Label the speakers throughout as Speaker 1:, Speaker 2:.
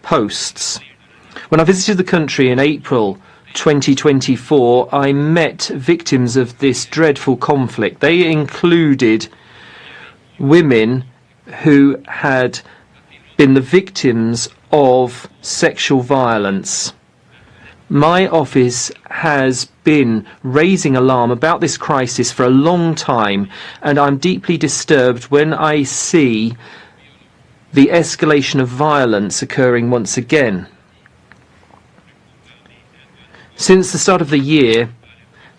Speaker 1: posts. When I visited the country in April 2024, I met victims of this dreadful conflict. They included women who had been the victims of sexual violence. My office has been raising alarm about this crisis for a long time, and I'm deeply disturbed when I see the escalation of violence occurring once again. Since the start of the year,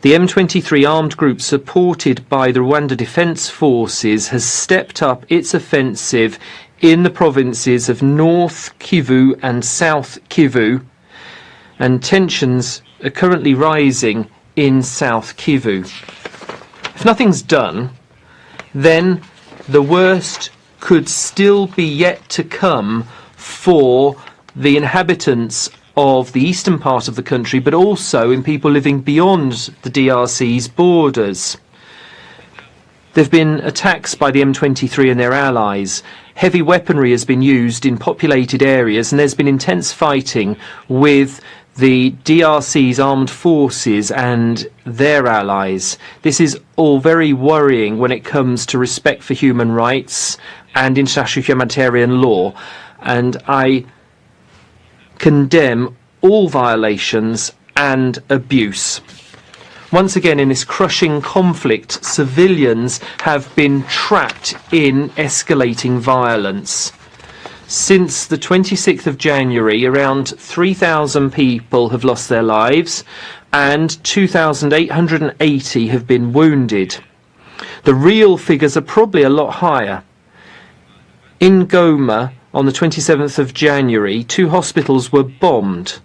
Speaker 1: the M23 armed group supported by the Rwanda Defence Forces has stepped up its offensive in the provinces of North Kivu and South Kivu, and tensions are currently rising in South Kivu. If nothing's done, then the worst could still be yet to come for the inhabitants of the eastern part of the country, but also in people living beyond the DRC's borders. There have been attacks by the M23 and their allies. Heavy weaponry has been used in populated areas, and there's been intense fighting with the DRC's armed forces and their allies. This is all very worrying when it comes to respect for human rights and international humanitarian law, and I condemn all violations and abuse. Once again, in this crushing conflict, civilians have been trapped in escalating violence. Since the 26th of January, around 3,000 people have lost their lives and 2,880 have been wounded. The real figures are probably a lot higher. In Goma, on the 27th of January, 2 hospitals were bombed.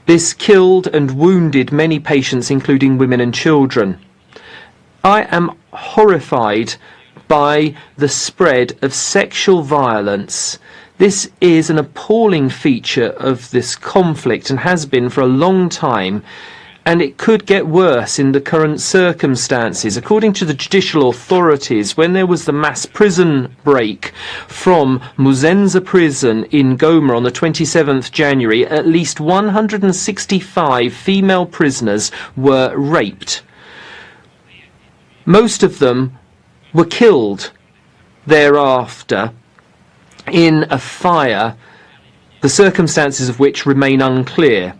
Speaker 1: This killed and wounded many patients, including women and children. I am horrified by the spread of sexual violence. This is an appalling feature of this conflict and has been for a long time, and it could get worse in the current circumstances. According to the judicial authorities, when there was the mass prison break from Muzenza prison in Goma on the 27th January, at least 165 female prisoners were raped. Most of them were killed thereafter in a fire, the circumstances of which remain unclear.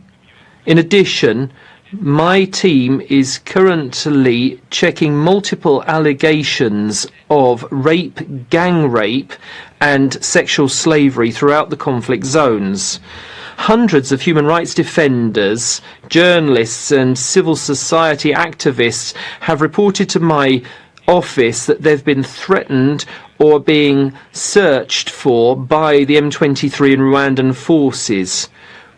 Speaker 1: In addition, my team is currently checking multiple allegations of rape, gang rape, and sexual slavery throughout the conflict zones. Hundreds of human rights defenders, journalists, and civil society activists have reported to my office that they've been threatened or being searched for by the M23 and Rwandan forces.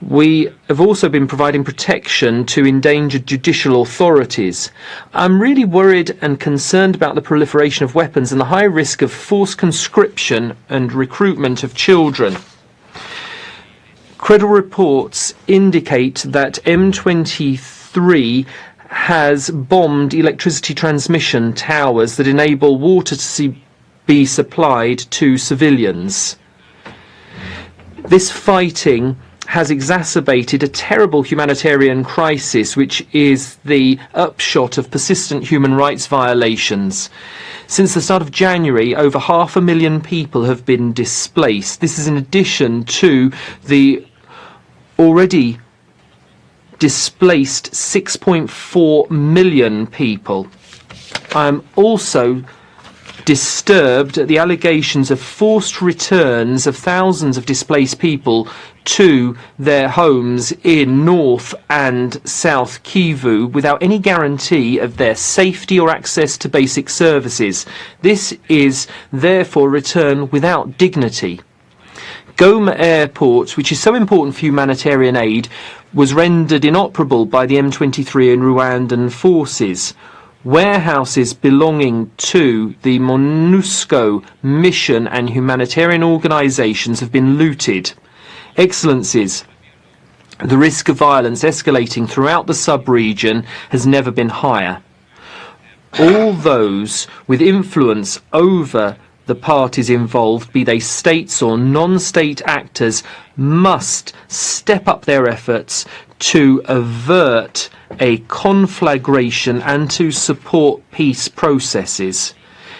Speaker 1: We have also been providing protection to endangered judicial authorities. I'm really worried and concerned about the proliferation of weapons and the high risk of forced conscription and recruitment of children. Credible reports indicate that M23 has bombed electricity transmission towers that enable water to be supplied to civilians. This fighting has exacerbated a terrible humanitarian crisis, which is the upshot of persistent human rights violations. Since the start of January, over 500,000 people have been displaced. This is in addition to the already displaced 6.4 million people. I'm also disturbed at the allegations of forced returns of thousands of displaced people to their homes in North and South Kivu without any guarantee of their safety or access to basic services. This is therefore return without dignity. Goma Airport, which is so important for humanitarian aid, was rendered inoperable by the M23 and Rwandan forces. Warehouses belonging to the MONUSCO mission and humanitarian organisations have been looted. Excellencies, the risk of violence escalating throughout the sub-region has never been higher. All those with influence over the parties involved, be they states or non-state actors, must step up their efforts to avert a conflagration and to support peace processes.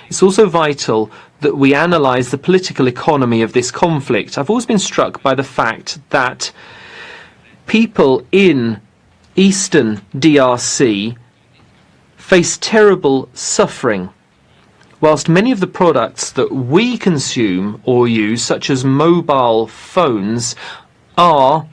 Speaker 1: It's also vital that we analyse the political economy of this conflict. I've always been struck by the fact that people in eastern DRC face terrible suffering, whilst many of the products that we consume or use, such as mobile phones, are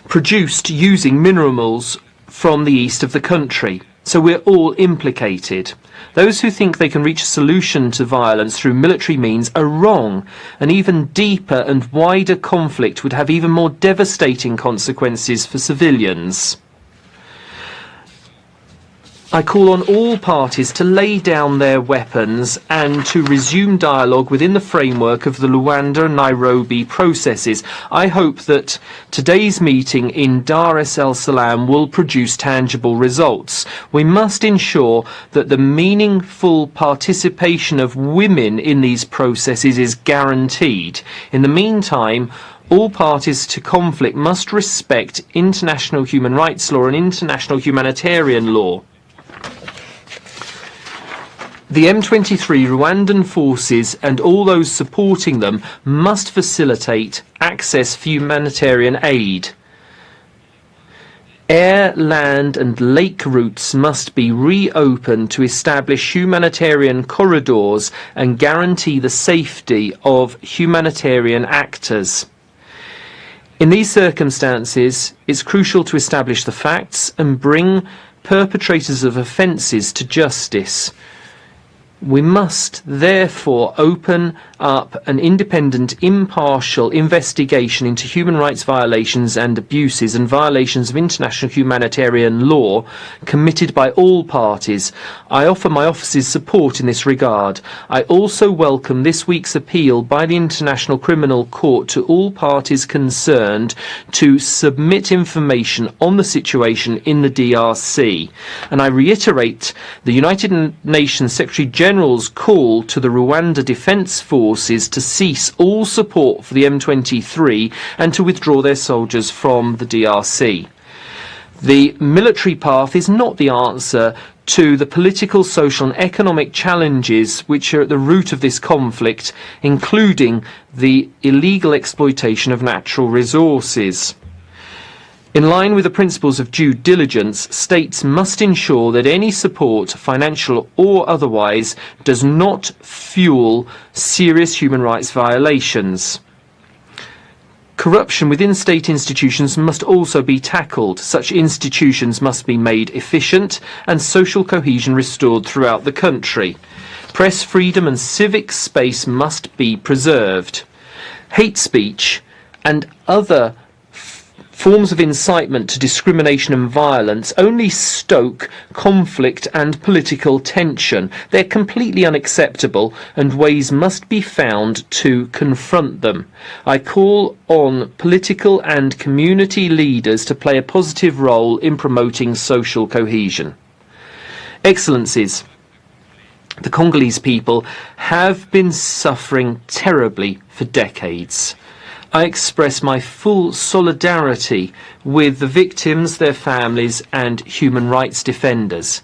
Speaker 1: produced using minerals from the east of the country. So we're all implicated. Those who think they can reach a solution to violence through military means are wrong. An even deeper and wider conflict would have even more devastating consequences for civilians. I call on all parties to lay down their weapons and to resume dialogue within the framework of the Luanda and Nairobi processes. I hope that today's meeting in Dar es Salaam will produce tangible results. We must ensure that the meaningful participation of women in these processes is guaranteed. In the meantime, all parties to conflict must respect international human rights law and international humanitarian law. The M23 Rwandan forces and all those supporting them must facilitate access for humanitarian aid. Air, land and lake routes must be reopened to establish humanitarian corridors and guarantee the safety of humanitarian actors. In these circumstances, it's crucial to establish the facts and bring perpetrators of offences to justice. We must therefore open up an independent, impartial investigation into human rights violations and abuses and violations of international humanitarian law committed by all parties. I offer my office's support in this regard. I also welcome this week's appeal by the International Criminal Court to all parties concerned to submit information on the situation in the DRC. And I reiterate the United Nations Secretary General's call to the Rwanda Defence Forces to cease all support for the M23 and to withdraw their soldiers from the DRC. The military path is not the answer to the political, social and economic challenges which are at the root of this conflict, including the illegal exploitation of natural resources. In line with the principles of due diligence, states must ensure that any support, financial or otherwise, does not fuel serious human rights violations. Corruption within state institutions must also be tackled. Such institutions must be made efficient and social cohesion restored throughout the country. Press freedom and civic space must be preserved. Hate speech and other forms of incitement to discrimination and violence only stoke conflict and political tension. They're completely unacceptable and ways must be found to confront them. I call on political and community leaders to play a positive role in promoting social cohesion. Excellencies, the Congolese people have been suffering terribly for decades. I express my full solidarity with the victims, their families and human rights defenders.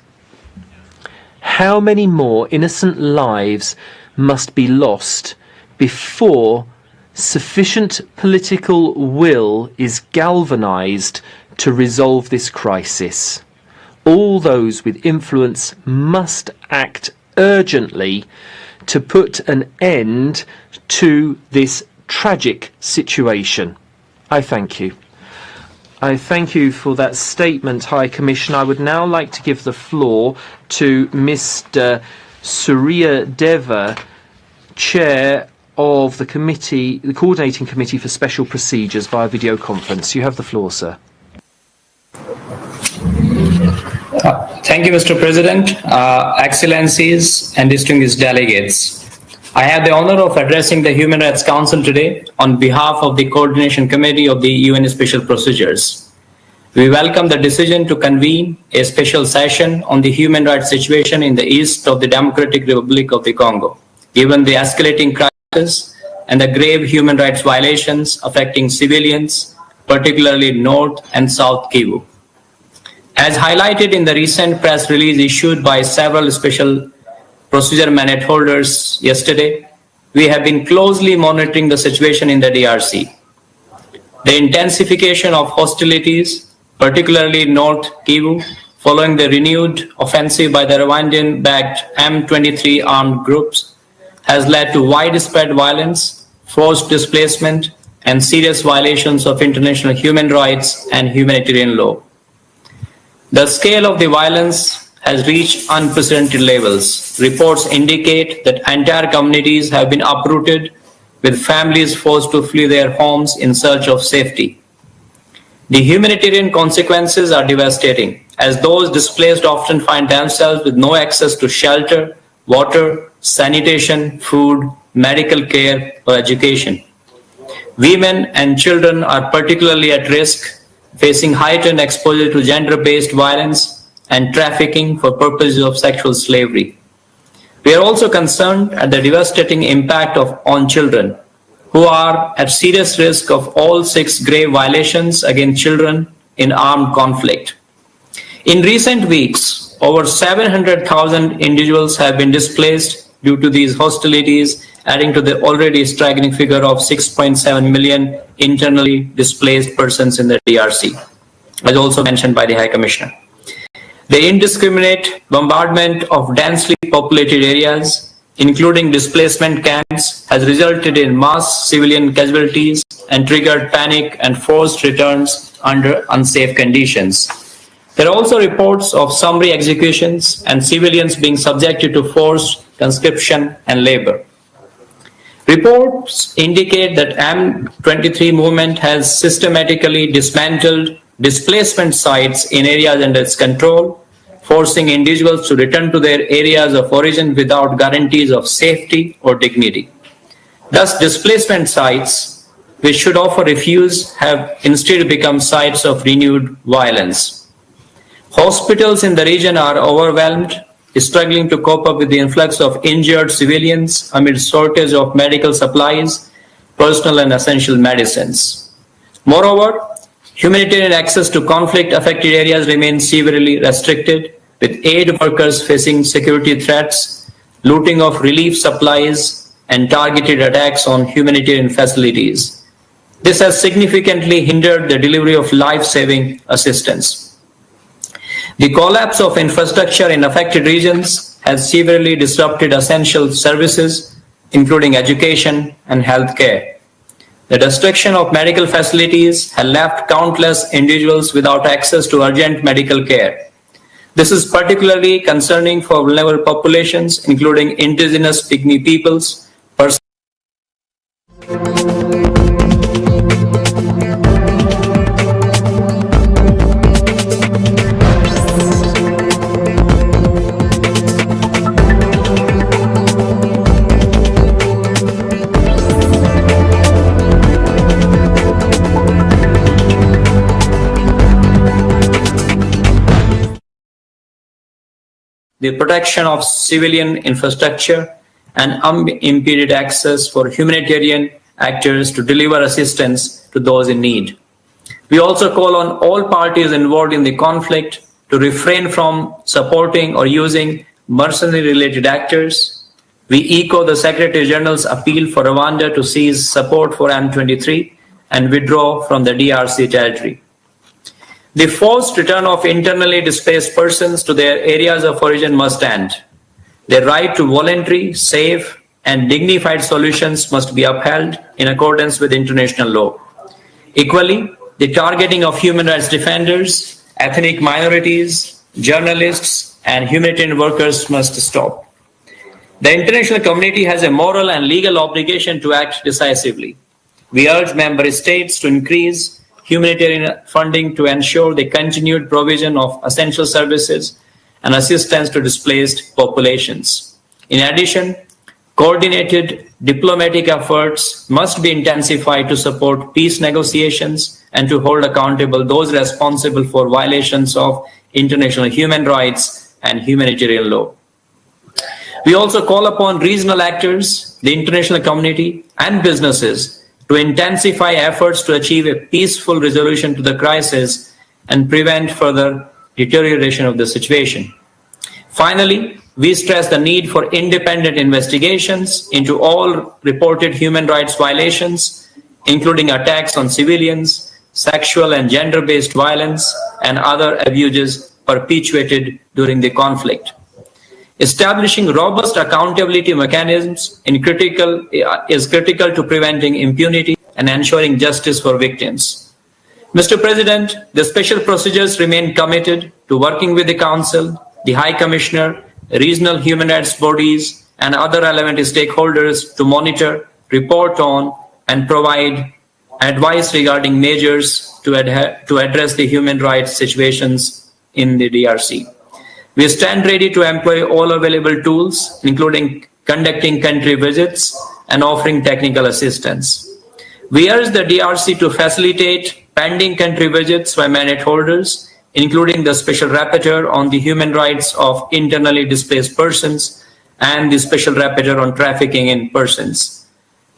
Speaker 1: How many more innocent lives must be lost before sufficient political will is galvanised to resolve this crisis? All those with influence must act urgently to put an end to this tragic situation. I thank you. I thank you for that statement, High Commissioner. I would now like to give the floor to Mr. Surya Deva, Chair of the committee, the Coordinating Committee for Special Procedures via video conference. You have the floor, sir.
Speaker 2: Thank you, Mr. President, Excellencies and distinguished delegates. I have the honor of addressing the Human Rights Council today on behalf of the Coordination Committee of the UN Special Procedures. We welcome the decision to convene a special session on the human rights situation in the east of the Democratic Republic of the Congo. given the escalating crisis and the grave human rights violations affecting civilians, particularly North and South Kivu. As highlighted in the recent press release issued by several special procedure mandate holders yesterday, we have been closely monitoring the situation in the DRC. The intensification of hostilities, particularly North Kivu, following the renewed offensive by the Rwandan-backed M23 armed groups, has led to widespread violence, forced displacement, and serious violations of international human rights and humanitarian law. The scale of the violence has reached unprecedented levels. Reports indicate that entire communities have been uprooted, with families forced to flee their homes in search of safety. The humanitarian consequences are devastating, as those displaced often find themselves with no access to shelter, water, sanitation, food, medical care, or education. Women and children are particularly at risk, facing heightened exposure to gender-based violence and trafficking for purposes of sexual slavery. We are also concerned at the devastating impact on children, who are at serious risk of all 6 grave violations against children in armed conflict. In recent weeks, over 700,000 individuals have been displaced due to these hostilities, adding to the already staggering figure of 6.7 million internally displaced persons in the DRC, as also mentioned by the High Commissioner. The indiscriminate bombardment of densely populated areas, including displacement camps, has resulted in mass civilian casualties and triggered panic and forced returns under unsafe conditions. There are also reports of summary executions and civilians being subjected to forced conscription and labor. Reports indicate that M23 movement has systematically dismantled displacement sites in areas under its control, forcing individuals to return to their areas of origin without guarantees of safety or dignity. Thus, displacement sites, which should offer refuge, have instead become sites of renewed violence. Hospitals in the region are overwhelmed, struggling to cope up with the influx of injured civilians amid shortage of medical supplies, personal and essential medicines. Moreover, humanitarian access to conflict-affected areas remains severely restricted, with aid workers facing security threats, looting of relief supplies, and targeted attacks on humanitarian facilities. This has significantly hindered the delivery of life-saving assistance. The collapse of infrastructure in affected regions has severely disrupted essential services, including education and healthcare. The destruction of medical facilities has left countless individuals without access to urgent medical care. This is particularly concerning for vulnerable populations, including indigenous Pygmy peoples, the protection of civilian infrastructure, and unimpeded access for humanitarian actors to deliver assistance to those in need. We also call on all parties involved in the conflict to refrain from supporting or using mercenary-related actors. We echo the Secretary General's appeal for Rwanda to cease support for M23 and withdraw from the DRC territory. The forced return of internally displaced persons to their areas of origin must end. Their right to voluntary, safe, and dignified solutions must be upheld in accordance with international law. Equally, the targeting of human rights defenders, ethnic minorities, journalists, and humanitarian workers must stop. The international community has a moral and legal obligation to act decisively. We urge member states to increase humanitarian funding to ensure the continued provision of essential services and assistance to displaced populations. In addition, coordinated diplomatic efforts must be intensified to support peace negotiations and to hold accountable those responsible for violations of international human rights and humanitarian law. We also call upon regional actors, the international community, and businesses to intensify efforts to achieve a peaceful resolution to the crisis and prevent further deterioration of the situation. Finally, we stress the need for independent investigations into all reported human rights violations, including attacks on civilians, sexual and gender-based violence, and other abuses perpetuated during the conflict. Establishing robust accountability mechanisms is critical to preventing impunity and ensuring justice for victims. Mr. President, the special procedures remain committed to working with the Council, the High Commissioner, regional human rights bodies, and other relevant stakeholders to monitor, report on, and provide advice regarding measures to address the human rights situations in the DRC. We stand ready to employ all available tools, including conducting country visits and offering technical assistance. We urge the DRC to facilitate pending country visits by mandate holders, including the Special Rapporteur on the human rights of internally displaced persons and the Special Rapporteur on trafficking in persons.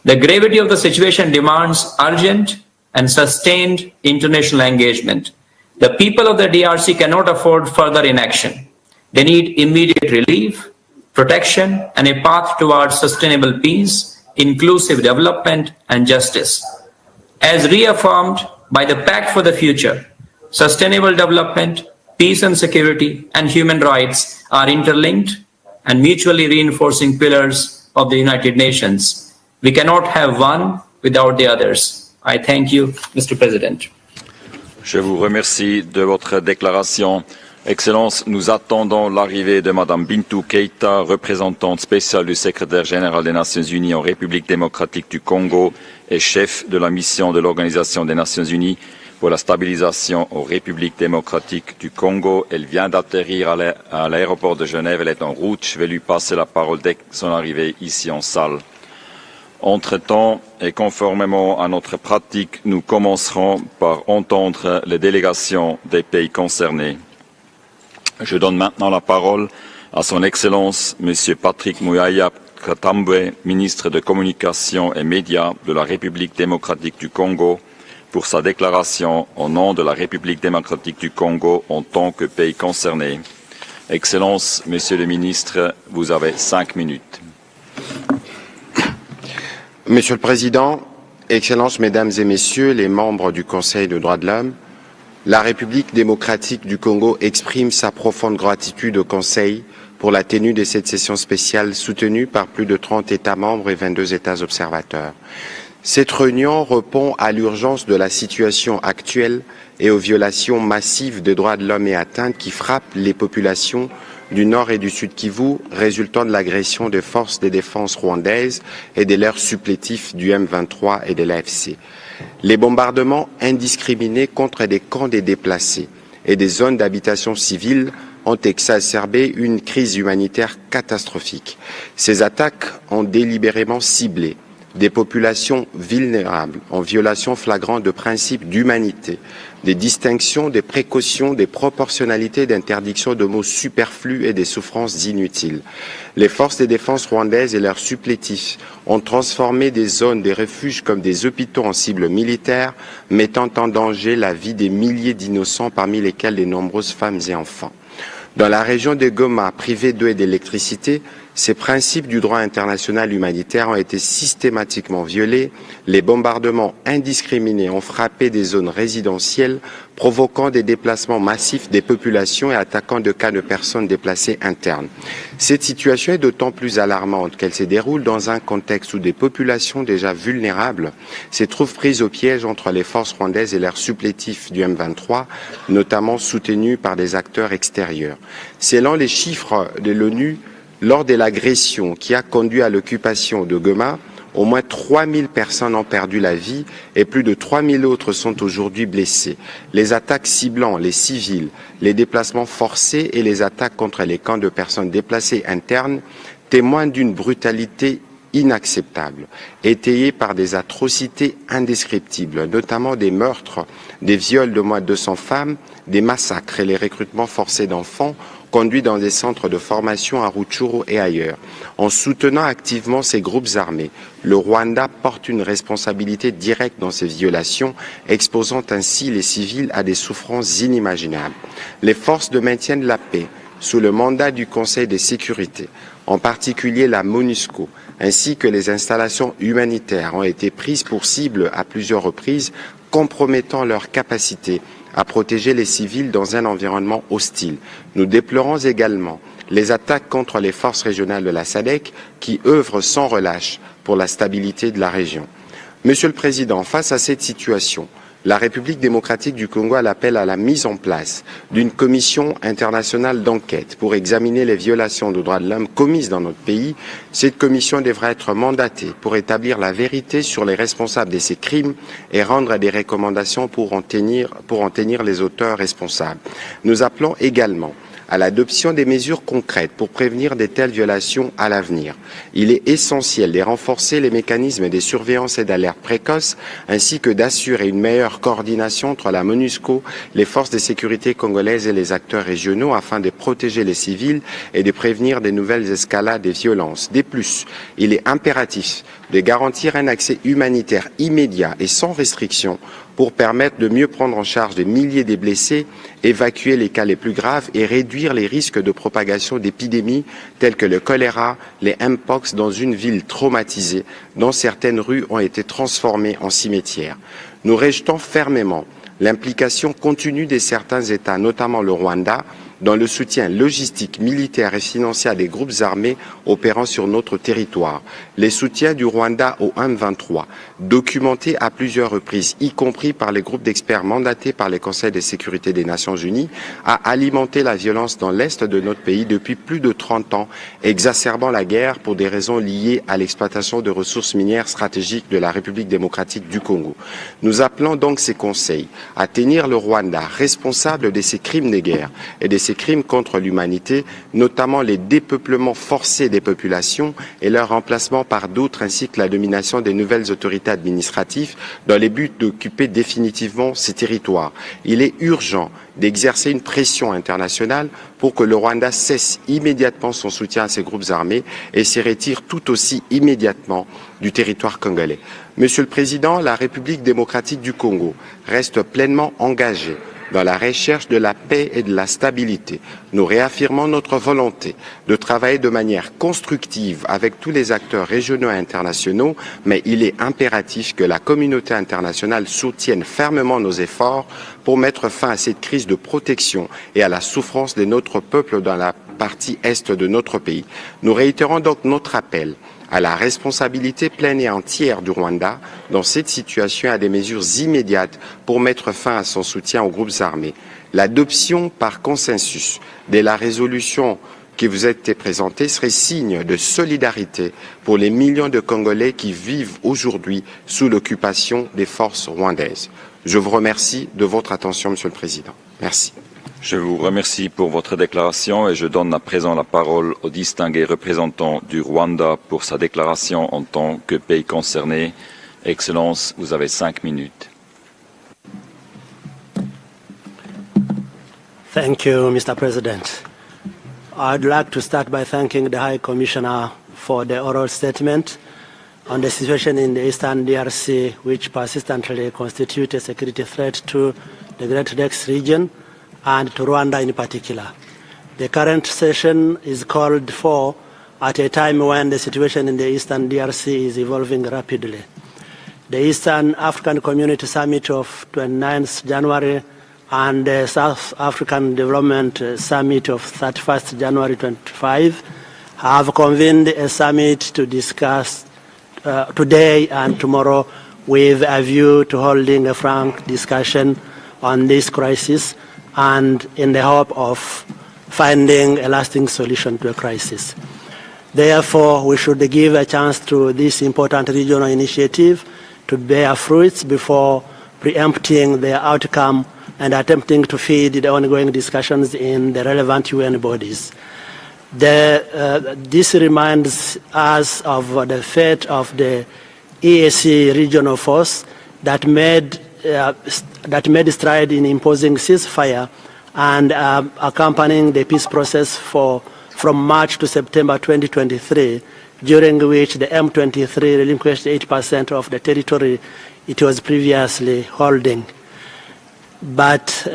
Speaker 2: The gravity of the situation demands urgent and sustained international engagement. The people of the DRC cannot afford further inaction. They need immediate relief, protection, and a path towards sustainable peace, inclusive development, and justice. As reaffirmed by the Pact for the Future, sustainable development, peace and security, and human rights are interlinked and mutually reinforcing pillars of the United Nations. We cannot have one without the others. I thank you, Mr. President.
Speaker 3: Je vous remercie de votre déclaration. Excellence, nous attendons l'arrivée de Madame Bintou Keïta, représentante spéciale du secrétaire général des Nations Unies en République démocratique du Congo et chef de la mission de l'Organisation des Nations Unies pour la stabilisation en République démocratique du Congo. Elle vient d'atterrir à l'aéroport de Genève. Elle est en route. Je vais lui passer la parole dès son arrivée ici en salle. Entre-temps, et conformément à notre pratique, nous commencerons par entendre les délégations des pays concernés. Je donne maintenant la parole à son Excellence, Monsieur Patrick Muyaya Katambwe, ministre de Communication et Médias de la République démocratique du Congo, pour sa déclaration au nom de la République démocratique du Congo en tant que pays concerné. Excellence, Monsieur le ministre, vous avez 5 minutes.
Speaker 4: Monsieur le Président, Excellences, Mesdames et Messieurs les membres du Conseil des droits de l'homme, la République démocratique du Congo exprime sa profonde gratitude au Conseil pour la tenue de cette session spéciale soutenue par plus de 30 États membres et 22 États observateurs. Cette réunion répond à l'urgence de la situation actuelle et aux violations massives des droits de l'homme et atteintes qui frappent les populations du Nord et du Sud Kivu, résultant de l'agression des forces de défense rwandaises et de leurs supplétifs du M23 et de l'AFC. Les bombardements indiscriminés contre des camps des déplacés et des zones d'habitation civile ont exacerbé une crise humanitaire catastrophique. Ces attaques ont délibérément ciblé des populations vulnérables en violation flagrante de principes d'humanité, des distinctions, des précautions, des proportionnalités, d'interdictions de mots superflus et des souffrances inutiles. Les forces de défense rwandaises et leurs supplétifs ont transformé des zones de refuge comme des hôpitaux en cibles militaires, mettant en danger la vie des milliers d'innocents, parmi lesquels de nombreuses femmes et enfants. Dans la région de Goma, privée d'eau et d'électricité, ces principes du droit international humanitaire ont été systématiquement violés. Les bombardements indiscriminés ont frappé des zones résidentielles, provoquant des déplacements massifs des populations et attaquant de cas de personnes déplacées internes. Cette situation est d'autant plus alarmante qu'elle se déroule dans un contexte où des populations déjà vulnérables se trouvent prises au piège entre les forces rwandaises et leurs supplétifs du M23, notamment soutenus par des acteurs extérieurs. Selon les chiffres de l'ONU, lors de l'agression qui a conduit à l'occupation de Goma, au moins 3000 personnes ont perdu la vie et plus de 3000 autres sont aujourd'hui blessées. Les attaques ciblant les civils, les déplacements forcés et les attaques contre les camps de personnes déplacées internes témoignent d'une brutalité inacceptable, étayé par des atrocités indescriptibles, notamment des meurtres, des viols de moins de 200 femmes, des massacres et les recrutements forcés d'enfants conduits dans des centres de formation à Rutshuru et ailleurs. En soutenant activement ces groupes armés, le Rwanda porte une responsabilité directe dans ces violations, exposant ainsi les civils à des souffrances inimaginables. Les forces de maintien de la paix, sous le mandat du Conseil de sécurité, en particulier la MONUSCO, ainsi que les installations humanitaires ont été prises pour cible à plusieurs reprises, compromettant leur capacité à protéger les civils dans un environnement hostile. Nous déplorons également les attaques contre les forces régionales de la SADC qui œuvrent sans relâche pour la stabilité de la région. Monsieur le Président, face à cette situation, la République démocratique du Congo appelle à la mise en place d'une commission internationale d'enquête pour examiner les violations des droits de l'homme commises dans notre pays. Cette commission devra être mandatée pour établir la vérité sur les responsables de ces crimes et rendre des recommandations pour en tenir les auteurs responsables. Nous appelons également à l'adoption des mesures concrètes pour prévenir de telles violations à l'avenir. Il est essentiel de renforcer les mécanismes de surveillance et d'alerte précoce, ainsi que d'assurer une meilleure coordination entre la MONUSCO, les forces de sécurité congolaises et les acteurs régionaux afin de protéger les civils et de prévenir de nouvelles escalades des violences. De plus, il est impératif de garantir un accès humanitaire immédiat et sans restriction pour permettre de mieux prendre en charge des milliers de blessés, évacuer les cas les plus graves et réduire les risques de propagation d'épidémies telles que le choléra, les mpox dans une ville traumatisée dont certaines rues ont été transformées en cimetières. Nous rejetons fermement l'implication continue de certains États, notamment le Rwanda, dans le soutien logistique, militaire et financier à des groupes armés opérant sur notre territoire. Les soutiens du Rwanda au M23, documentés à plusieurs reprises, y compris par les groupes d'experts mandatés par les Conseils de sécurité des Nations Unies, a alimenté la violence dans l'Est de notre pays depuis plus de 30 ans, exacerbant la guerre pour des raisons liées à l'exploitation de ressources minières stratégiques de la République démocratique du Congo. Nous appelons donc ces conseils à tenir le Rwanda responsable de ces crimes de guerre et de ces crimes contre l'humanité, notamment les dépeuplements forcés des populations et leur remplacement par d'autres, ainsi que la domination des nouvelles autorités administratives dans le but d'occuper définitivement ces territoires. Il est urgent d'exercer une pression internationale pour que le Rwanda cesse immédiatement son soutien à ces groupes armés et se retire tout aussi immédiatement du territoire congolais. Monsieur le Président, la République démocratique du Congo reste pleinement engagée dans la recherche de la paix et de la stabilité. Nous réaffirmons notre volonté de travailler de manière constructive avec tous les acteurs régionaux et internationaux, mais il est impératif que la communauté internationale soutienne fermement nos efforts pour mettre fin à cette crise de protection et à la souffrance de notre peuple dans la partie est de notre pays. Nous réitérons donc notre appel à la responsabilité pleine et entière du Rwanda dans cette situation et à des mesures immédiates pour mettre fin à son soutien aux groupes armés. L'adoption par consensus de la résolution qui vous a été présentée serait signe de solidarité pour les millions de Congolais qui vivent aujourd'hui sous l'occupation des forces rwandaises. Je vous remercie de votre attention, Monsieur le Président. Merci.
Speaker 3: Je vous remercie pour votre déclaration et je donne à présent la parole au distingué représentant du Rwanda pour sa déclaration en tant que pays concerné. Excellence, vous avez 5 minutes.
Speaker 5: Thank you, Mr. President. I'd like to start by thanking the High Commissioner for the oral statement on the situation in the Eastern DRC, which persistently constitutes a security threat to the Great Lakes region and to Rwanda in particular. The current session is called for at a time when the situation in the Eastern DRC is evolving rapidly. The Eastern African Community Summit of 29th January and the South African Development Summit of 31st January 25 have convened a summit to discuss today and tomorrow with a view to holding a frank discussion on this crisis and in the hope of finding a lasting solution to a crisis. Therefore, we should give a chance to this important regional initiative to bear fruits before preempting their outcome and attempting to feed the ongoing discussions in the relevant UN bodies. This reminds us of the fate of the EAC regional force that made stride in imposing ceasefire and accompanying the peace process from March to September 2023, during which the M23 relinquished 8% of the territory it was previously holding. But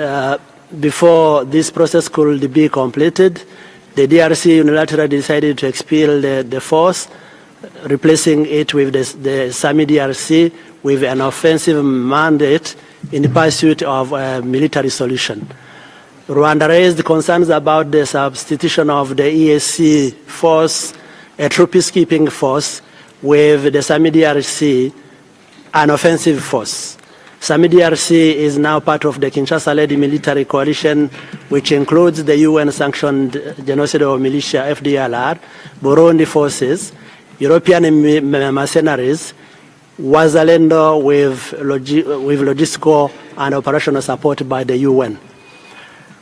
Speaker 5: before this process could be completed, the DRC unilaterally decided to expel the force, replacing it with the SAMI DRC with an offensive mandate in the pursuit of a military solution. Rwanda raised concerns about the substitution of the EAC force, a true peacekeeping force, with the SAMI DRC, an offensive force. SAMI DRC is now part of the Kinshasa-led military coalition, which includes the UN-sanctioned genocidal militia FDLR, Burundi forces, European mercenaries, Wazalendo with logistical and operational support by the UN.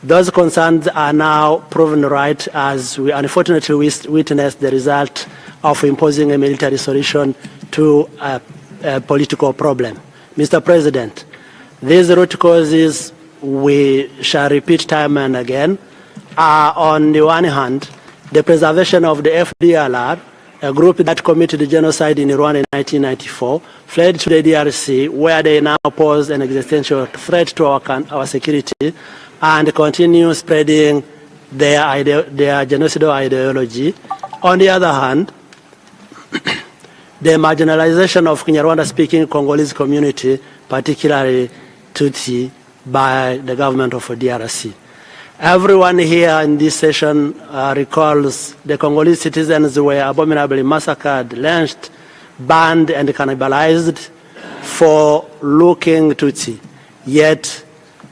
Speaker 5: Those concerns are now proven right, as we unfortunately witnessed the result of imposing a military solution to a political problem. Mr. President, these root causes, we shall repeat time and again, are on the one hand, the preservation of the FDLR, a group that committed genocide in Rwanda in 1994, fled to the DRC, where they now pose an existential threat to our security, and continue spreading their genocidal ideology. On the other hand, the marginalization of Kinyarwanda-speaking Congolese community, particularly Tutsi, by the government of DRC. Everyone here in this session recalls the Congolese citizens were abominably massacred, lynched, banned, and cannibalized for looking Tutsi. Yet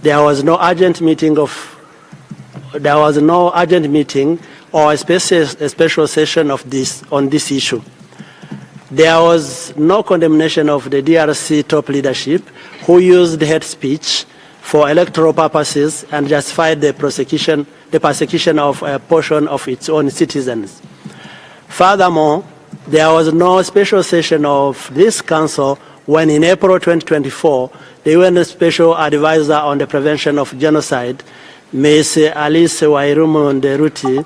Speaker 5: there was no urgent meeting or a special session on this issue. There was no condemnation of the DRC top leadership, who used hate speech for electoral purposes and justified the persecution of a portion of its own citizens. Furthermore, there was no special session of this council when in April 2024, the UN Special Advisor on the Prevention of Genocide, Ms. Alice Wairumu-Nderuti,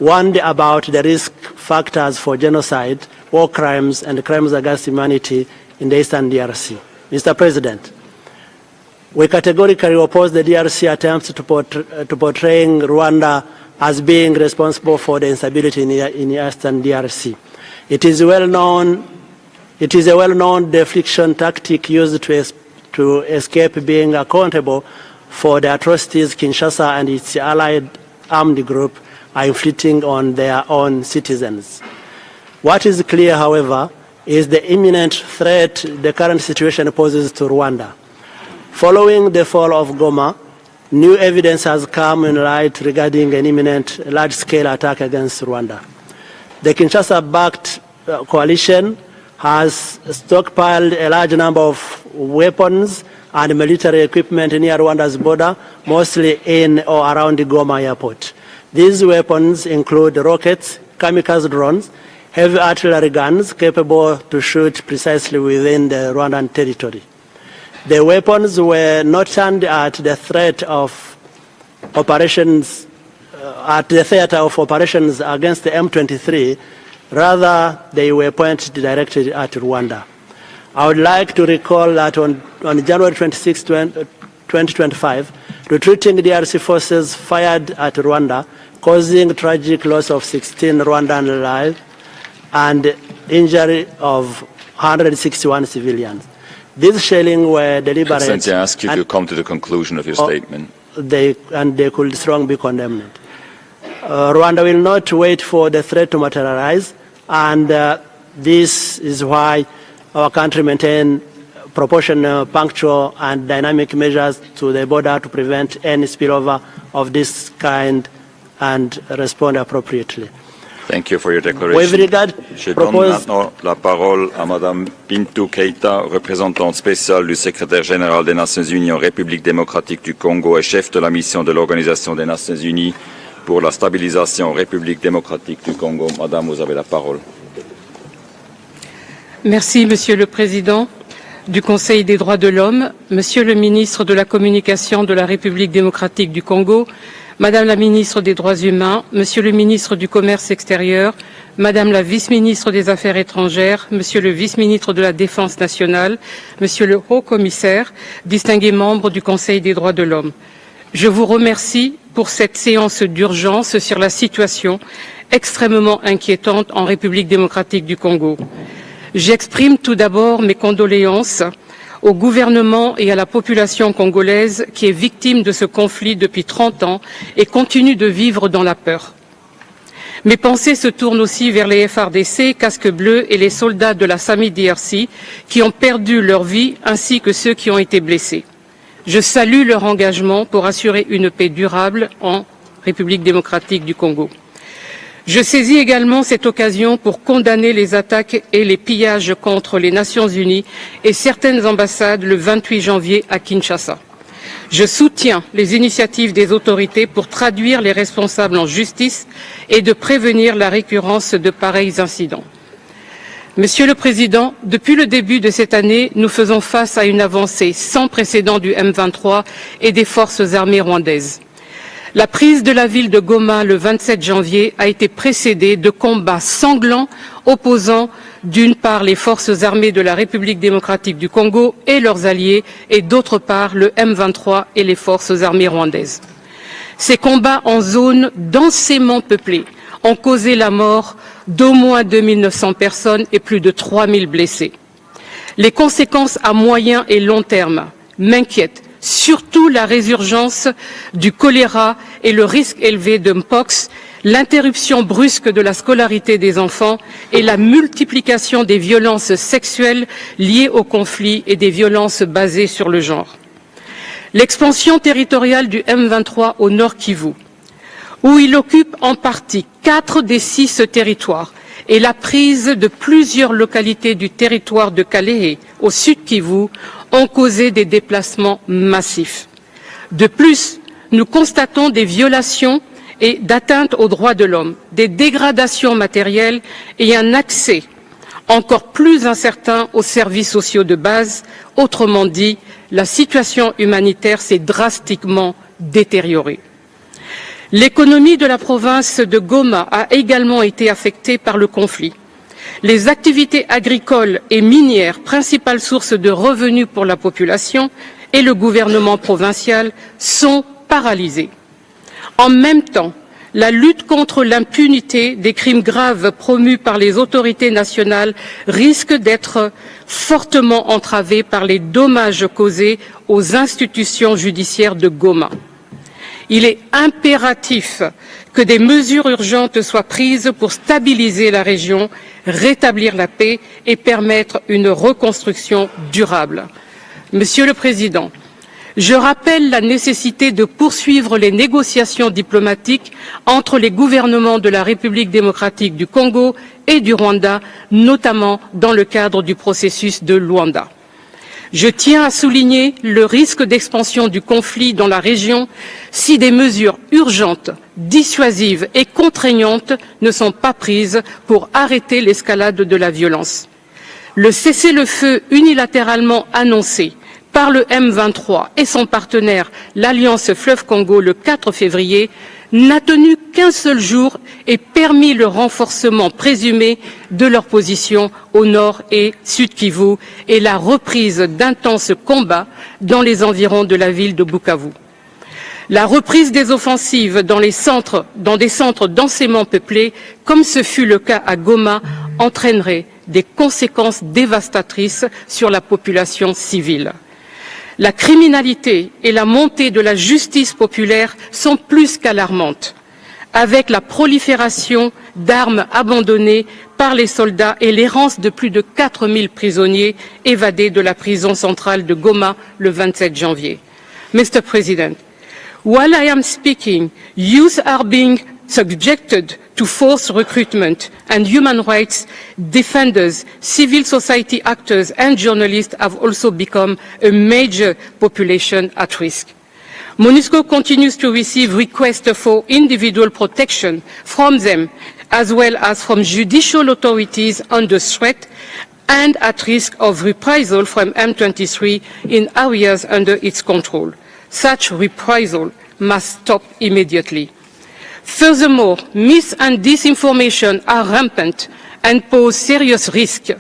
Speaker 5: warned about the risk factors for genocide, war crimes, and crimes against humanity in the Eastern DRC. Mr. President, we categorically oppose the DRC attempts to portraying Rwanda as being responsible for the instability in Eastern DRC. It is a well-known deflection tactic used to escape being accountable for the atrocities Kinshasa and its allied armed group are inflicting on their own citizens. What is clear, however, is the imminent threat the current situation poses to Rwanda. Following the fall of Goma, new evidence has come in light regarding an imminent large-scale attack against Rwanda. The Kinshasa-backed coalition has stockpiled a large number of weapons and military equipment near Rwanda's border, mostly in or around the Goma airport. These weapons include rockets, kamikaze drones, heavy artillery guns capable to shoot precisely within the Rwandan territory. The weapons were not aimed at the threat of operations, at the theater of operations against the M23. Rather, they were pointed directly at Rwanda. I would like to recall that on January 26, 2025, retreating DRC forces fired at Rwanda, causing tragic loss of 16 Rwandan lives and injury of 161 civilians. These shelling were deliberate.
Speaker 3: Excellency, I ask you to come to the conclusion of your statement.
Speaker 5: They could strongly be condemned. Rwanda will not wait for the threat to materialize, and this is why our country maintains proportional, punctual, and dynamic measures to the border to prevent any spillover of this kind and respond appropriately.
Speaker 3: Thank you for your declaration. Je donne maintenant la parole à Madame Bintou Keïta, représentante spéciale du secrétaire général des Nations Unies en République démocratique du Congo et chef de la mission de l'Organisation des Nations Unies pour la stabilisation en République démocratique du Congo. Madame, vous avez la parole.
Speaker 6: Merci, Monsieur le Président du Conseil des droits de l'homme, Monsieur le ministre de la Communication de la République démocratique du Congo, Madame la ministre des Droits humains, Monsieur le ministre du Commerce extérieur, Madame la vice-ministre des Affaires étrangères, Monsieur le vice-ministre de la Défense nationale, Monsieur le haut-commissaire, distingués membres du Conseil des droits de l'homme. Je vous remercie pour cette séance d'urgence sur la situation extrêmement inquiétante en République démocratique du Congo. J'exprime tout d'abord mes condoléances au gouvernement et à la population congolaise qui est victime de ce conflit depuis 30 ans et continue de vivre dans la peur. Mes pensées se tournent aussi vers les FARDC, casques bleus et les soldats de la SAMI-DRC qui ont perdu leur vie ainsi que ceux qui ont été blessés. Je salue leur engagement pour assurer une paix durable en République démocratique du Congo. Je saisis également cette occasion pour condamner les attaques et les pillages contre les Nations Unies et certaines ambassades le 28 janvier à Kinshasa. Je soutiens les initiatives des autorités pour traduire les responsables en justice et de prévenir la récurrence de pareils incidents. Monsieur le Président, depuis le début de cette année, nous faisons face à une avancée sans précédent du M23 et des forces armées rwandaises. La prise de la ville de Goma le 27 janvier a été précédée de combats sanglants opposant d'une part les forces armées de la République démocratique du Congo et leurs alliés et d'autre part le M23 et les forces armées rwandaises. Ces combats en zone densément peuplée ont causé la mort d'au moins 2900 personnes et plus de 3000 blessés. Les conséquences à moyen et long terme m'inquiètent. Surtout la résurgence du choléra et le risque élevé de mpox, l'interruption brusque de la scolarité des enfants et la multiplication des violences sexuelles liées au conflit et des violences basées sur le genre. L'expansion territoriale du M23 au Nord Kivu, où il occupe en partie 4 des 6 territoires, et la prise de plusieurs localités du territoire de Kalehe au Sud Kivu ont causé des déplacements massifs. De plus, nous constatons des violations et d'atteintes aux droits de l'homme, des dégradations matérielles et un accès encore plus incertain aux services sociaux de base. Autrement dit, la situation humanitaire s'est drastiquement détériorée. L'économie de la province de Goma a également été affectée par le conflit. Les activités agricoles et minières, principales sources de revenus pour la population et le gouvernement provincial, sont paralysées. En même temps, la lutte contre l'impunité des crimes graves promus par les autorités nationales risque d'être fortement entravée par les dommages causés aux institutions judiciaires de Goma. Il est impératif que des mesures urgentes soient prises pour stabiliser la région, rétablir la paix et permettre une reconstruction durable. Monsieur le Président, je rappelle la nécessité de poursuivre les négociations diplomatiques entre les gouvernements de la République démocratique du Congo et du Rwanda, notamment dans le cadre du processus de Luanda. Je tiens à souligner le risque d'expansion du conflit dans la région si des mesures urgentes, dissuasives et contraignantes ne sont pas prises pour arrêter l'escalade de la violence. Le cessez-le-feu unilatéralement annoncé par le M23 et son partenaire, l'Alliance Fleuve Congo, le 4 février, n'a tenu qu'un seul jour et permis le renforcement présumé de leur position au nord et sud Kivu et la reprise d'intenses combats dans les environs de la ville de Bukavu. La reprise des offensives dans des centres densément peuplés, comme ce fut le cas à Goma, entraînerait des conséquences dévastatrices sur la population civile. La criminalité et la montée de la justice populaire sont plus qu'alarmantes, avec la prolifération d'armes abandonnées par les soldats et l'errance de plus de 4000 prisonniers évadés de la prison centrale de Goma le 27 janvier. Mr. President, while I am speaking, youth are being subjected to forced recruitment, and human rights defenders, civil society actors and journalists have also become a major population at risk. MONUSCO continues to receive requests for individual protection from them, as well as from judicial authorities under threat and at risk of reprisal from M23 in areas under its control. Such reprisal must stop immediately. Furthermore, mis- and disinformation are rampant and pose serious risk.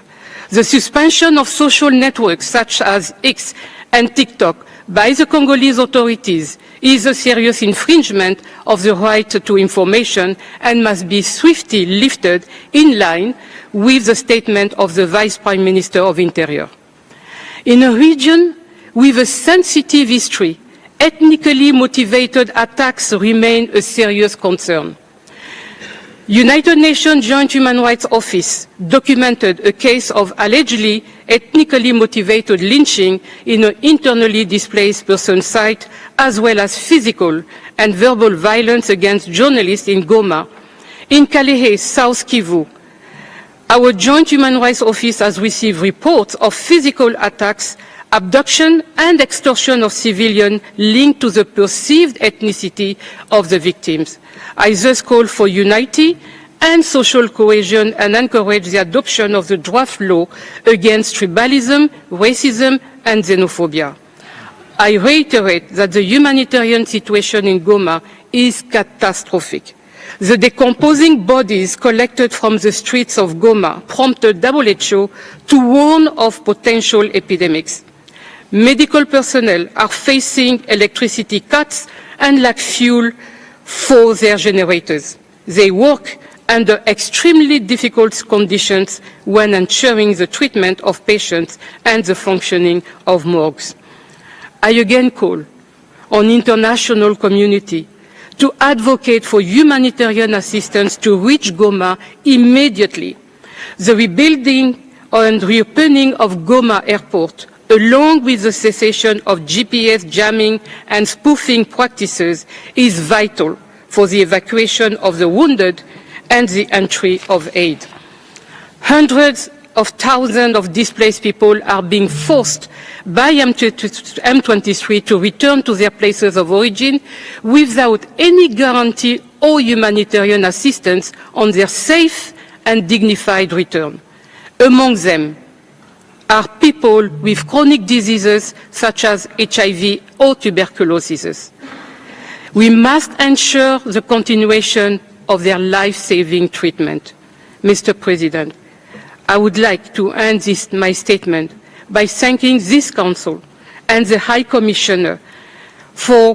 Speaker 6: The suspension of social networks such as X and TikTok by the Congolese authorities is a serious infringement of the right to information and must be swiftly lifted in line with the statement of the Vice Prime Minister of Interior. In a region with a sensitive history, ethnically motivated attacks remain a serious concern. United Nations Joint Human Rights Office documented a case of allegedly ethnically motivated lynching in an internally displaced person site, as well as physical and verbal violence against journalists in Goma. In Kalehe, South Kivu, our Joint Human Rights Office has received reports of physical attacks, abduction and extortion of civilians linked to the perceived ethnicity of the victims. I thus call for unity and social cohesion and encourage the adoption of the draft law against tribalism, racism and xenophobia. I reiterate that the humanitarian situation in Goma is catastrophic. The decomposing bodies collected from the streets of Goma prompted WHO to warn of potential epidemics. Medical personnel are facing electricity cuts and lack fuel for their generators. They work under extremely difficult conditions when ensuring the treatment of patients and the functioning of morgues. I again call on the international community to advocate for humanitarian assistance to reach Goma immediately. The rebuilding and reopening of Goma Airport, along with the cessation of GPS jamming and spoofing practices, is vital for the evacuation of the wounded and the entry of aid. Hundreds of thousands of displaced people are being forced by M23 to return to their places of origin without any guarantee or humanitarian assistance on their safe and dignified return. Among them are people with chronic diseases such as HIV or tuberculosis. We must ensure the continuation of their life-saving treatment. Mr. President, I would like to end my statement by thanking this Council and the High Commissioner for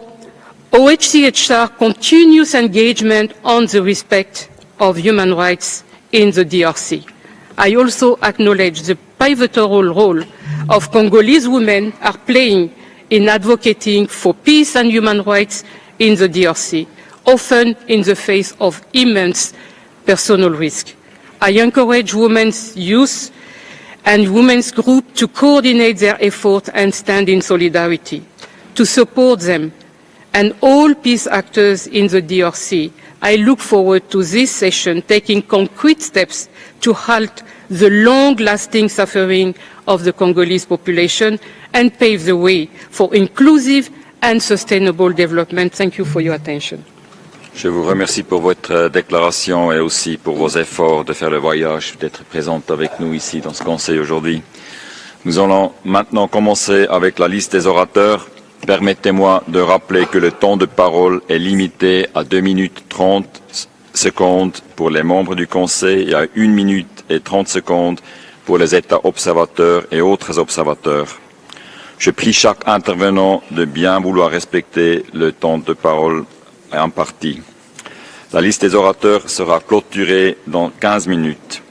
Speaker 6: OHCHR continuous engagement on the respect of human rights in the DRC. I also acknowledge the pivotal role of Congolese women are playing in advocating for peace and human rights in the DRC, often in the face of immense personal risk. I encourage women's youth and women's groups to coordinate their efforts and stand in solidarity. To support them and all peace actors in the DRC, I look forward to this session taking concrete steps to halt the long-lasting suffering of the Congolese population and pave the way for inclusive and sustainable development. Thank you for your attention.
Speaker 3: Je vous remercie pour votre déclaration et aussi pour vos efforts de faire le voyage, d'être présente avec nous ici dans ce Conseil aujourd'hui. Nous allons maintenant commencer avec la liste des orateurs. Permettez-moi de rappeler que le temps de parole est limité à 2 minutes 30 secondes pour les membres du Conseil et à 1 minute et 30 secondes pour les États observateurs et autres observateurs. Je prie chaque intervenant de bien vouloir respecter le temps de parole imparti. La liste des orateurs sera clôturée dans 15 minutes.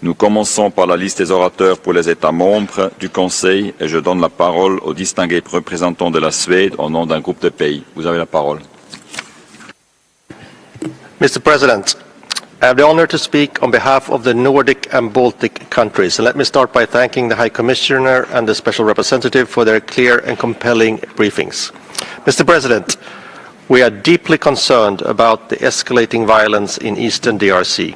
Speaker 3: Nous commençons par la liste des orateurs pour les États membres du Conseil et je donne la parole au distingué représentant de la Suède au nom d'un groupe de pays. Vous avez la parole.
Speaker 7: Mr. President, I have the honor to speak on behalf of the Nordic and Baltic countries. And let me start by thanking the High Commissioner and the Special Representative for their clear and compelling briefings. Mr. President, we are deeply concerned about the escalating violence in eastern DRC.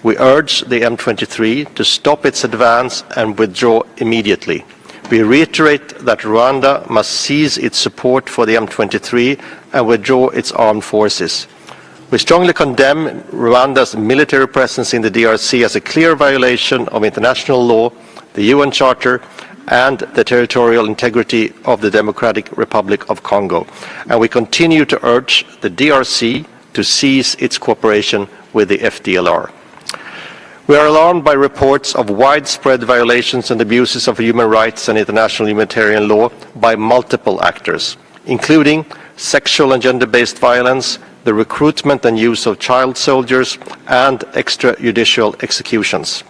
Speaker 7: We urge the M23 to stop its advance and withdraw immediately. We reiterate that Rwanda must cease its support for the M23 and withdraw its armed forces. We strongly condemn Rwanda's military presence in the DRC as a clear violation of international law, the UN Charter, and the territorial integrity of the Democratic Republic of Congo. And we continue to urge the DRC to cease its cooperation with the FDLR. We are alarmed by reports of widespread violations and abuses of human rights and international humanitarian law by multiple actors, including sexual and gender-based violence, the recruitment and use of child soldiers, and extrajudicial executions.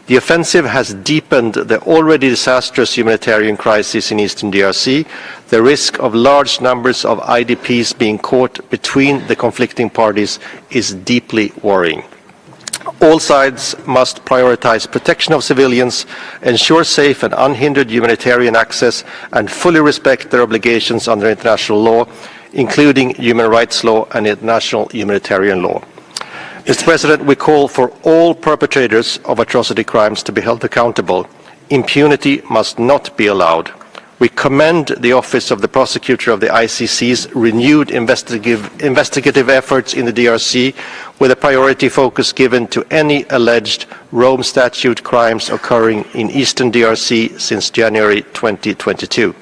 Speaker 7: The offensive has deepened the already disastrous humanitarian crisis in eastern DRC. The risk of large numbers of IDPs being caught between the conflicting parties is deeply worrying. All sides must prioritize protection of civilians, ensure safe and unhindered humanitarian access, and fully respect their obligations under international law, including human rights law and international humanitarian law. Mr. President, we call for all perpetrators of atrocity crimes to be held accountable. Impunity must not be allowed. We commend the Office of the Prosecutor of the ICC's renewed investigative efforts in the DRC, with a priority focus given to any alleged Rome Statute crimes occurring in eastern DRC since January 2022.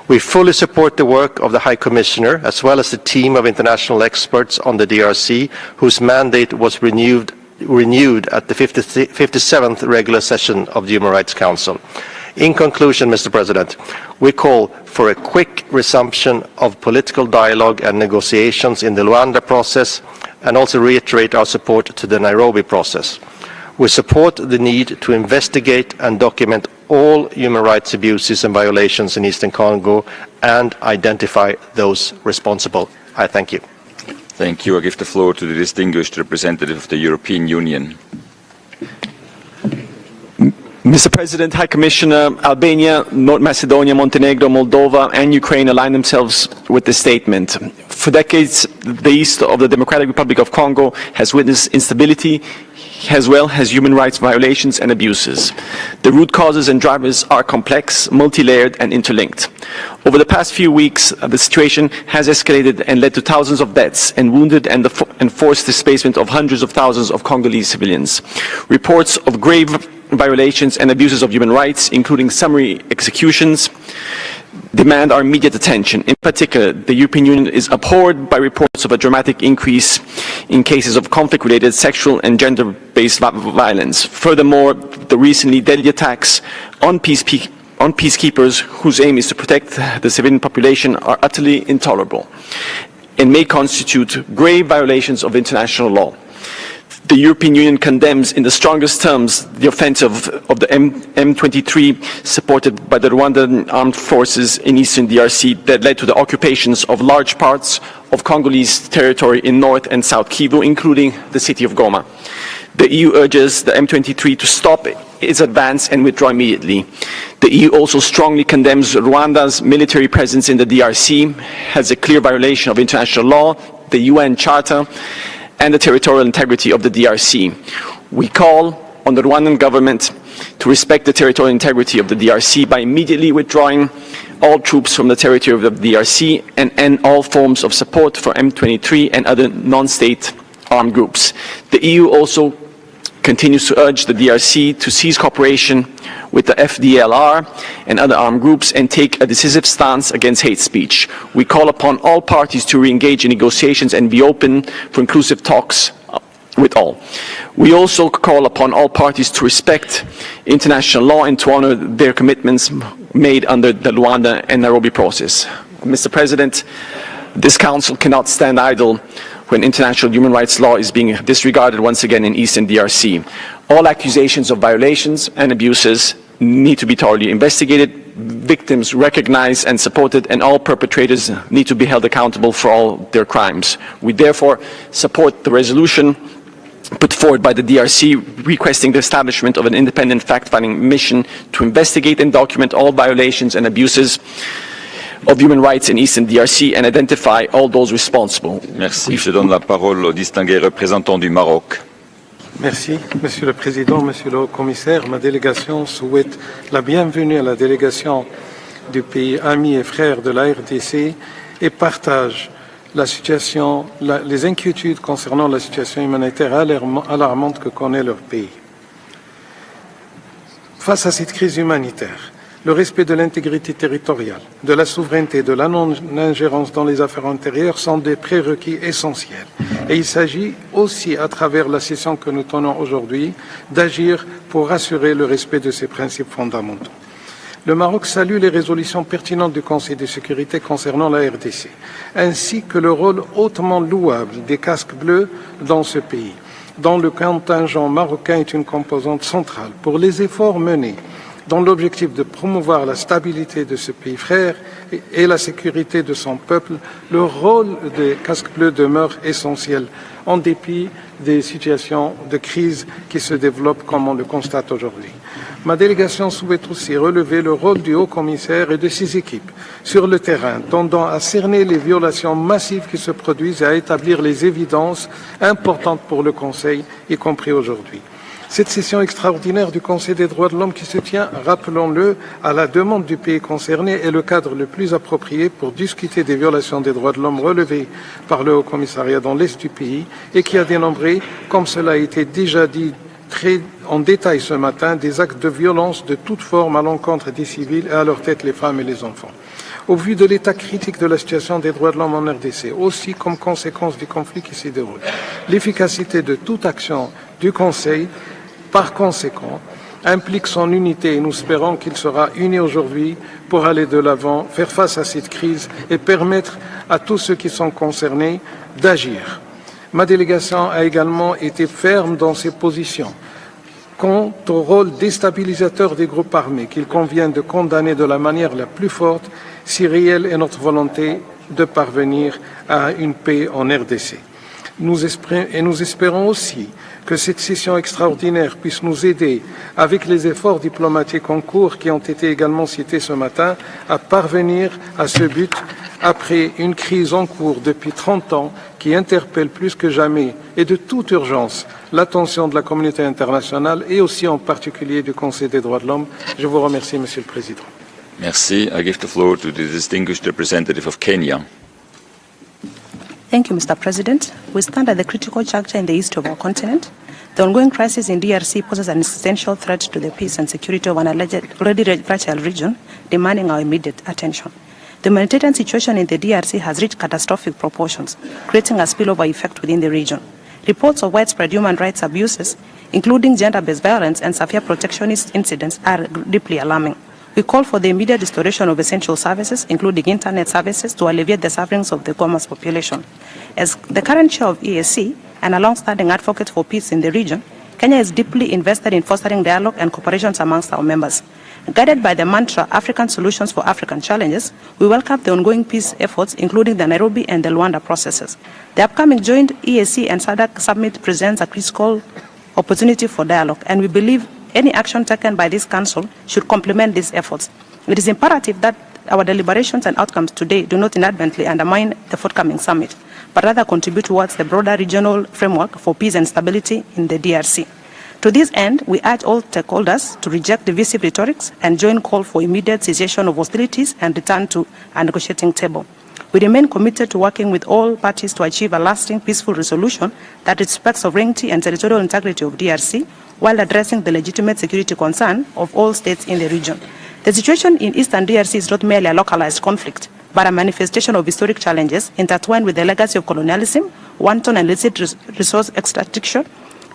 Speaker 7: We fully support the work of the High Commissioner, as well as the team of international experts on the DRC, whose mandate was renewed at the 57th regular session of the Human Rights Council. In conclusion, Mr. President, we call for a quick resumption of political dialogue and negotiations in the Luanda process, and also reiterate our support to the Nairobi process. We support the need to investigate and document all human rights abuses and violations in Eastern Congo and identify those responsible. I thank you.
Speaker 3: Thank you. I give the floor to the distinguished representative of the European Union.
Speaker 8: Mr. President, High Commissioner, Albania, North Macedonia, Montenegro, Moldova, and Ukraine align themselves with this statement. For decades, the east of the Democratic Republic of Congo has witnessed instability, as well as human rights violations and abuses. The root causes and drivers are complex, multi-layered, and interlinked. Over the past few weeks, the situation has escalated and led to thousands of deaths and wounded and forced displacement of hundreds of thousands of Congolese civilians. Reports of grave violations and abuses of human rights, including summary executions, demand our immediate attention. In particular, the European Union is abhorred by reports of a dramatic increase in cases of conflict-related sexual and gender-based violence. Furthermore, the recently deadly attacks on peacekeepers whose aim is to protect the civilian population are utterly intolerable and may constitute grave violations of international law. The European Union condemns in the strongest terms the offensive of the M23 supported by the Rwandan armed forces in eastern DRC that led to the occupations of large parts of Congolese territory in North and South Kivu, including the city of Goma. The EU urges the M23 to stop its advance and withdraw immediately. The EU also strongly condemns Rwanda's military presence in the DRC as a clear violation of international law, the UN Charter, and the territorial integrity of the DRC. We call on the Rwandan government to respect the territorial integrity of the DRC by immediately withdrawing all troops from the territory of the DRC and end all forms of support for M23 and other non-state armed groups. The EU also continues to urge the DRC to cease cooperation with the FDLR and other armed groups and take a decisive stance against hate speech. We call upon all parties to re-engage in negotiations and be open for inclusive talks with all. We also call upon all parties to respect international law and to honor their commitments made under the Luanda and Nairobi process. Mr. President, this Council cannot stand idle when international human rights law is being disregarded once again in Eastern DRC. All accusations of violations and abuses need to be thoroughly investigated, victims recognized and supported, and all perpetrators need to be held accountable for all their crimes. We therefore support the resolution put forward by the DRC requesting the establishment of an independent fact-finding mission to investigate and document all violations and abuses of human rights in Eastern DRC and identify all those responsible.
Speaker 3: Merci. Je donne la parole au distingué représentant du Maroc.
Speaker 9: Merci, Monsieur le Président, Monsieur le Haut-Commissaire. Ma délégation souhaite la bienvenue à la délégation du pays ami et frère de la RDC et partage la situation, les inquiétudes concernant la situation humanitaire alarmante que connaît leur pays. Face à cette crise humanitaire, le respect de l'intégrité territoriale, de la souveraineté, de la non-ingérence dans les affaires intérieures sont des prérequis essentiels. Et il s'agit aussi, à travers la session que nous tenons aujourd'hui, d'agir pour assurer le respect de ces principes fondamentaux. Le Maroc salue les résolutions pertinentes du Conseil de sécurité concernant la RDC, ainsi que le rôle hautement louable des casques bleus dans ce pays, dont le contingent marocain est une composante centrale pour les efforts menés dans l'objectif de promouvoir la stabilité de ce pays frère et la sécurité de son peuple. Le rôle des casques bleus demeure essentiel en dépit des situations de crise qui se développent comme on le constate aujourd'hui. Ma délégation souhaite aussi relever le rôle du haut-commissaire et de ses équipes sur le terrain, tendant à cerner les violations massives qui se produisent et à établir les évidences importantes pour le Conseil, y compris aujourd'hui. Cette session extraordinaire du Conseil des droits de l'homme qui se tient, rappelons-le, à la demande du pays concerné est le cadre le plus approprié pour discuter des violations des droits de l'homme relevées par le Haut-Commissariat dans l'Est du pays et qui a dénombré, comme cela a été déjà dit très en détail ce matin, des actes de violence de toute forme à l'encontre des civils et à leur tête les femmes et les enfants. Au vu de l'état critique de la situation des droits de l'homme en RDC, aussi comme conséquence du conflit qui s'y déroule, l'efficacité de toute action du Conseil par conséquent, implique son unité et nous espérons qu'il sera uni aujourd'hui pour aller de l'avant, faire face à cette crise et permettre à tous ceux qui sont concernés d'agir. Ma délégation a également été ferme dans ses positions quant au rôle déstabilisateur des groupes armés qu'il convient de condamner de la manière la plus forte si réelle est notre volonté de parvenir à une paix en RDC. Nous espérons aussi que cette session extraordinaire puisse nous aider, avec les efforts diplomatiques en cours qui ont été également cités ce matin, à parvenir à ce but après une crise en cours depuis 30 ans qui interpelle plus que jamais et de toute urgence l'attention de la communauté internationale et aussi en particulier du Conseil des droits de l'homme. Je vous remercie, Monsieur le Président.
Speaker 3: Merci. I give the floor to the distinguished representative of Kenya.
Speaker 10: Thank you, Mr. President. We stand at the critical juncture in the east of our continent. The ongoing crisis in DRC poses an existential threat to the peace and security of an already fragile region, demanding our immediate attention. The humanitarian situation in the DRC has reached catastrophic proportions, creating a spillover effect within the region. Reports of widespread human rights abuses, including gender-based violence and severe protectionist incidents, are deeply alarming. We call for the immediate restoration of essential services, including internet services, to alleviate the sufferings of the Goma's population. As the current chair of EAC and a long-standing advocate for peace in the region, Kenya is deeply invested in fostering dialogue and cooperation amongst our members. Guided by the mantra, African Solutions for African Challenges, we welcome the ongoing peace efforts, including the Nairobi and the Rwanda processes. The upcoming joint EAC and SADC summit presents a critical opportunity for dialogue, and we believe any action taken by this Council should complement these efforts. It is imperative that our deliberations and outcomes today do not inadvertently undermine the forthcoming summit, but rather contribute towards the broader regional framework for peace and stability in the DRC. To this end, we urge all stakeholders to reject divisive rhetorics and join call for immediate cessation of hostilities and return to a negotiating table. We remain committed to working with all parties to achieve a lasting, peaceful resolution that respects sovereignty and territorial integrity of DRC, while addressing the legitimate security concern of all states in the region. The situation in eastern DRC is not merely a localized conflict, but a manifestation of historic challenges intertwined with the legacy of colonialism, wanton and illicit resource extraction,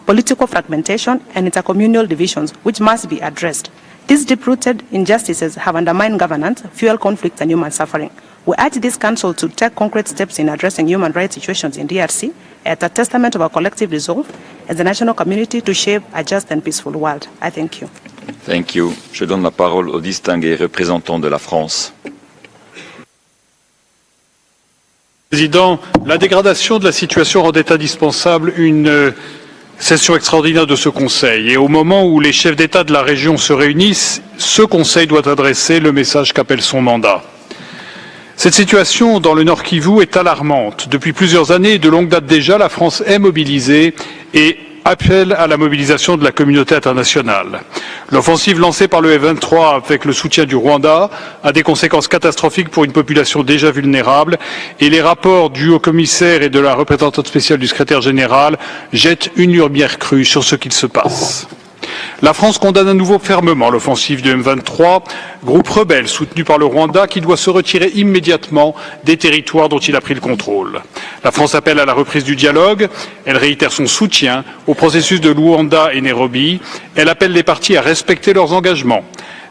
Speaker 10: political fragmentation, and intercommunal divisions, which must be addressed. These deep-rooted injustices have undermined governance, fueled conflict, and human suffering. We urge this Council to take concrete steps in addressing human rights situations in DRC as a testament of our collective resolve as a national community to shape a just and peaceful world. I thank you.
Speaker 3: Thank you. Je donne la parole au distingué représentant de la France.
Speaker 11: Président, la dégradation de la situation rendait indispensable une session extraordinaire de ce Conseil. Et au moment où les chefs d'État de la région se réunissent, ce Conseil doit adresser le message qu'appelle son mandat. Cette situation dans le Nord Kivu est alarmante. Depuis plusieurs années et de longue date déjà, la France est mobilisée et appelle à la mobilisation de la communauté internationale. L'offensive lancée par le F-23 avec le soutien du Rwanda a des conséquences catastrophiques pour une population déjà vulnérable et les rapports du haut-commissaire et de la représentante spéciale du secrétaire général jettent une lumière crue sur ce qu'il se passe. La France condamne à nouveau fermement l'offensive du M23, groupe rebelle soutenu par le Rwanda qui doit se retirer immédiatement des territoires dont il a pris le contrôle. La France appelle à la reprise du dialogue, elle réitère son soutien au processus de Luanda et Nairobi, elle appelle les parties à respecter leurs engagements.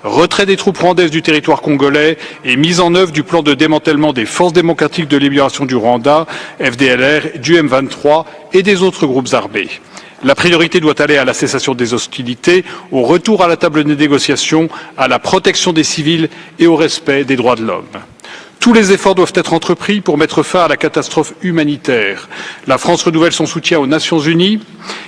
Speaker 11: Retrait des troupes rwandaises du territoire congolais et mise en œuvre du plan de démantèlement des forces démocratiques de libération du Rwanda, FDLR, du M23 et des autres groupes armés. La priorité doit aller à la cessation des hostilités, au retour à la table de négociation, à la protection des civils et au respect des droits de l'homme. Tous les efforts doivent être entrepris pour mettre fin à la catastrophe humanitaire. La France renouvelle son soutien aux Nations Unies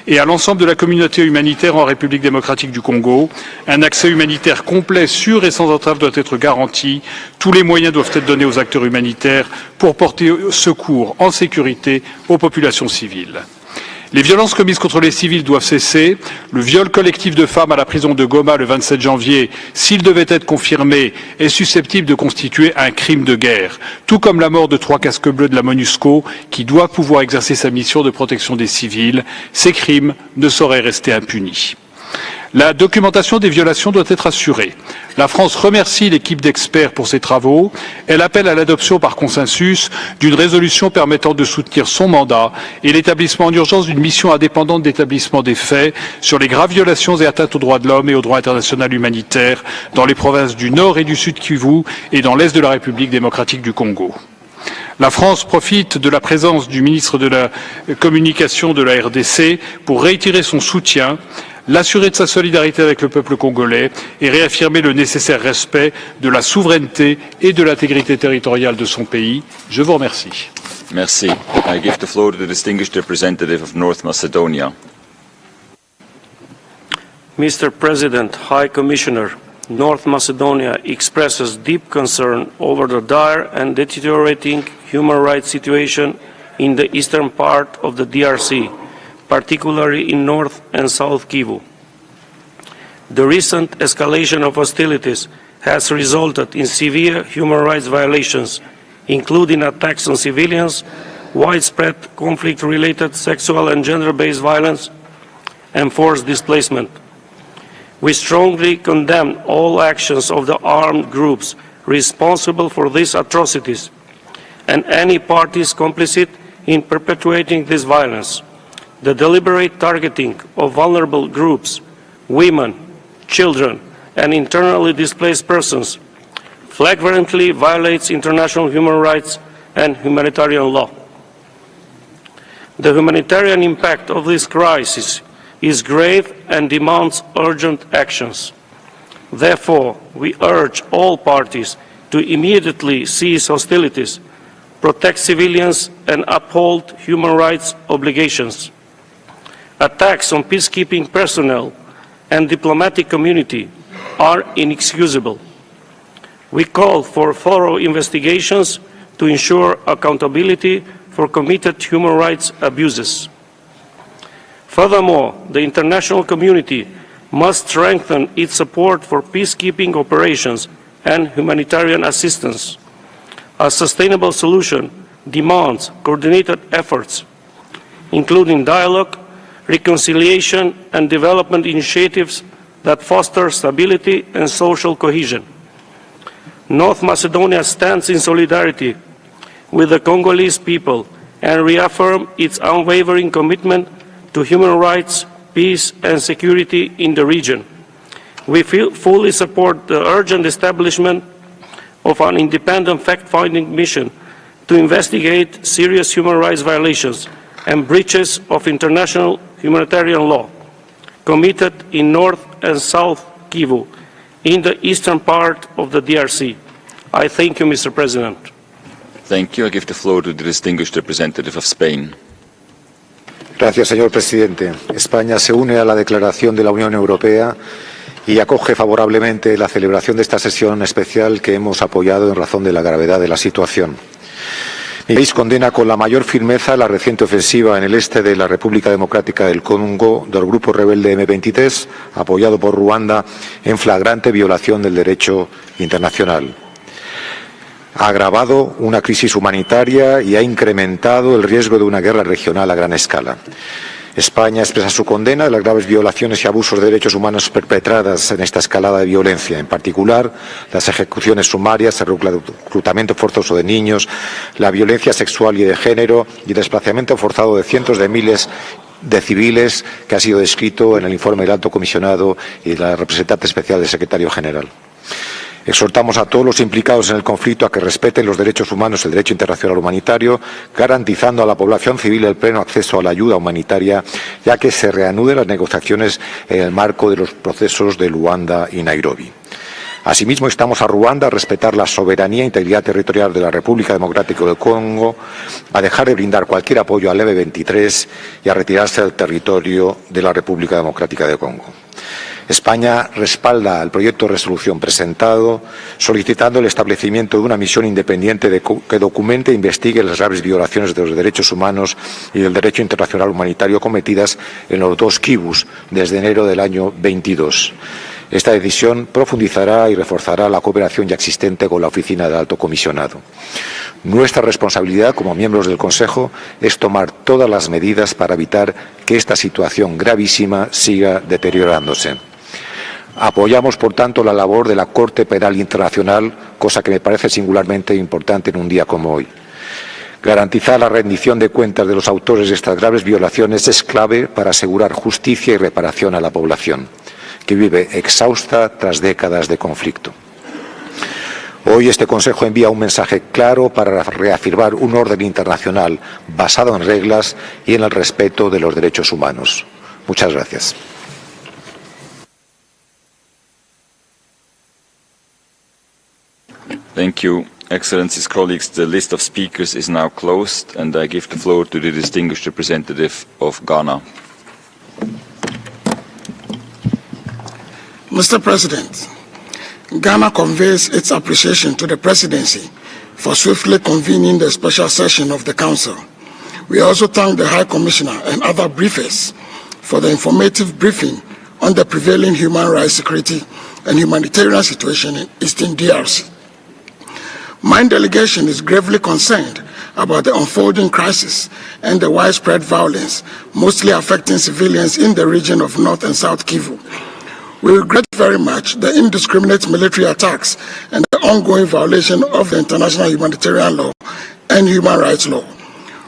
Speaker 11: et à l'ensemble de la communauté humanitaire en République démocratique du Congo. Un accès humanitaire complet, sûr et sans entrave doit être garanti. Tous les moyens doivent être donnés aux acteurs humanitaires pour porter secours en sécurité aux populations civiles. Les violences commises contre les civils doivent cesser. Le viol collectif de femmes à la prison de Goma le 27 janvier, s'il devait être confirmé, est susceptible de constituer un crime de guerre, tout comme la mort de 3 casques bleus de la MONUSCO qui doit pouvoir exercer sa mission de protection des civils. Ces crimes ne sauraient rester impunis. La documentation des violations doit être assurée. La France remercie l'équipe d'experts pour ses travaux. Elle appelle à l'adoption par consensus d'une résolution permettant de soutenir son mandat et l'établissement en urgence d'une mission indépendante d'établissement des faits sur les graves violations et atteintes aux droits de l'homme et au droit international humanitaire dans les provinces du Nord et du Sud Kivu et dans l'Est de la République démocratique du Congo. La France profite de la présence du ministre de la Communication de la RDC pour réitérer son soutien, l'assurer de sa solidarité avec le peuple congolais et réaffirmer le nécessaire respect de la souveraineté et de l'intégrité territoriale de son pays. Je vous remercie.
Speaker 3: Merci. I give the floor to the distinguished representative of North Macedonia.
Speaker 12: Mr. President, High Commissioner, North Macedonia expresses deep concern over the dire and deteriorating human rights situation in the eastern part of the DRC, particularly in North and South Kivu. The recent escalation of hostilities has resulted in severe human rights violations, including attacks on civilians, widespread conflict-related sexual and gender-based violence, and forced displacement. We strongly condemn all actions of the armed groups responsible for these atrocities and any parties complicit in perpetuating this violence. The deliberate targeting of vulnerable groups, women, children, and internally displaced persons flagrantly violates international human rights and humanitarian law. The humanitarian impact of this crisis is grave and demands urgent actions. Therefore, we urge all parties to immediately cease hostilities, protect civilians, and uphold human rights obligations. Attacks on peacekeeping personnel and diplomatic community are inexcusable. We call for thorough investigations to ensure accountability for committed human rights abuses. Furthermore, the international community must strengthen its support for peacekeeping operations and humanitarian assistance. A sustainable solution demands coordinated efforts, including dialogue, reconciliation, and development initiatives that foster stability and social cohesion. North Macedonia stands in solidarity with the Congolese people and reaffirms its unwavering commitment to human rights, peace, and security in the region. We fully support the urgent establishment of an independent fact-finding mission to investigate serious human rights violations and breaches of international humanitarian law committed in North and South Kivu in the eastern part of the DRC. I thank you, Mr. President.
Speaker 3: Thank you. I give the floor to the distinguished representative of Spain.
Speaker 13: Gracias, señor presidente. España se une a la declaración de la Unión Europea y acoge favorablemente la celebración de esta sesión especial que hemos apoyado en razón de la gravedad de la situación. Mi país condena con la mayor firmeza la reciente ofensiva en el este de la República Democrática del Congo del grupo rebelde M23, apoyado por Ruanda, en flagrante violación del derecho internacional. Ha agravado una crisis humanitaria y ha incrementado el riesgo de una guerra regional a gran escala. España expresa su condena de las graves violaciones y abusos de derechos humanos perpetradas en esta escalada de violencia, en particular las ejecuciones sumarias, el reclutamiento forzoso de niños, la violencia sexual y de género y el desplazamiento forzado de cientos de miles de civiles que ha sido descrito en el informe del Alto Comisionado y la representante especial del Secretario General. Exhortamos a todos los implicados en el conflicto a que respeten los derechos humanos y el derecho internacional humanitario, garantizando a la población civil el pleno acceso a la ayuda humanitaria, ya que se reanuden las negociaciones en el marco de los procesos de Luanda y Nairobi. Asimismo, instamos a Ruanda a respetar la soberanía e integridad territorial de la República Democrática del Congo, a dejar de brindar cualquier apoyo al M23 y a retirarse del territorio de la República Democrática del Congo. España respalda el proyecto de resolución presentado, solicitando el establecimiento de una misión independiente que documente e investigue las graves violaciones de los derechos humanos y del derecho internacional humanitario cometidas en los dos kibus desde enero del año 22. Esta decisión profundizará y reforzará la cooperación ya existente con la Oficina del Alto Comisionado. Nuestra responsabilidad como miembros del Consejo es tomar todas las medidas para evitar que esta situación gravísima siga deteriorándose. Apoyamos, por tanto, la labor de la Corte Penal Internacional, cosa que me parece singularmente importante en un día como hoy. Garantizar la rendición de cuentas de los autores de estas graves violaciones es clave para asegurar justicia y reparación a la población, que vive exhausta tras décadas de conflicto. Hoy este Consejo envía un mensaje claro para reafirmar un orden internacional basado en reglas y en el respeto de los derechos humanos. Muchas gracias.
Speaker 3: Thank you, Excellencies, colleagues. The list of speakers is now closed, and I give the floor to the distinguished representative of Ghana.
Speaker 14: Mr. President, Ghana conveys its appreciation to the Presidency for swiftly convening the special session of the Council. We also thank the High Commissioner and other briefers for the informative briefing on the prevailing human rights, security, and humanitarian situation in Eastern DRC. My delegation is gravely concerned about the unfolding crisis and the widespread violence, mostly affecting civilians in the region of North and South Kivu. We regret very much the indiscriminate military attacks and the ongoing violation of the international humanitarian law and human rights law.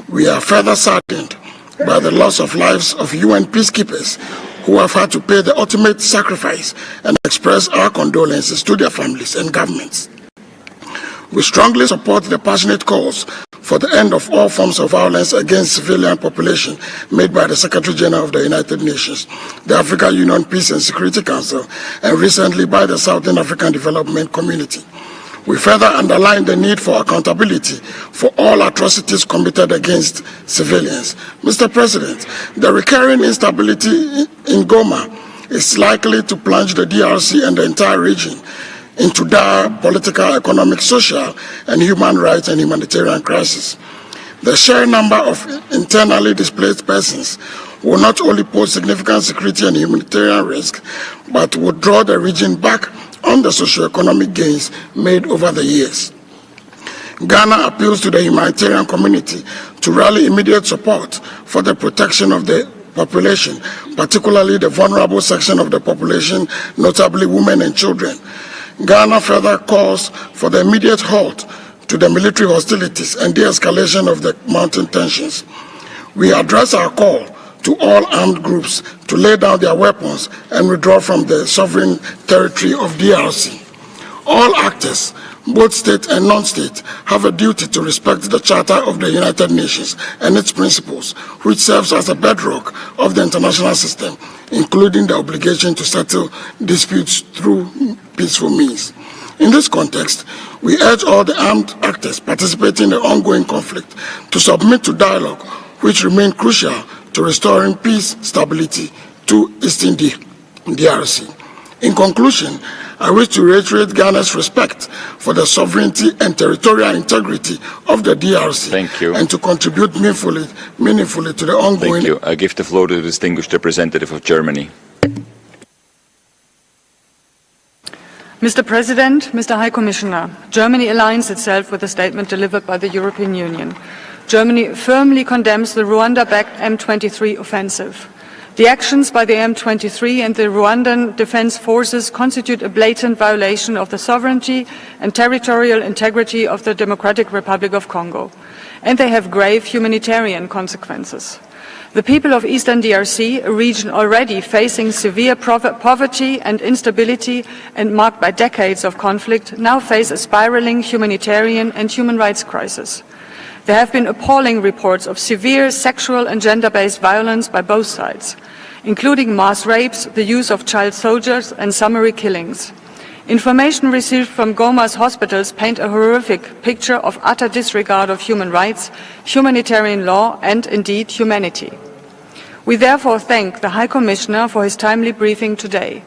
Speaker 14: We are further saddened by the loss of lives of UN peacekeepers who have had to pay the ultimate sacrifice, and express our condolences to their families and governments. We strongly support the passionate calls for the end of all forms of violence against civilian population made by the Secretary General of the United Nations, the African Union Peace and Security Council, and recently by the Southern African Development Community. We further underline the need for accountability for all atrocities committed against civilians. Mr. President, the recurring instability in Goma is likely to plunge the DRC and the entire region into dire political, economic, social, and human rights and humanitarian crisis. The sheer number of internally displaced persons will not only pose significant security and humanitarian risk, but would draw the region back on the socio-economic gains made over the years. Ghana appeals to the humanitarian community to rally immediate support for the protection of the population, particularly the vulnerable section of the population, notably women and children. Ghana further calls for the immediate halt to the military hostilities and de-escalation of the mounting tensions. We address our call to all armed groups to lay down their weapons and withdraw from the sovereign territory of DRC. All actors, both state and non-state, have a duty to respect the Charter of the United Nations and its principles, which serves as a bedrock of the international system, including the obligation to settle disputes through peaceful means. In this context, we urge all the armed actors participating in the ongoing conflict to submit to dialogue, which remain crucial to restoring peace, stability to Eastern DRC. In conclusion, I wish to reiterate Ghana's respect for the sovereignty and territorial integrity of the DRC.
Speaker 3: Thank you.
Speaker 14: And to contribute meaningfully to the ongoing...
Speaker 3: Thank you. I give the floor to the distinguished representative of Germany.
Speaker 15: Mr. President, Mr. High Commissioner, Germany aligns itself with the statement delivered by the European Union. Germany firmly condemns the Rwanda-backed M23 offensive. The actions by the M23 and the Rwandan Defense Forces constitute a blatant violation of the sovereignty and territorial integrity of the Democratic Republic of Congo, and they have grave humanitarian consequences. The people of Eastern DRC, a region already facing severe poverty and instability and marked by decades of conflict, now face a spiraling humanitarian and human rights crisis. There have been appalling reports of severe sexual and gender-based violence by both sides, including mass rapes, the use of child soldiers, and summary killings. Information received from Goma's hospitals paint a horrific picture of utter disregard of human rights, humanitarian law, and indeed humanity. We therefore thank the High Commissioner for his timely briefing today.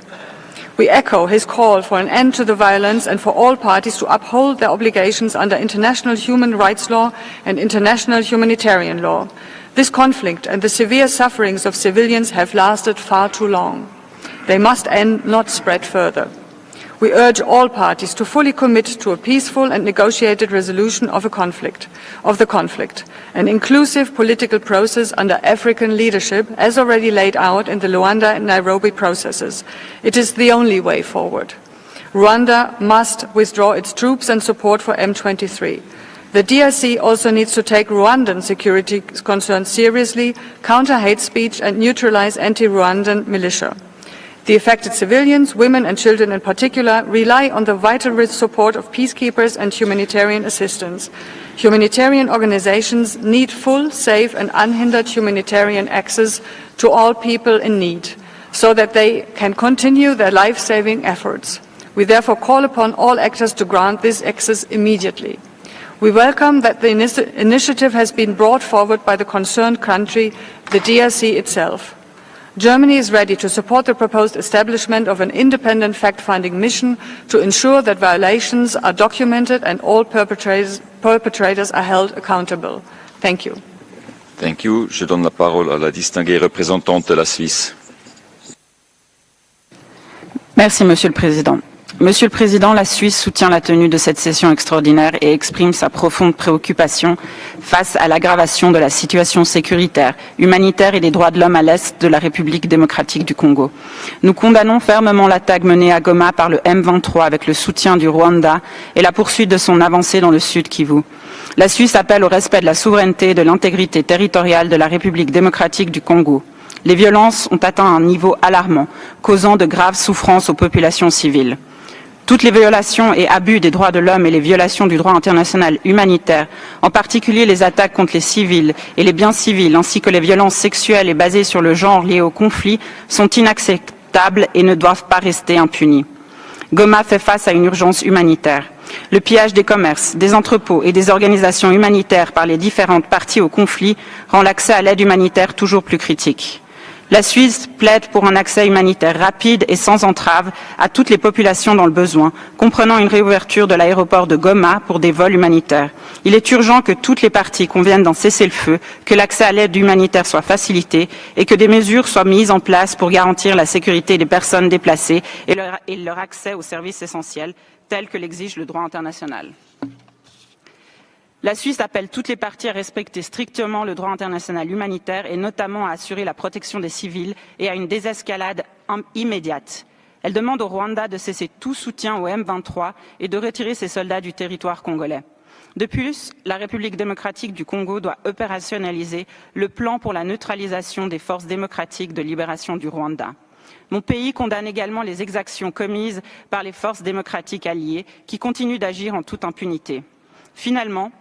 Speaker 15: We echo his call for an end to the violence and for all parties to uphold their obligations under international human rights law and international humanitarian law. This conflict and the severe sufferings of civilians have lasted far too long. They must end, not spread further. We urge all parties to fully commit to a peaceful and negotiated resolution of the conflict, an inclusive political process under African leadership, as already laid out in the Luanda and Nairobi processes. It is the only way forward. Rwanda must withdraw its troops and support for M23. The DRC also needs to take Rwandan security concerns seriously, counter hate speech, and neutralize anti-Rwandan militia. The affected civilians, women and children in particular, rely on the vital support of peacekeepers and humanitarian assistance. Humanitarian organizations need full, safe and unhindered humanitarian access to all people in need, so that they can continue their life-saving efforts. We therefore call upon all actors to grant this access immediately. We welcome that the initiative has been brought forward by the concerned country, the DRC itself. Germany is ready to support the proposed establishment of an independent fact-finding mission to ensure that violations are documented and all perpetrators are held accountable. Thank you.
Speaker 3: Thank you. Je donne la parole à la distinguée représentante de la Suisse.
Speaker 16: Merci, Monsieur le Président. Monsieur le Président, la Suisse soutient la tenue de cette session extraordinaire et exprime sa profonde préoccupation face à l'aggravation de la situation sécuritaire, humanitaire et des droits de l'homme à l'est de la République démocratique du Congo. Nous condamnons fermement l'attaque menée à Goma par le M23 avec le soutien du Rwanda et la poursuite de son avancée dans le sud Kivu. La Suisse appelle au respect de la souveraineté et de l'intégrité territoriale de la République démocratique du Congo. Les violences ont atteint un niveau alarmant, causant de graves souffrances aux populations civiles. Toutes les violations et abus des droits de l'homme et les violations du droit international humanitaire, en particulier les attaques contre les civils et les biens civils, ainsi que les violences sexuelles et basées sur le genre liées au conflit, sont inacceptables et ne doivent pas rester impunies. Goma fait face à une urgence humanitaire. Le pillage des commerces, des entrepôts et des organisations humanitaires par les différentes parties au conflit rend l'accès à l'aide humanitaire toujours plus critique. La Suisse plaide pour un accès humanitaire rapide et sans entrave à toutes les populations dans le besoin, comprenant une réouverture de l'aéroport de Goma pour des vols humanitaires. Il est urgent que toutes les parties conviennent d'un cessez-le-feu, que l'accès à l'aide humanitaire soit facilité et que des mesures soient mises en place pour garantir la sécurité des personnes déplacées et leur accès aux services essentiels, tels que l'exige le droit international. La Suisse appelle toutes les parties à respecter strictement le droit international humanitaire et notamment à assurer la protection des civils et à une désescalade immédiate. Elle demande au Rwanda de cesser tout soutien au M23 et de retirer ses soldats du territoire congolais. De plus, la République démocratique du Congo doit opérationnaliser le plan pour la neutralisation des forces démocratiques de libération du Rwanda. Mon pays condamne également les exactions commises par les forces démocratiques alliées qui continuent d'agir en toute impunité. Finalement,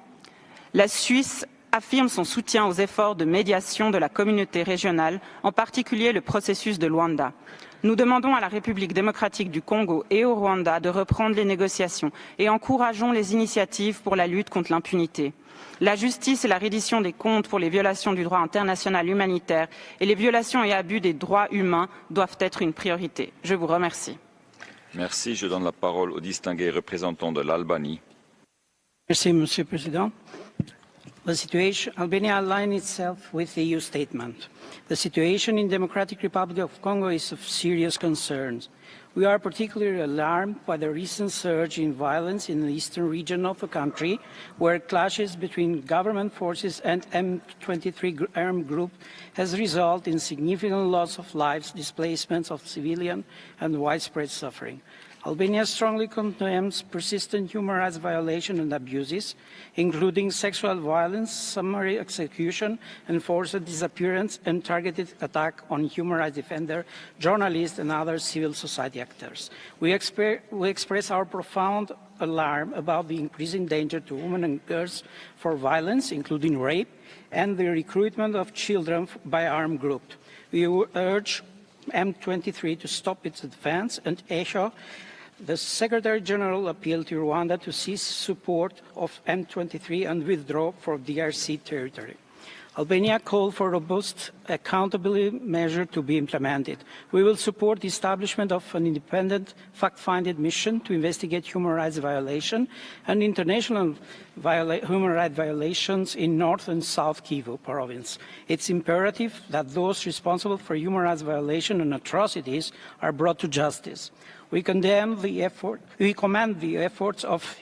Speaker 16: la Suisse affirme son soutien aux efforts de médiation de la communauté régionale, en particulier le processus de Luanda. Nous demandons à la République démocratique du Congo et au Rwanda de reprendre les négociations et encourageons les initiatives pour la lutte contre l'impunité. La justice et la reddition des comptes pour les violations du droit international humanitaire et les violations et abus des droits humains doivent être une priorité. Je vous remercie.
Speaker 3: Merci. Je donne la parole au distingué représentant de l'Albanie.
Speaker 17: Merci, Monsieur le Président. The situation, Albania aligns itself with the EU statement. The situation in Democratic Republic of Congo is of serious concern. We are particularly alarmed by the recent surge in violence in the eastern region of the country, where clashes between government forces and M23 armed group has resulted in significant loss of lives, displacements of civilians, and widespread suffering. Albania strongly condemns persistent human rights violations and abuses, including sexual violence, summary execution, enforced disappearance, and targeted attack on human rights defenders, journalists, and other civil society actors. We express our profound alarm about the increasing danger to women and girls for violence, including rape, and the recruitment of children by armed groups. We urge M23 to stop its advance and echo the Secretary General appeal to Rwanda to cease support of M23 and withdraw from DRC territory. Albania called for robust accountability measures to be implemented. We will support the establishment of an independent fact-finding mission to investigate human rights violations and international human rights violations in North and South Kivu province. It's imperative that those responsible for human rights violations and atrocities are brought to justice. We commend the efforts of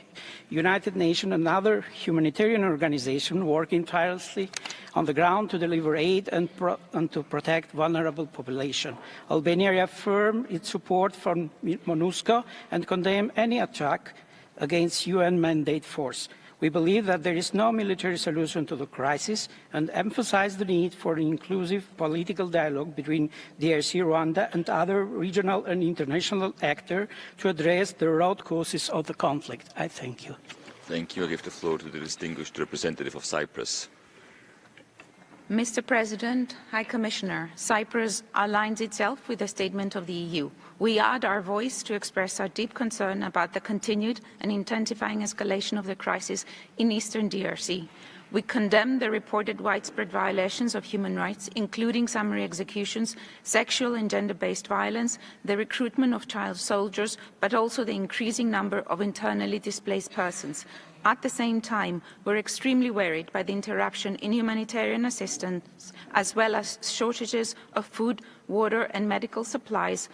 Speaker 17: United Nations and other humanitarian organizations working tirelessly on the ground to deliver aid and to protect vulnerable population. Albania reaffirms its support for MONUSCO and condemns any attack against UN mandate force. We believe that there is no military solution to the crisis and emphasize the need for an inclusive political dialogue between DRC, Rwanda, and other regional and international actors to address the root causes of the conflict. I thank you.
Speaker 3: Thank you. I give the floor to the distinguished representative of Cyprus.
Speaker 18: Mr. President, High Commissioner, Cyprus aligns itself with the statement of the EU. We add our voice to express our deep concern about the continued and intensifying escalation of the crisis in eastern DRC. We condemn the reported widespread violations of human rights, including summary executions, sexual and gender-based violence, the recruitment of child soldiers, but also the increasing number of internally displaced persons. At the same time, we're extremely worried by the interruption in humanitarian assistance, as well as shortages of food, water and medical supplies,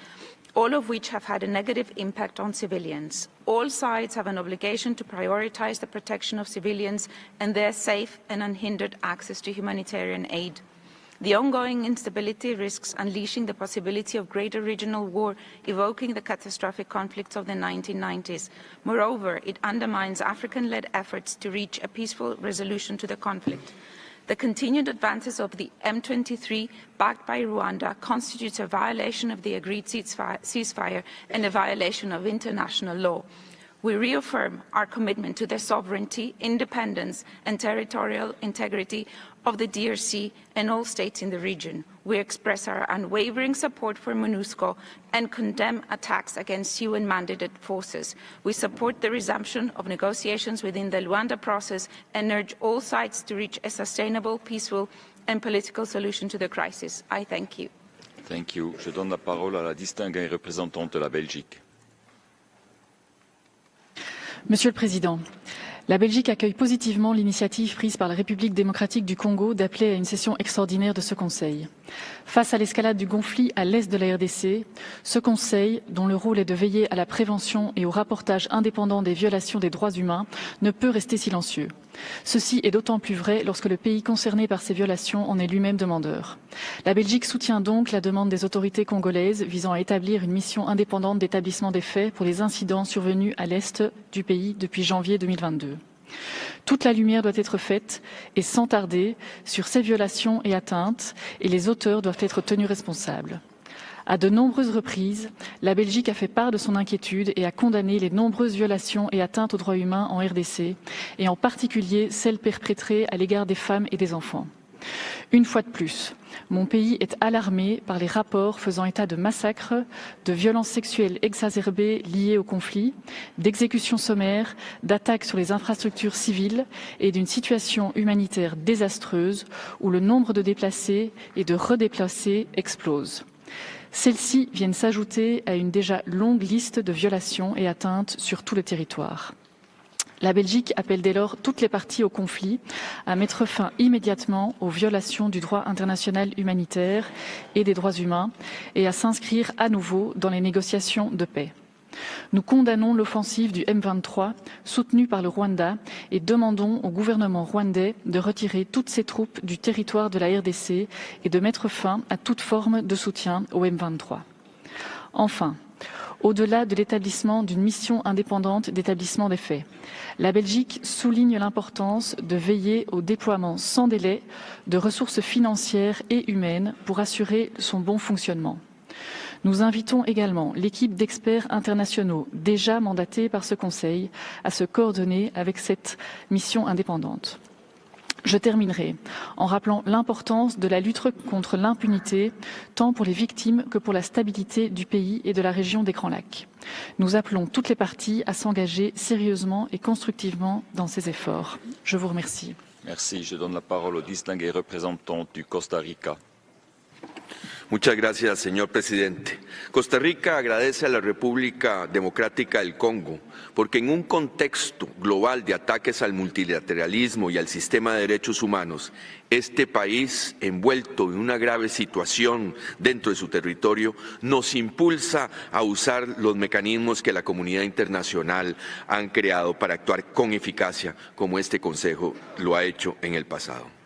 Speaker 18: all of which have had a negative impact on civilians. All sides have an obligation to prioritize the protection of civilians and their safe and unhindered access to humanitarian aid. The ongoing instability risks unleashing the possibility of greater regional war, evoking the catastrophic conflicts of the 1990s. Moreover, it undermines African-led efforts to reach a peaceful resolution to the conflict. The continued advances of the M23, backed by Rwanda, constitutes a violation of the agreed ceasefire and a violation of international law. We reaffirm our commitment to the sovereignty, independence and territorial integrity of the DRC and all states in the region. We express our unwavering support for MONUSCO and condemn attacks against UN-mandated forces. We support the resumption of negotiations within the Luanda process and urge all sides to reach a sustainable, peaceful and political solution to the crisis. I thank you.
Speaker 3: Thank you. Je donne la parole à la distinguée représentante de la Belgique.
Speaker 19: Monsieur le Président, la Belgique accueille positivement l'initiative prise par la République démocratique du Congo d'appeler à une session extraordinaire de ce Conseil. Face à l'escalade du conflit à l'est de la RDC, ce Conseil, dont le rôle est de veiller à la prévention et au rapportage indépendant des violations des droits humains, ne peut rester silencieux. Ceci est d'autant plus vrai lorsque le pays concerné par ces violations en est lui-même demandeur. La Belgique soutient donc la demande des autorités congolaises visant à établir une mission indépendante d'établissement des faits pour les incidents survenus à l'est du pays depuis janvier 2022. Toute la lumière doit être faite, et sans tarder, sur ces violations et atteintes, et les auteurs doivent être tenus responsables. À de nombreuses reprises, la Belgique a fait part de son inquiétude et a condamné les nombreuses violations et atteintes aux droits humains en RDC, et en particulier celles perpétrées à l'égard des femmes et des enfants. Une fois de plus, mon pays est alarmé par les rapports faisant état de massacres, de violences sexuelles exacerbées liées au conflit, d'exécutions sommaires, d'attaques sur les infrastructures civiles et d'une situation humanitaire désastreuse où le nombre de déplacés et de redéplacés explose. Celles-ci viennent s'ajouter à une déjà longue liste de violations et atteintes sur tout le territoire. La Belgique appelle dès lors toutes les parties au conflit à mettre fin immédiatement aux violations du droit international humanitaire et des droits humains et à s'inscrire à nouveau dans les négociations de paix. Nous condamnons l'offensive du M23 soutenue par le Rwanda et demandons au gouvernement rwandais de retirer toutes ses troupes du territoire de la RDC et de mettre fin à toute forme de soutien au M23. Enfin, au-delà de l'établissement d'une mission indépendante d'établissement des faits, la Belgique souligne l'importance de veiller au déploiement sans délai de ressources financières et humaines pour assurer son bon fonctionnement. Nous invitons également l'équipe d'experts internationaux déjà mandatés par ce Conseil à se coordonner avec cette mission indépendante. Je terminerai en rappelant l'importance de la lutte contre l'impunité, tant pour les victimes que pour la stabilité du pays et de la région des Grands Lacs. Nous appelons toutes les parties à s'engager sérieusement et constructivement dans ces efforts. Je vous remercie.
Speaker 3: Merci. Je donne la parole au distingué représentant du Costa Rica.
Speaker 20: Muchas gracias, señor presidente. Costa Rica agradece a la República Democrática del Congo porque en un contexto global de ataques al multilateralismo y al sistema de derechos humanos, este país, envuelto en una grave situación dentro de su territorio, nos impulsa a usar los mecanismos que la comunidad internacional han creado para actuar con eficacia, como este Consejo lo ha hecho en el pasado.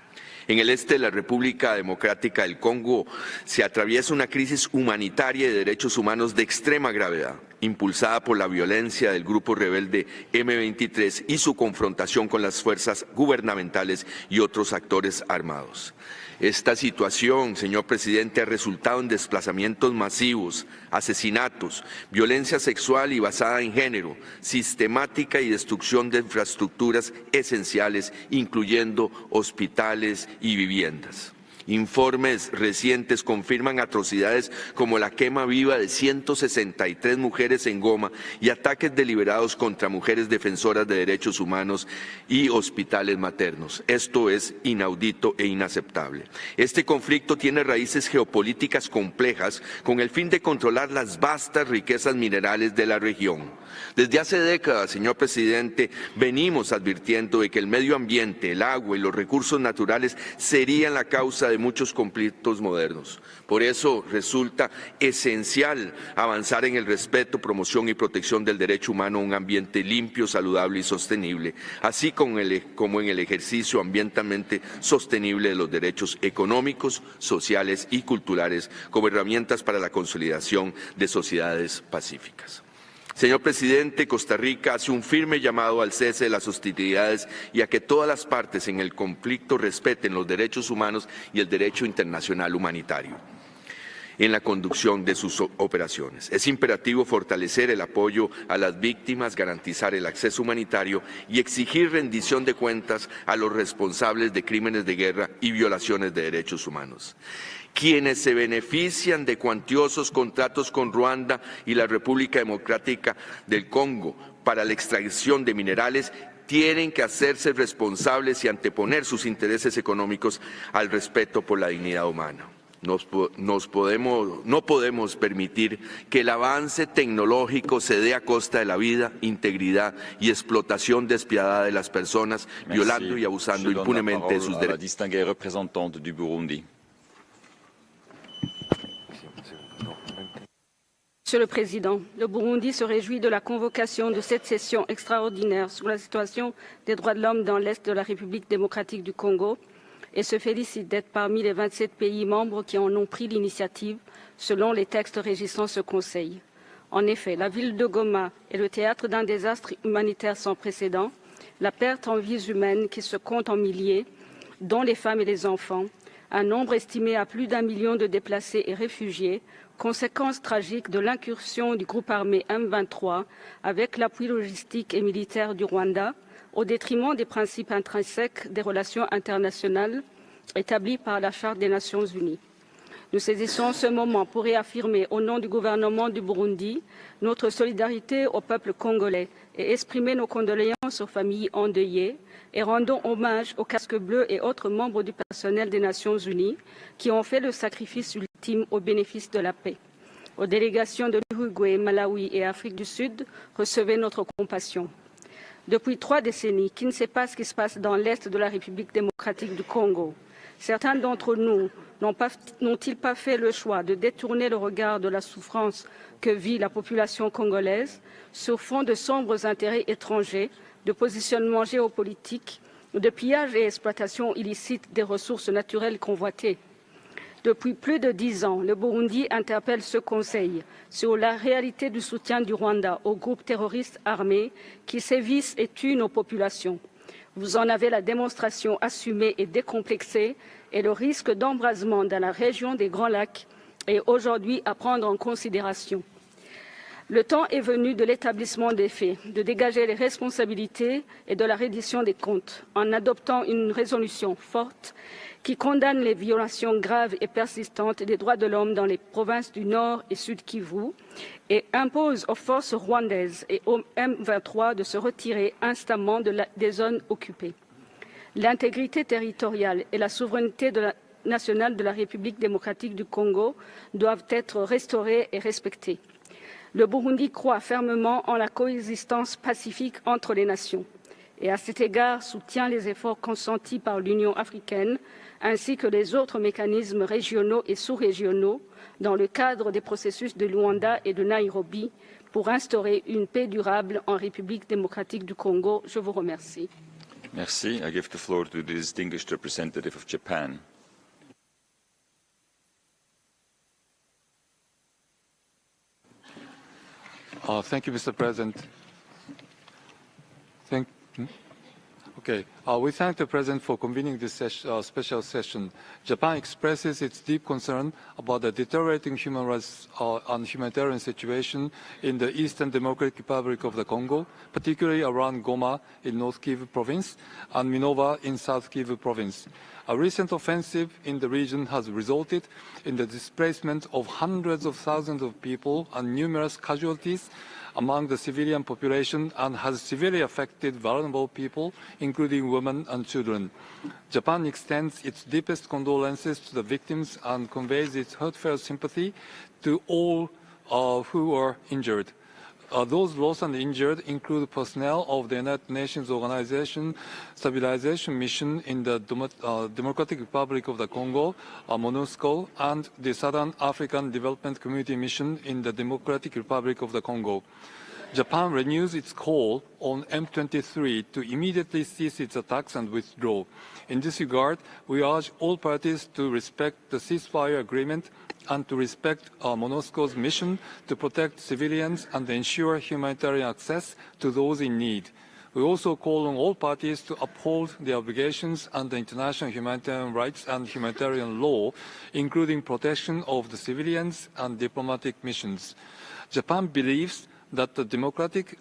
Speaker 20: En el este de la República Democrática del Congo se atraviesa una crisis humanitaria y de derechos humanos de extrema gravedad, impulsada por la violencia del grupo rebelde M23 y su confrontación con las fuerzas gubernamentales y otros actores armados. Esta situación, señor presidente, ha resultado en desplazamientos masivos, asesinatos, violencia sexual y basada en género, sistemática y destrucción de infraestructuras esenciales, incluyendo hospitales y viviendas. Informes recientes confirman atrocidades como la quema viva de 163 mujeres en Goma y ataques deliberados contra mujeres defensoras de derechos humanos y hospitales maternos. Esto es inaudito e inaceptable. Este conflicto tiene raíces geopolíticas complejas con el fin de controlar las vastas riquezas minerales de la región. Desde hace décadas, señor presidente, venimos advirtiendo de que el medio ambiente, el agua y los recursos naturales serían la causa de muchos conflictos modernos. Por eso resulta esencial avanzar en el respeto, promoción y protección del derecho humano a un ambiente limpio, saludable y sostenible, así como en el ejercicio ambientalmente sostenible de los derechos económicos, sociales y culturales como herramientas para la consolidación de sociedades pacíficas. Señor presidente, Costa Rica hace un firme llamado al cese de las hostilidades y a que todas las partes en el conflicto respeten los derechos humanos y el derecho internacional humanitario en la conducción de sus operaciones. Es imperativo fortalecer el apoyo a las víctimas, garantizar el acceso humanitario y exigir rendición de cuentas a los responsables de crímenes de guerra y violaciones de derechos humanos. Quienes se benefician de cuantiosos contratos con Ruanda y la República Democrática del Congo para la extracción de minerales tienen que hacerse responsables y anteponer sus intereses económicos al respeto por la dignidad humana. No podemos permitir que el avance tecnológico se dé a costa de la vida, integridad y explotación despiadada de las personas, violando y abusando impunemente de sus derechos.
Speaker 21: Monsieur le Président, le Burundi se réjouit de la convocation de cette session extraordinaire sur la situation des droits de l'homme dans l'Est de la République démocratique du Congo et se félicite d'être parmi les 27 pays membres qui en ont pris l'initiative selon les textes régissant ce Conseil. En effet, la ville de Goma est le théâtre d'un désastre humanitaire sans précédent, la perte en vies humaines qui se compte en milliers, dont les femmes et les enfants, un nombre estimé à plus d'1 million de déplacés et réfugiés, conséquence tragique de l'incursion du groupe armé M23 avec l'appui logistique et militaire du Rwanda, au détriment des principes intrinsèques des relations internationales établis par la Charte des Nations Unies. Nous saisissons ce moment pour réaffirmer au nom du gouvernement du Burundi notre solidarité au peuple congolais et exprimer nos condoléances aux familles endeuillées et rendons hommage aux casques bleus et autres membres du personnel des Nations Unies qui ont fait le sacrifice ultime au bénéfice de la paix. aux délégations de l'Uruguay, Malawi et Afrique du Sud, recevez notre compassion. Depuis 3 décennies, qui ne sait pas ce qui se passe dans l'Est de la République démocratique du Congo? Certains d'entre nous n'ont-ils pas fait le choix de détourner le regard de la souffrance que vit la population congolaise sur fond de sombres intérêts étrangers, de positionnement géopolitique, de pillage et exploitation illicite des ressources naturelles convoitées? Depuis plus de 10 ans, le Burundi interpelle ce Conseil sur la réalité du soutien du Rwanda aux groupes terroristes armés qui sévissent et tuent nos populations. Vous en avez la démonstration assumée et décomplexée, et le risque d'embrasement dans la région des Grands Lacs est aujourd'hui à prendre en considération. Le temps est venu de l'établissement des faits, de dégager les responsabilités et de la reddition des comptes en adoptant une résolution forte qui condamne les violations graves et persistantes des droits de l'homme dans les provinces du Nord et Sud Kivu et impose aux forces rwandaises et au M23 de se retirer instamment des zones occupées. L'intégrité territoriale et la souveraineté nationale de la République démocratique du Congo doivent être restaurées et respectées. Le Burundi croit fermement en la coexistence pacifique entre les nations et à cet égard soutient les efforts consentis par l'Union africaine ainsi que les autres mécanismes régionaux et sous-régionaux dans le cadre des processus de Luanda et de Nairobi pour instaurer une paix durable en République démocratique du Congo. Je vous remercie.
Speaker 3: Merci. I give the floor to the distinguished representative of Japan.
Speaker 1: Thank you, Mr. President. We thank the President for convening this special session. Japan expresses its deep concern about the deteriorating human rights and humanitarian situation in the Eastern Democratic Republic of the Congo, particularly around Goma in North Kivu Province and Minova in South Kivu Province. A recent offensive in the region has resulted in the displacement of hundreds of thousands of people and numerous casualties among the civilian population and has severely affected vulnerable people, including women and children. Japan extends its deepest condolences to the victims and conveys its heartfelt sympathy to all who are injured. Those lost and injured include personnel of the United Nations Organization Stabilization Mission in the Democratic Republic of the Congo, MONUSCO, and the Southern African Development Community Mission in the Democratic Republic of the Congo. Japan renews its call on M23 to immediately cease its attacks and withdraw. In this regard, we urge all parties to respect the ceasefire agreement and to respect MONUSCO's mission to protect civilians and ensure humanitarian access to those in need. We also call on all parties to uphold their obligations under international humanitarian rights and humanitarian law, including protection of the civilians and diplomatic missions. Japan believes that the diplomatic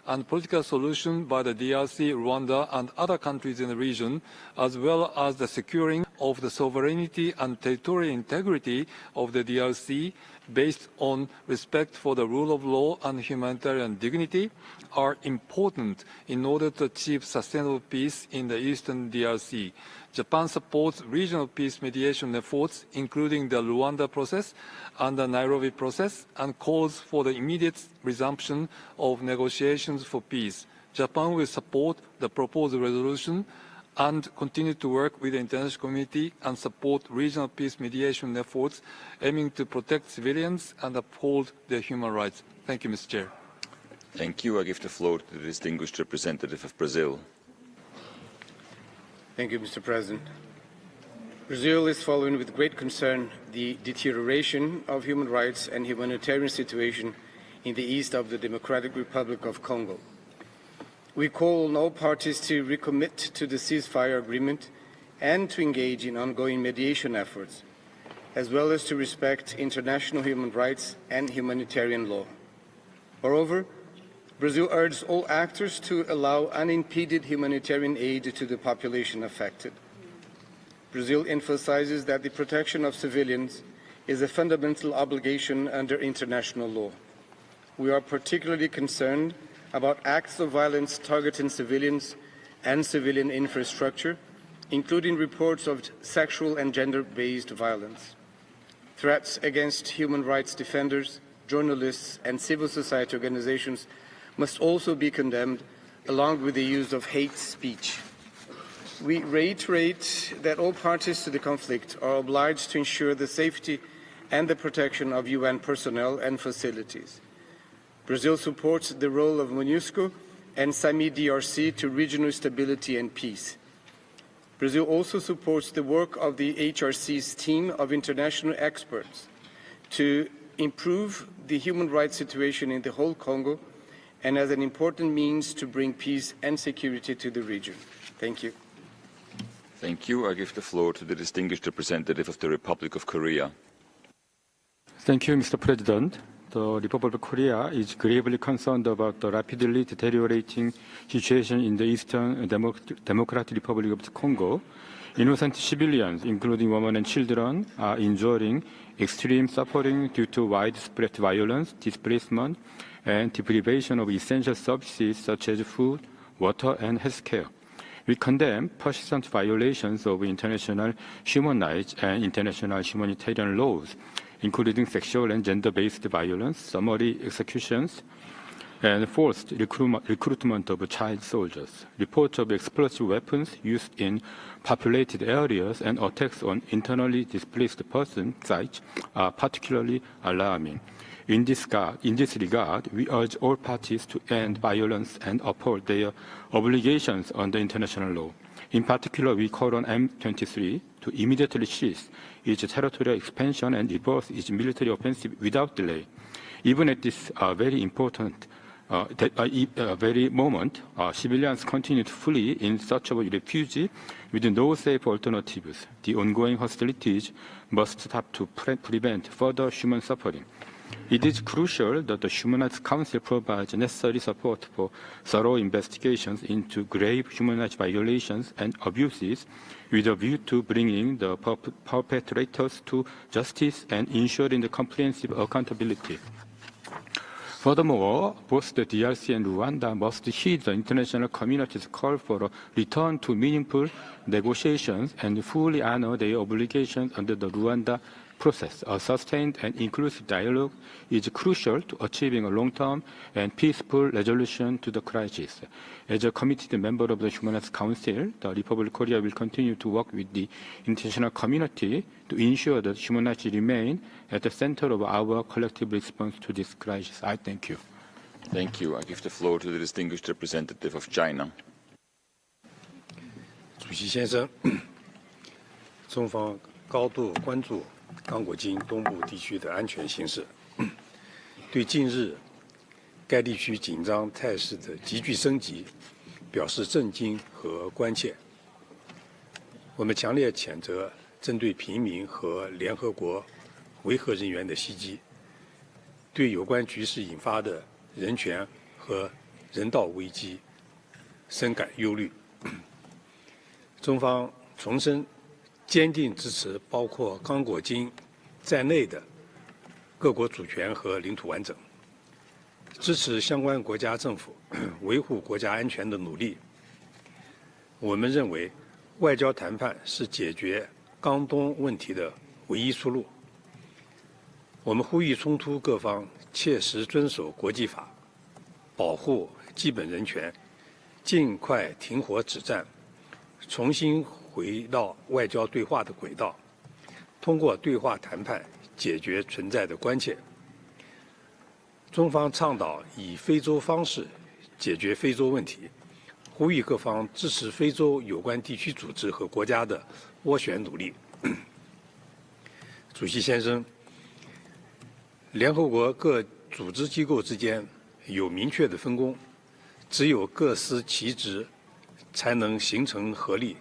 Speaker 1: and political solution by the DRC, Rwanda, and other countries in the region, as well as the securing of the sovereignty and territorial integrity of the DRC based on respect for the rule of law and humanitarian dignity, are important in order to achieve sustainable peace in the eastern DRC. Japan supports regional peace mediation efforts, including the Rwanda process and the Nairobi process, and calls for the immediate resumption of negotiations for peace. Japan will support the proposed resolution and continue to work with the international community and support regional peace mediation efforts aiming to protect civilians and uphold their human rights. Thank you, Mr. Chair.
Speaker 3: Thank you. I give the floor to the distinguished representative of Brazil.
Speaker 22: Thank you, Mr. President. Brazil is following with great concern the deterioration of human rights and humanitarian situation in the east of the Democratic Republic of Congo. We call on all parties to recommit to the ceasefire agreement and to engage in ongoing mediation efforts, as well as to respect international human rights and humanitarian law. Moreover, Brazil urges all actors to allow unimpeded humanitarian aid to the population affected. Brazil emphasizes that the protection of civilians is a fundamental obligation under international law. We are particularly concerned about acts of violence targeting civilians and civilian infrastructure, including reports of sexual and gender-based violence. Threats against human rights defenders, journalists, and civil society organizations must also be condemned, along with the use of hate speech. We reiterate that all parties to the conflict are obliged to ensure the safety and the protection of UN personnel and facilities. Brazil supports the role of MONUSCO and SAMI-DRC to regional stability and peace. Brazil also supports the work of the HRC's team of international experts to improve the human rights situation in the whole Congo and as an important means to bring peace and security to the region. Thank you.
Speaker 3: Thank you. I give the floor to the distinguished representative of the Republic of Korea.
Speaker 2: Thank you, Mr. President. The Republic of Korea is gravely concerned about the rapidly deteriorating situation in the Eastern Democratic Republic of the Congo. Innocent civilians, including women and children, are enduring extreme suffering due to widespread violence, displacement, and deprivation of essential services such as food, water, and health care. We condemn persistent violations of international human rights and international humanitarian laws, including sexual and gender-based violence, summary executions, and forced recruitment of child soldiers. Reports of explosive weapons used in populated areas and attacks on internally displaced person sites are particularly alarming. In this regard, we urge all parties to end violence and uphold their obligations under international law. In particular, we call on M23 to immediately cease its territorial expansion and reverse its military offensive without delay. Even at this very important very moment, civilians continue to flee in search of refuge with no safe alternatives. The ongoing hostilities must stop to prevent further human suffering. It is crucial that the Human Rights Council provides necessary support for thorough investigations into grave human rights violations and abuses with a view to bringing the perpetrators to justice and ensuring the comprehensive accountability. Furthermore, both the DRC and Rwanda must heed the international community's call for a return to meaningful negotiations and fully honor their obligations under the Rwanda process. A sustained and inclusive dialogue is crucial to achieving a long-term and peaceful resolution to the crisis. As a committed member of the Human Rights Council, the Republic of Korea will continue to work with the international community to ensure that human rights remain at the center of our collective response to this crisis. I thank you.
Speaker 3: Thank you. I give the floor to the distinguished representative of China.
Speaker 4: 主席先生，中方高度关注刚果金东部地区的安全形势，对近日该地区紧张态势的急剧升级表示震惊和关切。我们强烈谴责针对平民和联合国维和人员的袭击，对有关局势引发的人权和人道危机深感忧虑。中方重申坚定支持包括刚果金在内的各国主权和领土完整，支持相关国家政府维护国家安全的努力。我们认为，外交谈判是解决刚东问题的唯一出路。我们呼吁冲突各方切实遵守国际法，保护基本人权，尽快停火止战，重新回到外交对话的轨道，通过对话谈判解决存在的关切。中方倡导以非洲方式解决非洲问题，呼吁各方支持非洲有关地区组织和国家的斡旋努力。主席先生，联合国各组织机构之间有明确的分工，只有各司其职，才能形成合力。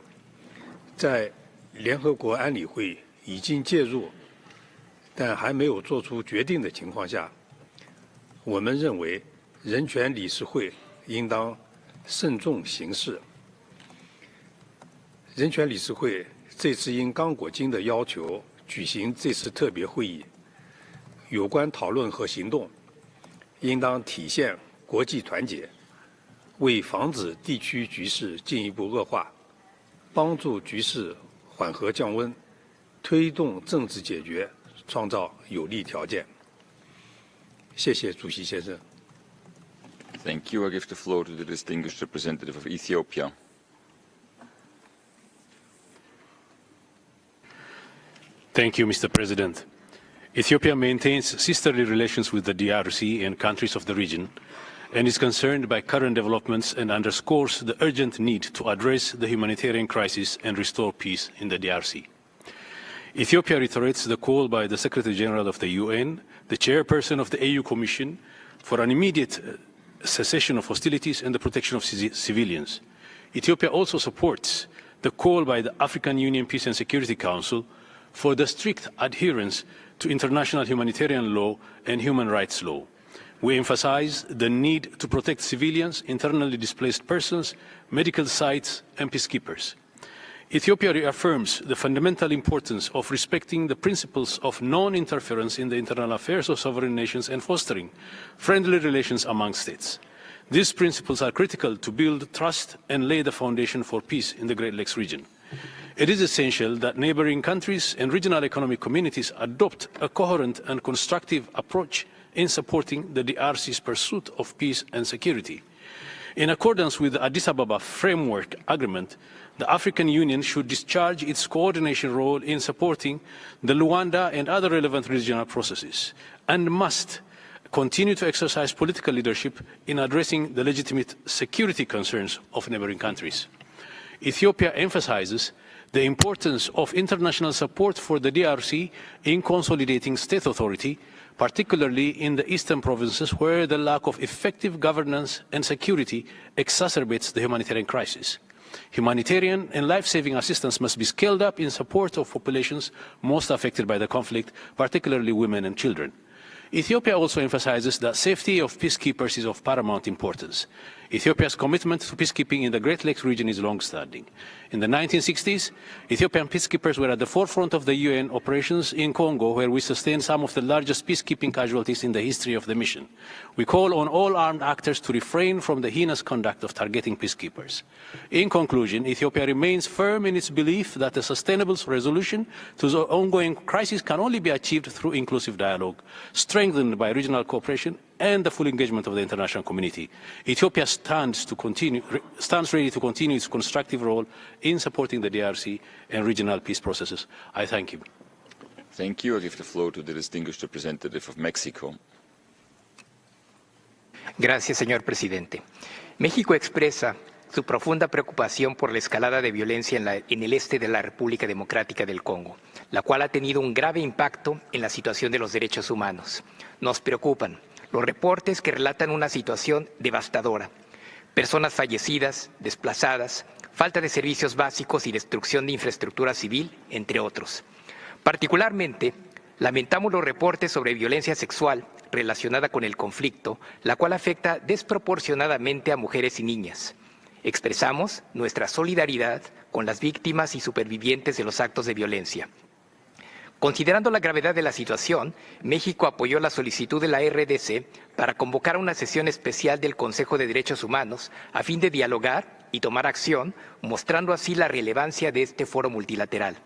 Speaker 4: 在联合国安理会已经介入，但还没有做出决定的情况下，我们认为人权理事会应当慎重行事。人权理事会这次因刚果金的要求举行这次特别会议，有关讨论和行动应当体现国际团结，为防止地区局势进一步恶化，帮助局势缓和降温，推动政治解决创造有利条件。谢谢主席先生。
Speaker 3: Thank you. I give the floor to the distinguished representative of Ethiopia.
Speaker 5: Thank you, Mr. President. Ethiopia maintains sisterly relations with the DRC and countries of the region and is concerned by current developments and underscores the urgent need to address the humanitarian crisis and restore peace in the DRC. Ethiopia reiterates the call by the Secretary General of the UN, the chairperson of the AU Commission, for an immediate cessation of hostilities and the protection of civilians. Ethiopia also supports the call by the African Union Peace and Security Council for the strict adherence to international humanitarian law and human rights law. We emphasize the need to protect civilians, internally displaced persons, medical sites, and peacekeepers. Ethiopia reaffirms the fundamental importance of respecting the principles of non-interference in the internal affairs of sovereign nations and fostering friendly relations among states. These principles are critical to build trust and lay the foundation for peace in the Great Lakes region. It is essential that neighboring countries and regional economic communities adopt a coherent and constructive approach in supporting the DRC's pursuit of peace and security. In accordance with the Addis Ababa Framework Agreement, the African Union should discharge its coordination role in supporting the Luanda and other relevant regional processes and must continue to exercise political leadership in addressing the legitimate security concerns of neighboring countries. Ethiopia emphasizes the importance of international support for the DRC in consolidating state authority, particularly in the eastern provinces where the lack of effective governance and security exacerbates the humanitarian crisis. Humanitarian and life-saving assistance must be scaled up in support of populations most affected by the conflict, particularly women and children. Ethiopia also emphasizes that safety of peacekeepers is of paramount importance. Ethiopia's commitment to peacekeeping in the Great Lakes region is long-standing. In the 1960s, Ethiopian peacekeepers were at the forefront of the UN operations in Congo, where we sustained some of the largest peacekeeping casualties in the history of the mission. We call on all armed actors to refrain from the heinous conduct of targeting peacekeepers. In conclusion, Ethiopia remains firm in its belief that a sustainable resolution to the ongoing crisis can only be achieved through inclusive dialogue, strengthened by regional cooperation and the full engagement of the international community. Ethiopia stands ready to continue its constructive role in supporting the DRC and regional peace processes. I thank you.
Speaker 3: Thank you. I give the floor to the distinguished representative of Mexico.
Speaker 6: Gracias, señor presidente. México expresa su profunda preocupación por la escalada de violencia en el este de la República Democrática del Congo, la cual ha tenido un grave impacto en la situación de los derechos humanos. Nos preocupan los reportes que relatan una situación devastadora, personas fallecidas, desplazadas, falta de servicios básicos y destrucción de infraestructura civil, entre otros. Particularmente, lamentamos los reportes sobre violencia sexual relacionada con el conflicto, la cual afecta desproporcionadamente a mujeres y niñas. Expresamos nuestra solidaridad con las víctimas y supervivientes de los actos de violencia. Considerando la gravedad de la situación, México apoyó la solicitud de la RDC para convocar una sesión especial del Consejo de Derechos Humanos a fin de dialogar y tomar acción, mostrando así la relevancia de este foro multilateral.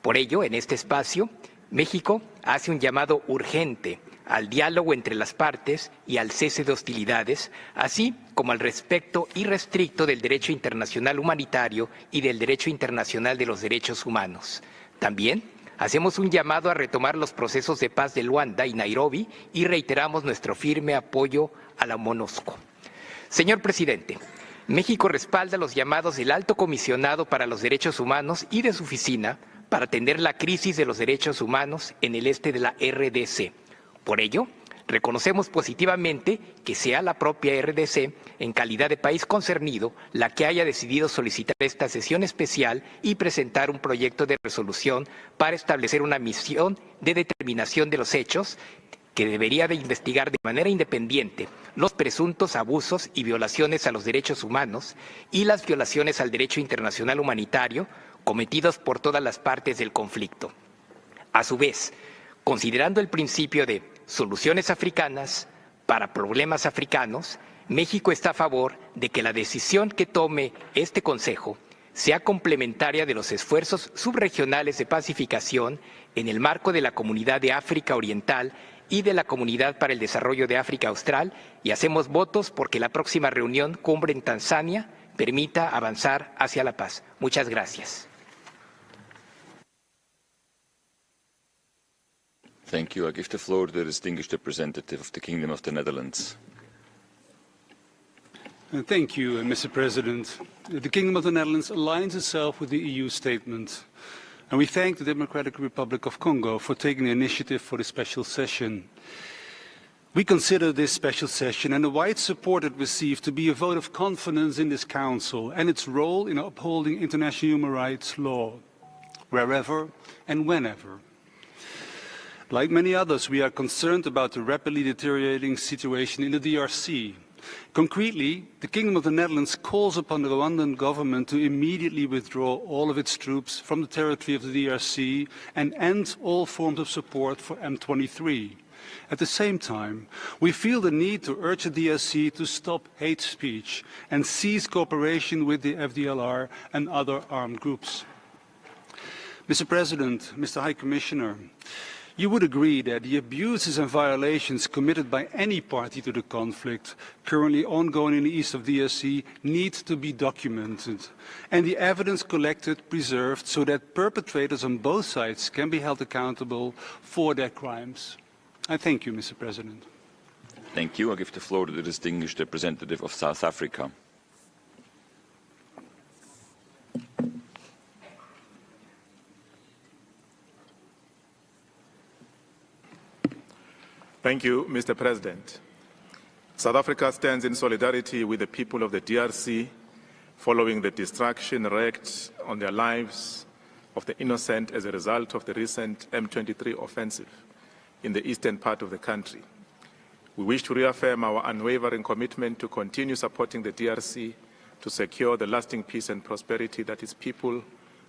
Speaker 6: Por ello, en este espacio, México hace un llamado urgente al diálogo entre las partes y al cese de hostilidades, así como al respeto irrestricto del derecho internacional humanitario y del derecho internacional de los derechos humanos. También hacemos un llamado a retomar los procesos de paz de Luanda y Nairobi y reiteramos nuestro firme apoyo a la MONUSCO. Señor presidente, México respalda los llamados del Alto Comisionado para los Derechos Humanos y de su oficina para atender la crisis de los derechos humanos en el este de la RDC. Por ello, reconocemos positivamente que sea la propia RDC, en calidad de país concernido, la que haya decidido solicitar esta sesión especial y presentar un proyecto de resolución para establecer una misión de determinación de los hechos que debería de investigar de manera independiente los presuntos abusos y violaciones a los derechos humanos y las violaciones al derecho internacional humanitario cometidos por todas las partes del conflicto. A su vez, considerando el principio de soluciones africanas para problemas africanos, México está a favor de que la decisión que tome este Consejo sea complementaria de los esfuerzos subregionales de pacificación en el marco de la Comunidad de África Oriental y de la Comunidad para el Desarrollo de África Austral, y hacemos votos porque la próxima reunión cumbre en Tanzania permita avanzar hacia la paz. Muchas gracias.
Speaker 3: Thank you. I give the floor to the distinguished representative of the Kingdom of the Netherlands.
Speaker 11: Thank you, Mr. President. The Kingdom of the Netherlands aligns itself with the EU statement, and we thank the Democratic Republic of Congo for taking the initiative for this special session. We consider this special session and the wide support it received to be a vote of confidence in this Council and its role in upholding international human rights law, wherever and whenever. Like many others, we are concerned about the rapidly deteriorating situation in the DRC. Concretely, the Kingdom of the Netherlands calls upon the Rwandan government to immediately withdraw all of its troops from the territory of the DRC and end all forms of support for M23. At the same time, we feel the need to urge the DRC to stop hate speech and cease cooperation with the FDLR and other armed groups. Mr. President, Mr. High Commissioner, you would agree that the abuses and violations committed by any party to the conflict currently ongoing in the east of DRC need to be documented and the evidence collected preserved so that perpetrators on both sides can be held accountable for their crimes. I thank you, Mr. President.
Speaker 3: Thank you. I give the floor to the distinguished representative of South Africa.
Speaker 7: Thank you, Mr. President. South Africa stands in solidarity with the people of the DRC following the destruction wreaked on their lives of the innocent as a result of the recent M23 offensive in the eastern part of the country. We wish to reaffirm our unwavering commitment to continue supporting the DRC to secure the lasting peace and prosperity that its people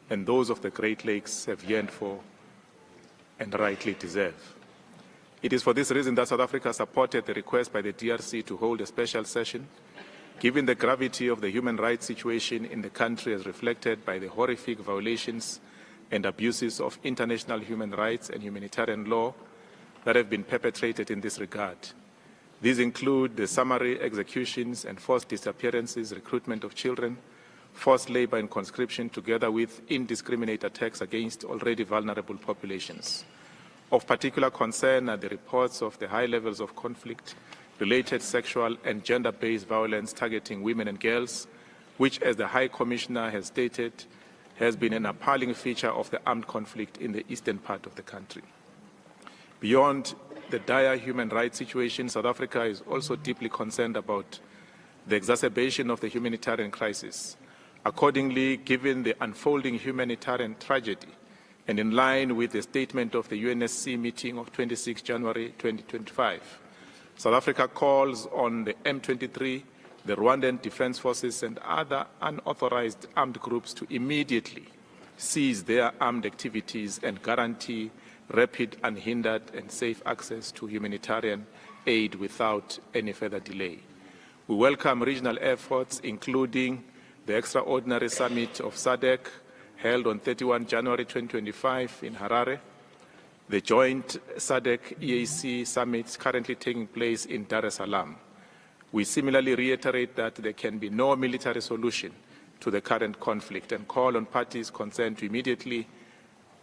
Speaker 7: and those of the Great Lakes have yearned for and rightly deserve. It is for this reason that South Africa supported the request by the DRC to hold a special session, given the gravity of the human rights situation in the country as reflected by the horrific violations and abuses of international human rights and humanitarian law that have been perpetrated in this regard. These include the summary executions and forced disappearances, recruitment of children, forced labor and conscription, together with indiscriminate attacks against already vulnerable populations. Of particular concern are the reports of the high levels of conflict-related sexual and gender-based violence targeting women and girls, which, as the High Commissioner has stated, has been an appalling feature of the armed conflict in the eastern part of the country. Beyond the dire human rights situation, South Africa is also deeply concerned about the exacerbation of the humanitarian crisis. Accordingly, given the unfolding humanitarian tragedy, and in line with the statement of the UNSC meeting of 26 January 2025, South Africa calls on the M23, the Rwandan Defense Forces and other unauthorized armed groups to immediately cease their armed activities and guarantee rapid, unhindered and safe access to humanitarian aid without any further delay. We welcome regional efforts, including the extraordinary summit of SADC, held on 31 January 2025 in Harare, the joint SADC-EAC summits currently taking place in Dar es Salaam. We similarly reiterate that there can be no military solution to the current conflict and call on parties concerned to immediately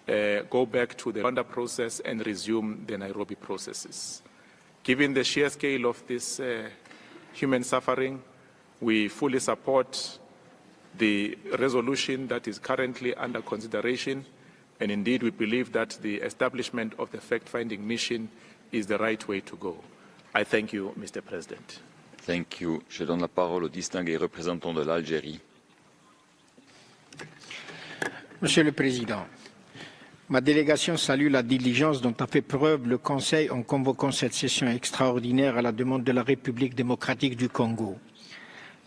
Speaker 7: go back to the Rwanda process and resume the Nairobi processes. Given the sheer scale of this human suffering, we fully support the resolution that is currently under consideration, and indeed we believe that the establishment of the fact-finding mission is the right way to go. I thank you, Mr. President.
Speaker 3: Thank you. Je donne la parole au distingué représentant de l'Algérie.
Speaker 8: Monsieur le Président, ma délégation salue la diligence dont a fait preuve le Conseil en convoquant cette session extraordinaire à la demande de la République démocratique du Congo.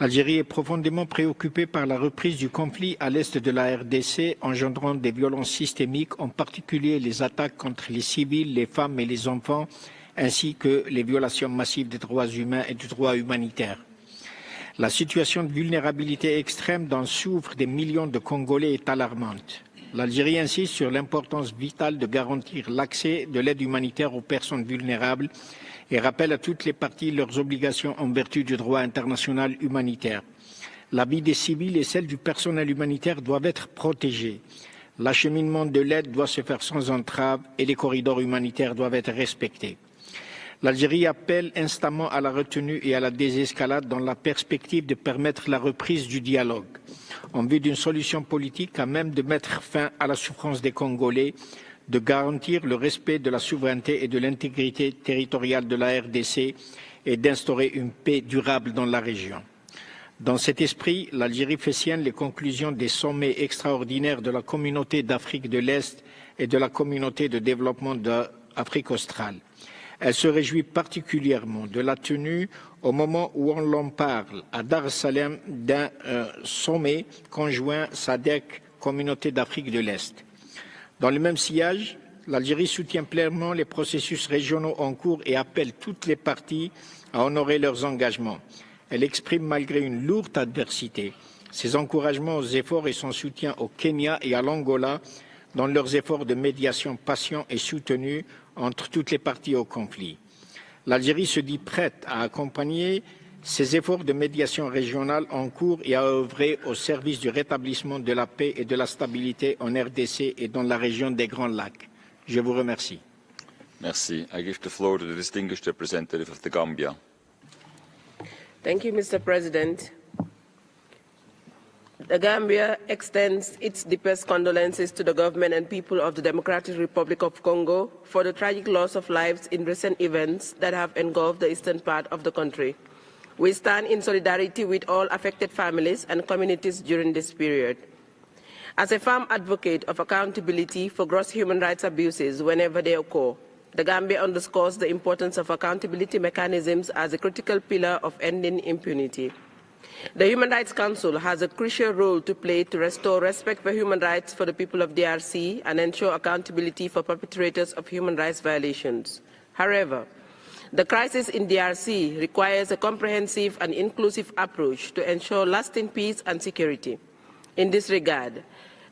Speaker 8: L'Algérie est profondément préoccupée par la reprise du conflit à l'est de la RDC, engendrant des violences systémiques, en particulier les attaques contre les civils, les femmes et les enfants, ainsi que les violations massives des droits humains et du droit humanitaire. La situation de vulnérabilité extrême dont souffrent des millions de Congolais est alarmante. L'Algérie insiste sur l'importance vitale de garantir l'accès de l'aide humanitaire aux personnes vulnérables et rappelle à toutes les parties leurs obligations en vertu du droit international humanitaire. La vie des civils et celle du personnel humanitaire doivent être protégées. L'acheminement de l'aide doit se faire sans entrave et les corridors humanitaires doivent être respectés. L'Algérie appelle instamment à la retenue et à la désescalade dans la perspective de permettre la reprise du dialogue, en vue d'une solution politique à même de mettre fin à la souffrance des Congolais, de garantir le respect de la souveraineté et de l'intégrité territoriale de la RDC et d'instaurer une paix durable dans la région. Dans cet esprit, l'Algérie fait sienne les conclusions des sommets extraordinaires de la Communauté d'Afrique de l'Est et de la Communauté de développement d'Afrique australe. Elle se réjouit particulièrement de la tenue, au moment où on l'en parle, à Dar es Salaam, d'un sommet conjoint SADC, Communauté d'Afrique de l'Est. Dans le même sillage, l'Algérie soutient pleinement les processus régionaux en cours et appelle toutes les parties à honorer leurs engagements. Elle exprime, malgré une lourde adversité, ses encouragements aux efforts et son soutien au Kenya et à l'Angola dans leurs efforts de médiation patients et soutenus entre toutes les parties au conflit. L'Algérie se dit prête à accompagner ces efforts de médiation régionale en cours et à œuvrer au service du rétablissement de la paix et de la stabilité en RDC et dans la région des Grands Lacs. Je vous remercie.
Speaker 3: Merci. I give the floor to the distinguished representative of the Gambia.
Speaker 9: Thank you, Mr. President. The Gambia extends its deepest condolences to the government and people of the Democratic Republic of Congo for the tragic loss of lives in recent events that have engulfed the eastern part of the country. We stand in solidarity with all affected families and communities during this period. As a firm advocate of accountability for gross human rights abuses whenever they occur, the Gambia underscores the importance of accountability mechanisms as a critical pillar of ending impunity. The Human Rights Council has a crucial role to play to restore respect for human rights for the people of DRC and ensure accountability for perpetrators of human rights violations. However, the crisis in DRC requires a comprehensive and inclusive approach to ensure lasting peace and security. In this regard,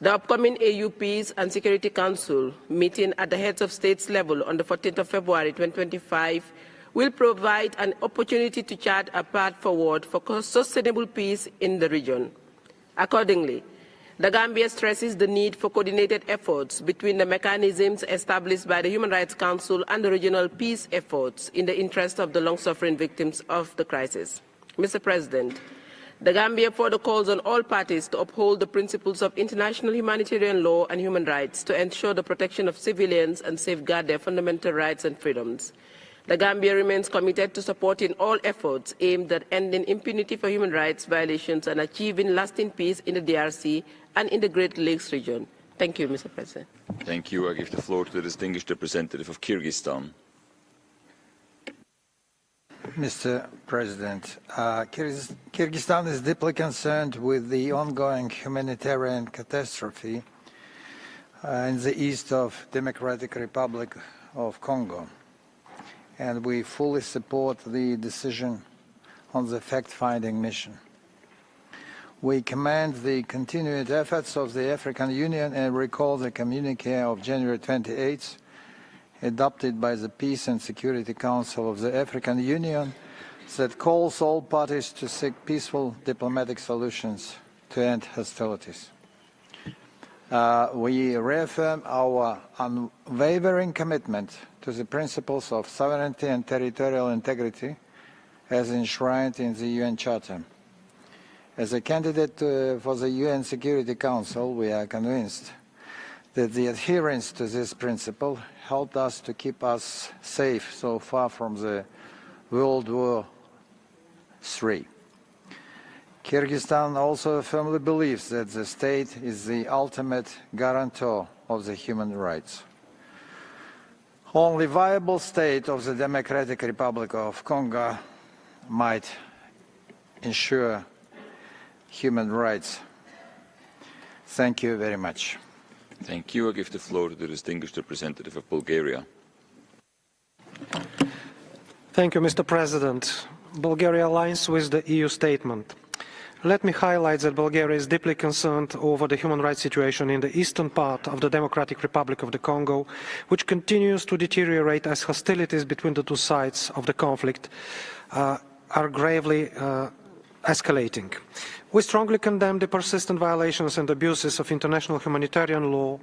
Speaker 9: the upcoming AU Peace and Security Council meeting at the heads of states level on the 14th of February 2025 will provide an opportunity to chart a path forward for sustainable peace in the region. Accordingly, the Gambia stresses the need for coordinated efforts between the mechanisms established by the Human Rights Council and the regional peace efforts in the interest of the long-suffering victims of the crisis. Mr. President, the Gambia further calls on all parties to uphold the principles of international humanitarian law and human rights to ensure the protection of civilians and safeguard their fundamental rights and freedoms. The Gambia remains committed to supporting all efforts aimed at ending impunity for human rights violations and achieving lasting peace in the DRC and in the Great Lakes region. Thank you, Mr. President.
Speaker 3: Thank you. I give the floor to the distinguished representative of Kyrgyzstan.
Speaker 10: Mr. President, Kyrgyzstan is deeply concerned with the ongoing humanitarian catastrophe in the east of Democratic Republic of Congo, and we fully support the decision on the fact-finding mission. We commend the continued efforts of the African Union and recall the communique of January 28th, adopted by the Peace and Security Council of the African Union, that calls all parties to seek peaceful diplomatic solutions to end hostilities. We reaffirm our unwavering commitment to the principles of sovereignty and territorial integrity as enshrined in the UN Charter. As a candidate for the UN Security Council, we are convinced that the adherence to this principle helped us to keep us safe so far from the World War III. Kyrgyzstan also firmly believes that the state is the ultimate guarantor of the human rights. Only viable state of the Democratic Republic of Congo might ensure human rights. Thank you very much.
Speaker 3: Thank you. I give the floor to the distinguished representative of Bulgaria.
Speaker 23: Thank you, Mr. President.
Speaker 12: Bulgaria aligns with the EU statement. Let me highlight that Bulgaria is deeply concerned over the human rights situation in the eastern part of the Democratic Republic of the Congo, which continues to deteriorate as hostilities between the two sides of the conflict are gravely escalating. We strongly condemn the persistent violations and abuses of international humanitarian law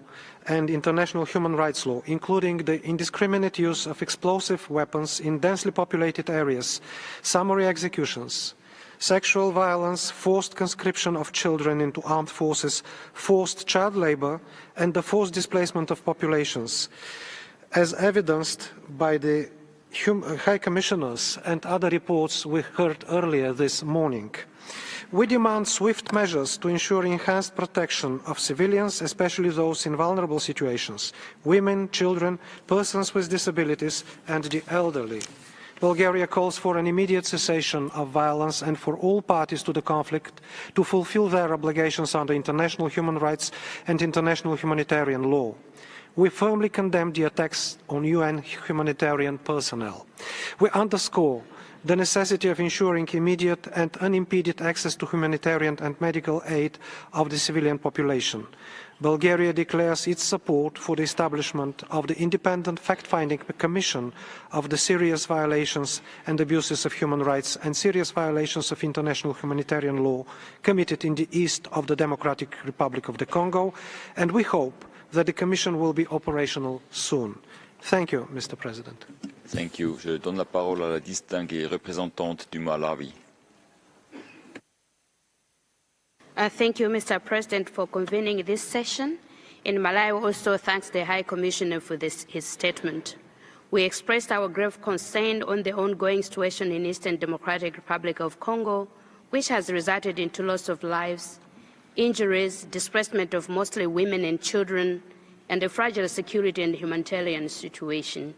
Speaker 12: and international human rights law, including the indiscriminate use of explosive weapons in densely populated areas, summary executions, sexual violence, forced conscription of children into armed forces, forced child labor, and the forced displacement of populations, as evidenced by the High Commissioners and other reports we heard earlier this morning. We demand swift measures to ensure enhanced protection of civilians, especially those in vulnerable situations, women, children, persons with disabilities, and the elderly. Bulgaria calls for an immediate cessation of violence and for all parties to the conflict to fulfill their obligations under international human rights and international humanitarian law. We firmly condemn the attacks on UN humanitarian personnel. We underscore the necessity of ensuring immediate and unimpeded access to humanitarian and medical aid of the civilian population. Bulgaria declares its support for the establishment of the independent fact-finding commission of the serious violations and abuses of human rights and serious violations of international humanitarian law committed in the east of the Democratic Republic of the Congo, and we hope that the commission will be operational soon. Thank you, Mr. President.
Speaker 3: Thank you. Je donne la parole à la distinguée représentante du Malawi.
Speaker 13: Thank you, Mr. President, for convening this session. And Malawi also thanks the High Commissioner for his statement. We expressed our grave concern on the ongoing situation in Eastern Democratic Republic of Congo, which has resulted in loss of lives, injuries, displacement of mostly women and children, and a fragile security and humanitarian situation.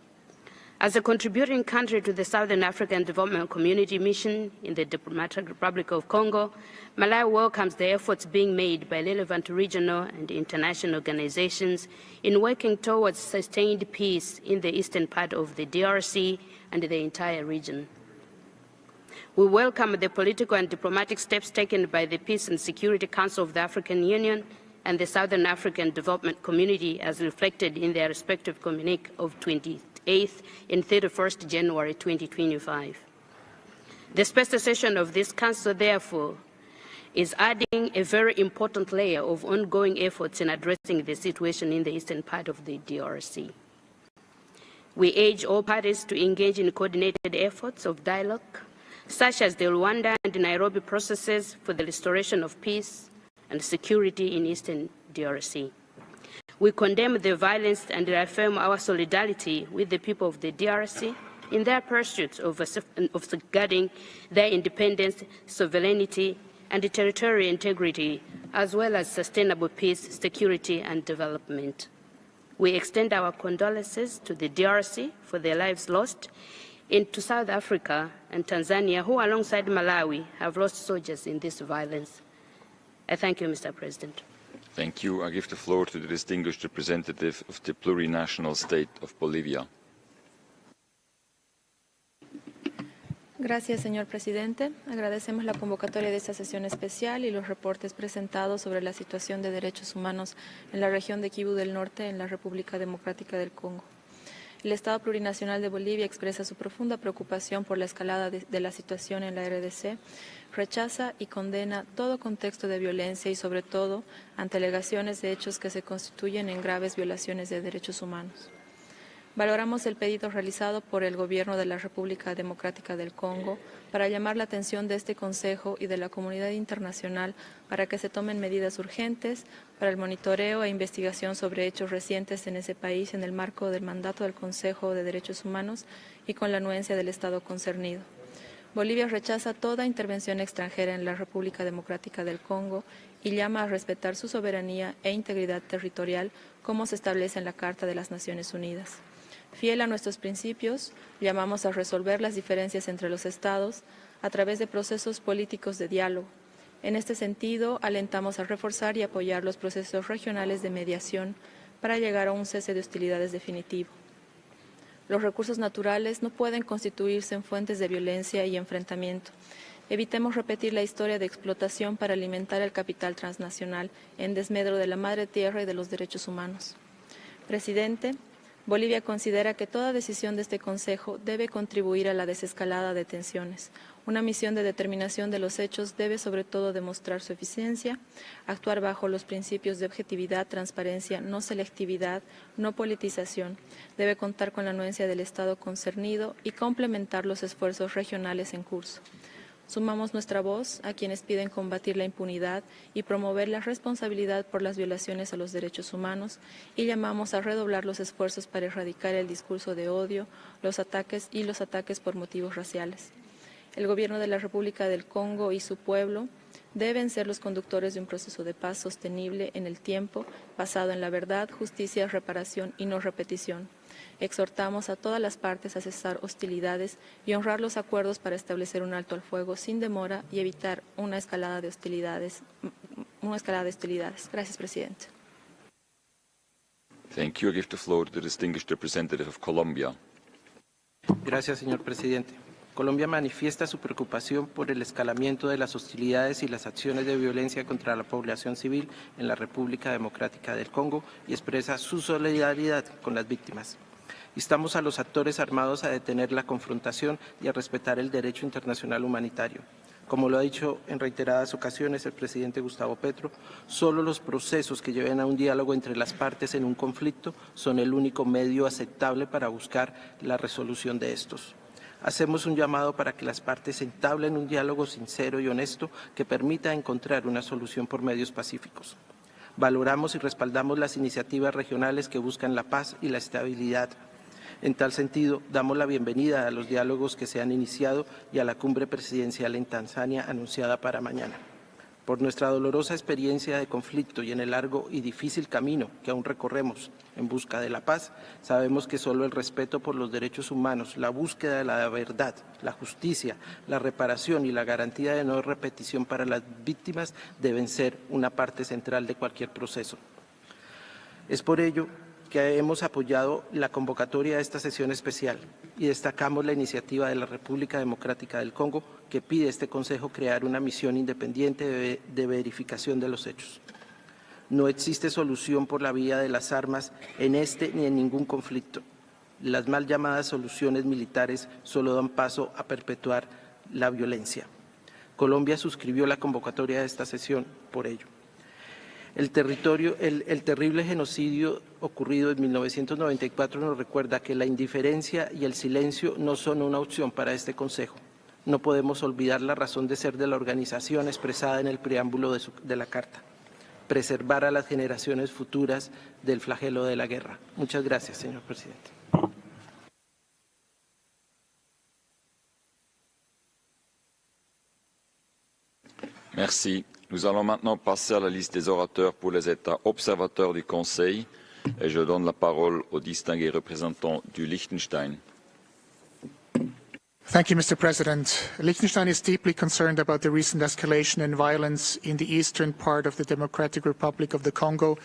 Speaker 13: As a contributing country to the Southern African Development Community Mission in the Democratic Republic of Congo, Malawi welcomes the efforts being made by relevant regional and international organizations in working towards sustained peace in the eastern part of the DRC and the entire region. We welcome the political and diplomatic steps taken by the Peace and Security Council of the African Union and the Southern African Development Community as reflected in their respective communique of 28th and 31st January 2025. The special session of this Council, therefore, is adding a very important layer of ongoing efforts in addressing the situation in the eastern part of the DRC. We urge all parties to engage in coordinated efforts of dialogue, such as the Rwanda and Nairobi processes for the restoration of peace and security in eastern DRC. We condemn the violence and reaffirm our solidarity with the people of the DRC in their pursuit of safeguarding their independence, sovereignty, and territorial integrity, as well as sustainable peace, security, and development. We extend our condolences to the DRC for their lives lost, and to South Africa and Tanzania, who alongside Malawi have lost soldiers in this violence. I thank you, Mr. President.
Speaker 3: Thank you. I give the floor to the distinguished representative of the plurinational state of Bolivia.
Speaker 23: Gracias, señor presidente. Agradecemos la convocatoria de esta sesión especial y los reportes presentados sobre la situación de derechos humanos en la región de Kivu del Norte, en la República Democrática del Congo. El Estado Plurinacional de Bolivia expresa su profunda preocupación por la escalada de la situación en la RDC, rechaza y condena todo contexto de violencia y, sobre todo, ante alegaciones de hechos que se constituyen en graves violaciones de derechos humanos. Valoramos el pedido realizado por el Gobierno de la República Democrática del Congo para llamar la atención de este Consejo y de la comunidad internacional para que se tomen medidas urgentes para el monitoreo e investigación sobre hechos recientes en ese país en el marco del mandato del Consejo de Derechos Humanos y con la anuencia del Estado concernido. Bolivia rechaza toda intervención extranjera en la República Democrática del Congo y llama a respetar su soberanía e integridad territorial como se establece en la Carta de las Naciones Unidas. Fiel a nuestros principios, llamamos a resolver las diferencias entre los Estados a través de procesos políticos de diálogo. En este sentido, alentamos a reforzar y apoyar los procesos regionales de mediación para llegar a un cese de hostilidades definitivo. Los recursos naturales no pueden constituirse en fuentes de violencia y enfrentamiento. Evitemos repetir la historia de explotación para alimentar el capital transnacional en desmedro de la madre tierra y de los derechos humanos. Presidente, Bolivia considera que toda decisión de este Consejo debe contribuir a la desescalada de tensiones. Una misión de determinación de los hechos debe sobre todo demostrar su eficiencia, actuar bajo los principios de objetividad, transparencia, no selectividad, no politización. Debe contar con la anuencia del Estado concernido y complementar los esfuerzos regionales en curso. Sumamos nuestra voz a quienes piden combatir la impunidad y promover la responsabilidad por las violaciones a los derechos humanos y llamamos a redoblar los esfuerzos para erradicar el discurso de odio, los ataques por motivos raciales. El Gobierno de la República del Congo y su pueblo deben ser los conductores de un proceso de paz sostenible en el tiempo, basado en la verdad, justicia, reparación y no repetición. Exhortamos a todas las partes a cesar hostilidades y honrar los acuerdos para establecer un alto al fuego sin demora y evitar una escalada de hostilidades. Gracias, presidente.
Speaker 3: Thank you. I give the floor to the distinguished representative of Colombia.
Speaker 14: Gracias, señor presidente. Colombia manifiesta su preocupación por el escalamiento de las hostilidades y las acciones de violencia contra la población civil en la República Democrática del Congo y expresa su solidaridad con las víctimas. Instamos a los actores armados a detener la confrontación y a respetar el derecho internacional humanitario. Como lo ha dicho en reiteradas ocasiones el presidente Gustavo Petro, solo los procesos que lleven a un diálogo entre las partes en un conflicto son el único medio aceptable para buscar la resolución de estos. Hacemos un llamado para que las partes entablen un diálogo sincero y honesto que permita encontrar una solución por medios pacíficos. Valoramos y respaldamos las iniciativas regionales que buscan la paz y la estabilidad. En tal sentido, damos la bienvenida a los diálogos que se han iniciado y a la cumbre presidencial en Tanzania anunciada para mañana. Por nuestra dolorosa experiencia de conflicto y en el largo y difícil camino que aún recorremos en busca de la paz, sabemos que solo el respeto por los derechos humanos, la búsqueda de la verdad, la justicia, la reparación y la garantía de no repetición para las víctimas deben ser una parte central de cualquier proceso. Es por ello que hemos apoyado la convocatoria de esta sesión especial y destacamos la iniciativa de la República Democrática del Congo que pide a este Consejo crear una misión independiente de verificación de los hechos. No existe solución por la vía de las armas en este ni en ningún conflicto. Las mal llamadas soluciones militares solo dan paso a perpetuar la violencia. Colombia suscribió la convocatoria de esta sesión por ello. El terrible genocidio ocurrido en 1994 nos recuerda que la indiferencia y el silencio no son una opción para este Consejo. No podemos olvidar la razón de ser de la organización expresada en el preámbulo de la Carta: preservar a las generaciones futuras del flagelo de la guerra. Muchas gracias, señor presidente.
Speaker 3: Merci. Nous allons maintenant passer à la liste des orateurs pour les États observateurs du Conseil et je donne la parole au distingué représentant du Liechtenstein.
Speaker 15: Thank you, Mr. President. Liechtenstein is deeply concerned about the recent escalation in violence in the eastern part of the Democratic Republic of the Congo,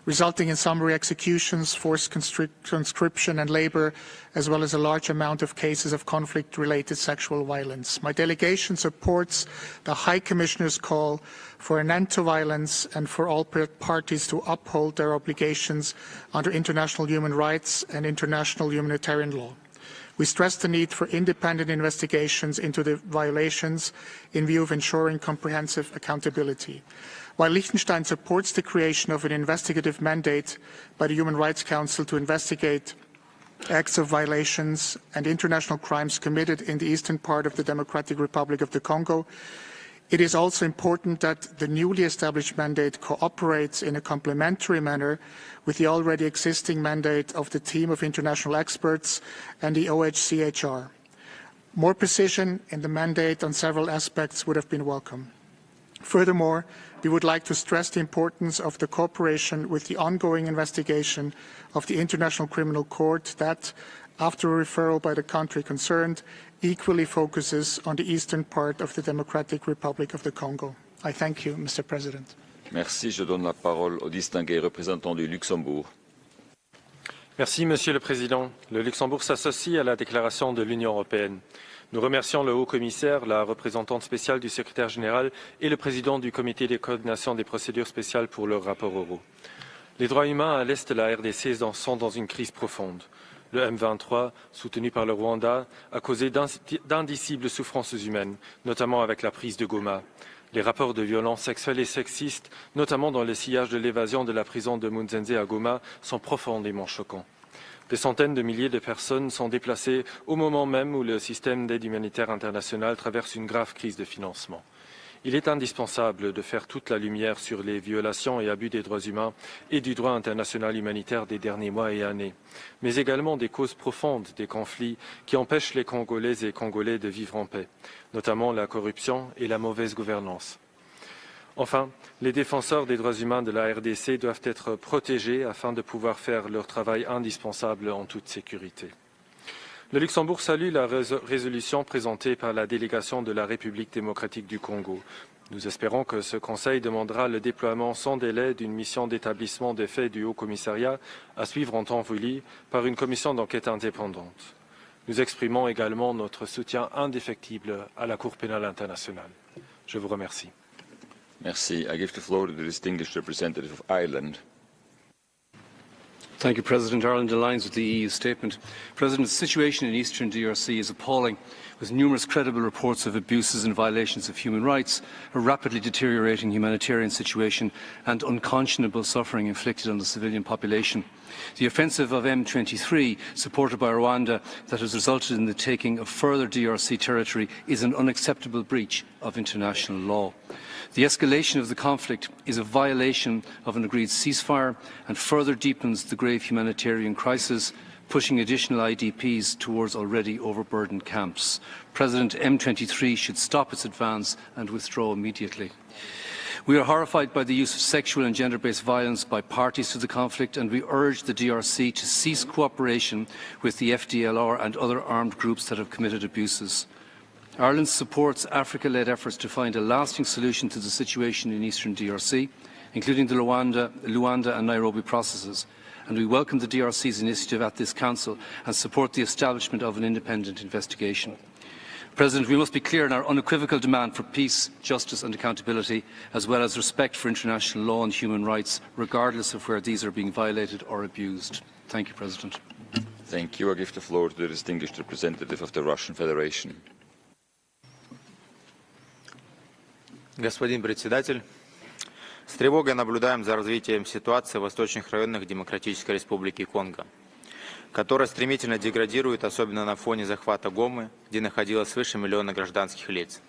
Speaker 15: resulting in summary executions, forced conscription and labor, as well as a large amount of cases of conflict-related sexual violence. My delegation supports the High Commissioner's call for an end to violence and for all parties to uphold their obligations under international human rights and international humanitarian law. We stress the need for independent investigations into the violations in view of ensuring comprehensive accountability. While Liechtenstein supports the creation of an investigative mandate by the Human Rights Council to investigate acts of violations and international crimes committed in the eastern part of the Democratic Republic of the Congo, it is also important that the newly established mandate cooperates in a complementary manner with the already existing mandate of the team of international experts and the OHCHR. More precision in the mandate on several aspects would have been welcome. Furthermore, we would like to stress the importance of the cooperation with the ongoing investigation of the International Criminal Court that, after a referral by the country concerned, equally focuses on the eastern part of the Democratic Republic of the Congo. I thank you, Mr. President.
Speaker 3: Merci. Je donne la parole au distingué représentant du Luxembourg.
Speaker 16: Merci, Monsieur le Président. Le Luxembourg s'associe à la déclaration de l'Union européenne. Nous remercions le haut-commissaire, la représentante spéciale du secrétaire général et le président du comité de coordination des procédures spéciales pour leurs rapports oraux. Les droits humains à l'est de la RDC sont dans une crise profonde. Le M23, soutenu par le Rwanda, a causé d'indicibles souffrances humaines, notamment avec la prise de Goma. Les rapports de violences sexuelles et sexistes, notamment dans le sillage de l'évasion de la prison de Munzenze à Goma, sont profondément choquants. Des centaines de milliers de personnes sont déplacées au moment même où le système d'aide humanitaire internationale traverse une grave crise de financement. Il est indispensable de faire toute la lumière sur les violations et abus des droits humains et du droit international humanitaire des derniers mois et années, mais également des causes profondes des conflits qui empêchent les Congolaises et Congolais de vivre en paix, notamment la corruption et la mauvaise gouvernance. Enfin, les défenseurs des droits humains de la RDC doivent être protégés afin de pouvoir faire leur travail indispensable en toute sécurité. Le Luxembourg salue la résolution présentée par la délégation de la République démocratique du Congo. Nous espérons que ce Conseil demandera le déploiement sans délai d'une mission d'établissement des faits du Haut-Commissariat à suivre en temps voulu par une commission d'enquête indépendante. Nous exprimons également notre soutien indéfectible à la Cour pénale internationale. Je vous remercie.
Speaker 3: Merci. I give the floor to the distinguished representative of Ireland.
Speaker 17: Thank you, President. Ireland aligns with the EU statement. President, the situation in eastern DRC is appalling, with numerous credible reports of abuses and violations of human rights, a rapidly deteriorating humanitarian situation and unconscionable suffering inflicted on the civilian population. The offensive of M23, supported by Rwanda, that has resulted in the taking of further DRC territory is an unacceptable breach of international law. The escalation of the conflict is a violation of an agreed ceasefire and further deepens the grave humanitarian crisis, pushing additional IDPs towards already overburdened camps. President M23 should stop its advance and withdraw immediately. We are horrified by the use of sexual and gender-based violence by parties to the conflict, and we urge the DRC to cease cooperation with the FDLR and other armed groups that have committed abuses. Ireland supports Africa-led efforts to find a lasting solution to the situation in eastern DRC, including the Luanda and Nairobi processes, and we welcome the DRC's initiative at this Council and support the establishment of an independent investigation. President, we must be clear in our unequivocal demand for peace, justice and accountability, as well as respect for international law and human rights, regardless of where these are being violated or abused. Thank you, President.
Speaker 3: Thank you. I give the floor to the distinguished representative of the Russian Federation.
Speaker 18: Господин председатель, с тревогой наблюдаем за развитием ситуации в восточных районах Демократической Республики Конго, которая стремительно деградирует, особенно на фоне захвата Гомы, где находилось свыше миллиона гражданских лиц.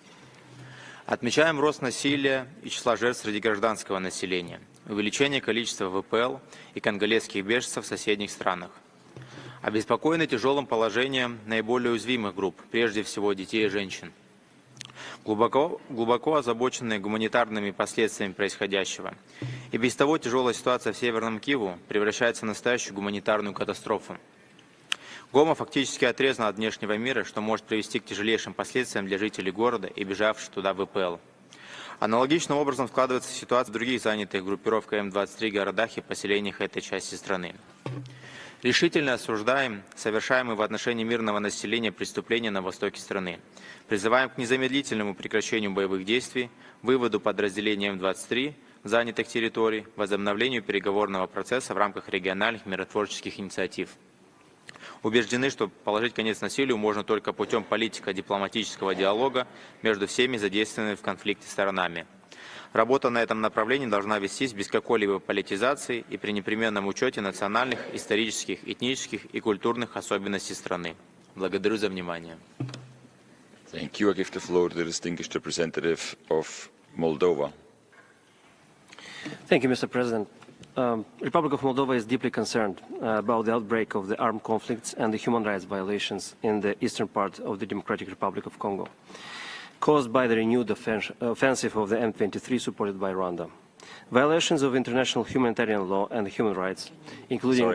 Speaker 18: Отмечаем рост насилия и числа жертв среди гражданского населения, увеличение количества ВПЛ и конголезских беженцев в соседних странах. Обеспокоены тяжелым положением наиболее уязвимых групп, прежде всего детей и женщин. Глубоко озабоченные гуманитарными последствиями происходящего. И без того тяжелая ситуация в Северном Киву превращается в настоящую гуманитарную катастрофу. Гома фактически отрезана от внешнего мира, что может привести к тяжелейшим последствиям для жителей города и бежавших туда ВПЛ. Аналогичным образом складывается ситуация в других занятых группировкой М-23 городах и поселениях этой части страны. Решительно осуждаем совершаемые в отношении мирного населения преступления на востоке страны. Призываем к незамедлительному прекращению боевых действий, выводу подразделений М-23 занятых территорий, возобновлению переговорного процесса в рамках региональных миротворческих инициатив. Убеждены, что положить конец насилию можно только путем политико-дипломатического диалога между всеми задействованными в конфликте сторонами. Работа на этом направлении должна вестись без какой-либо политизации и при непременном учете национальных, исторических, этнических и культурных особенностей страны. Благодарю за внимание.
Speaker 3: Thank you. I give the floor to the distinguished representative of Moldova.
Speaker 24: Thank you, Mr. President. Republic of Moldova is deeply concerned about the outbreak of the armed conflicts and the human rights violations in the eastern part of the Democratic Republic of Congo, caused by the renewed offensive of the M23 supported by Rwanda. Violations of international humanitarian law and human rights, including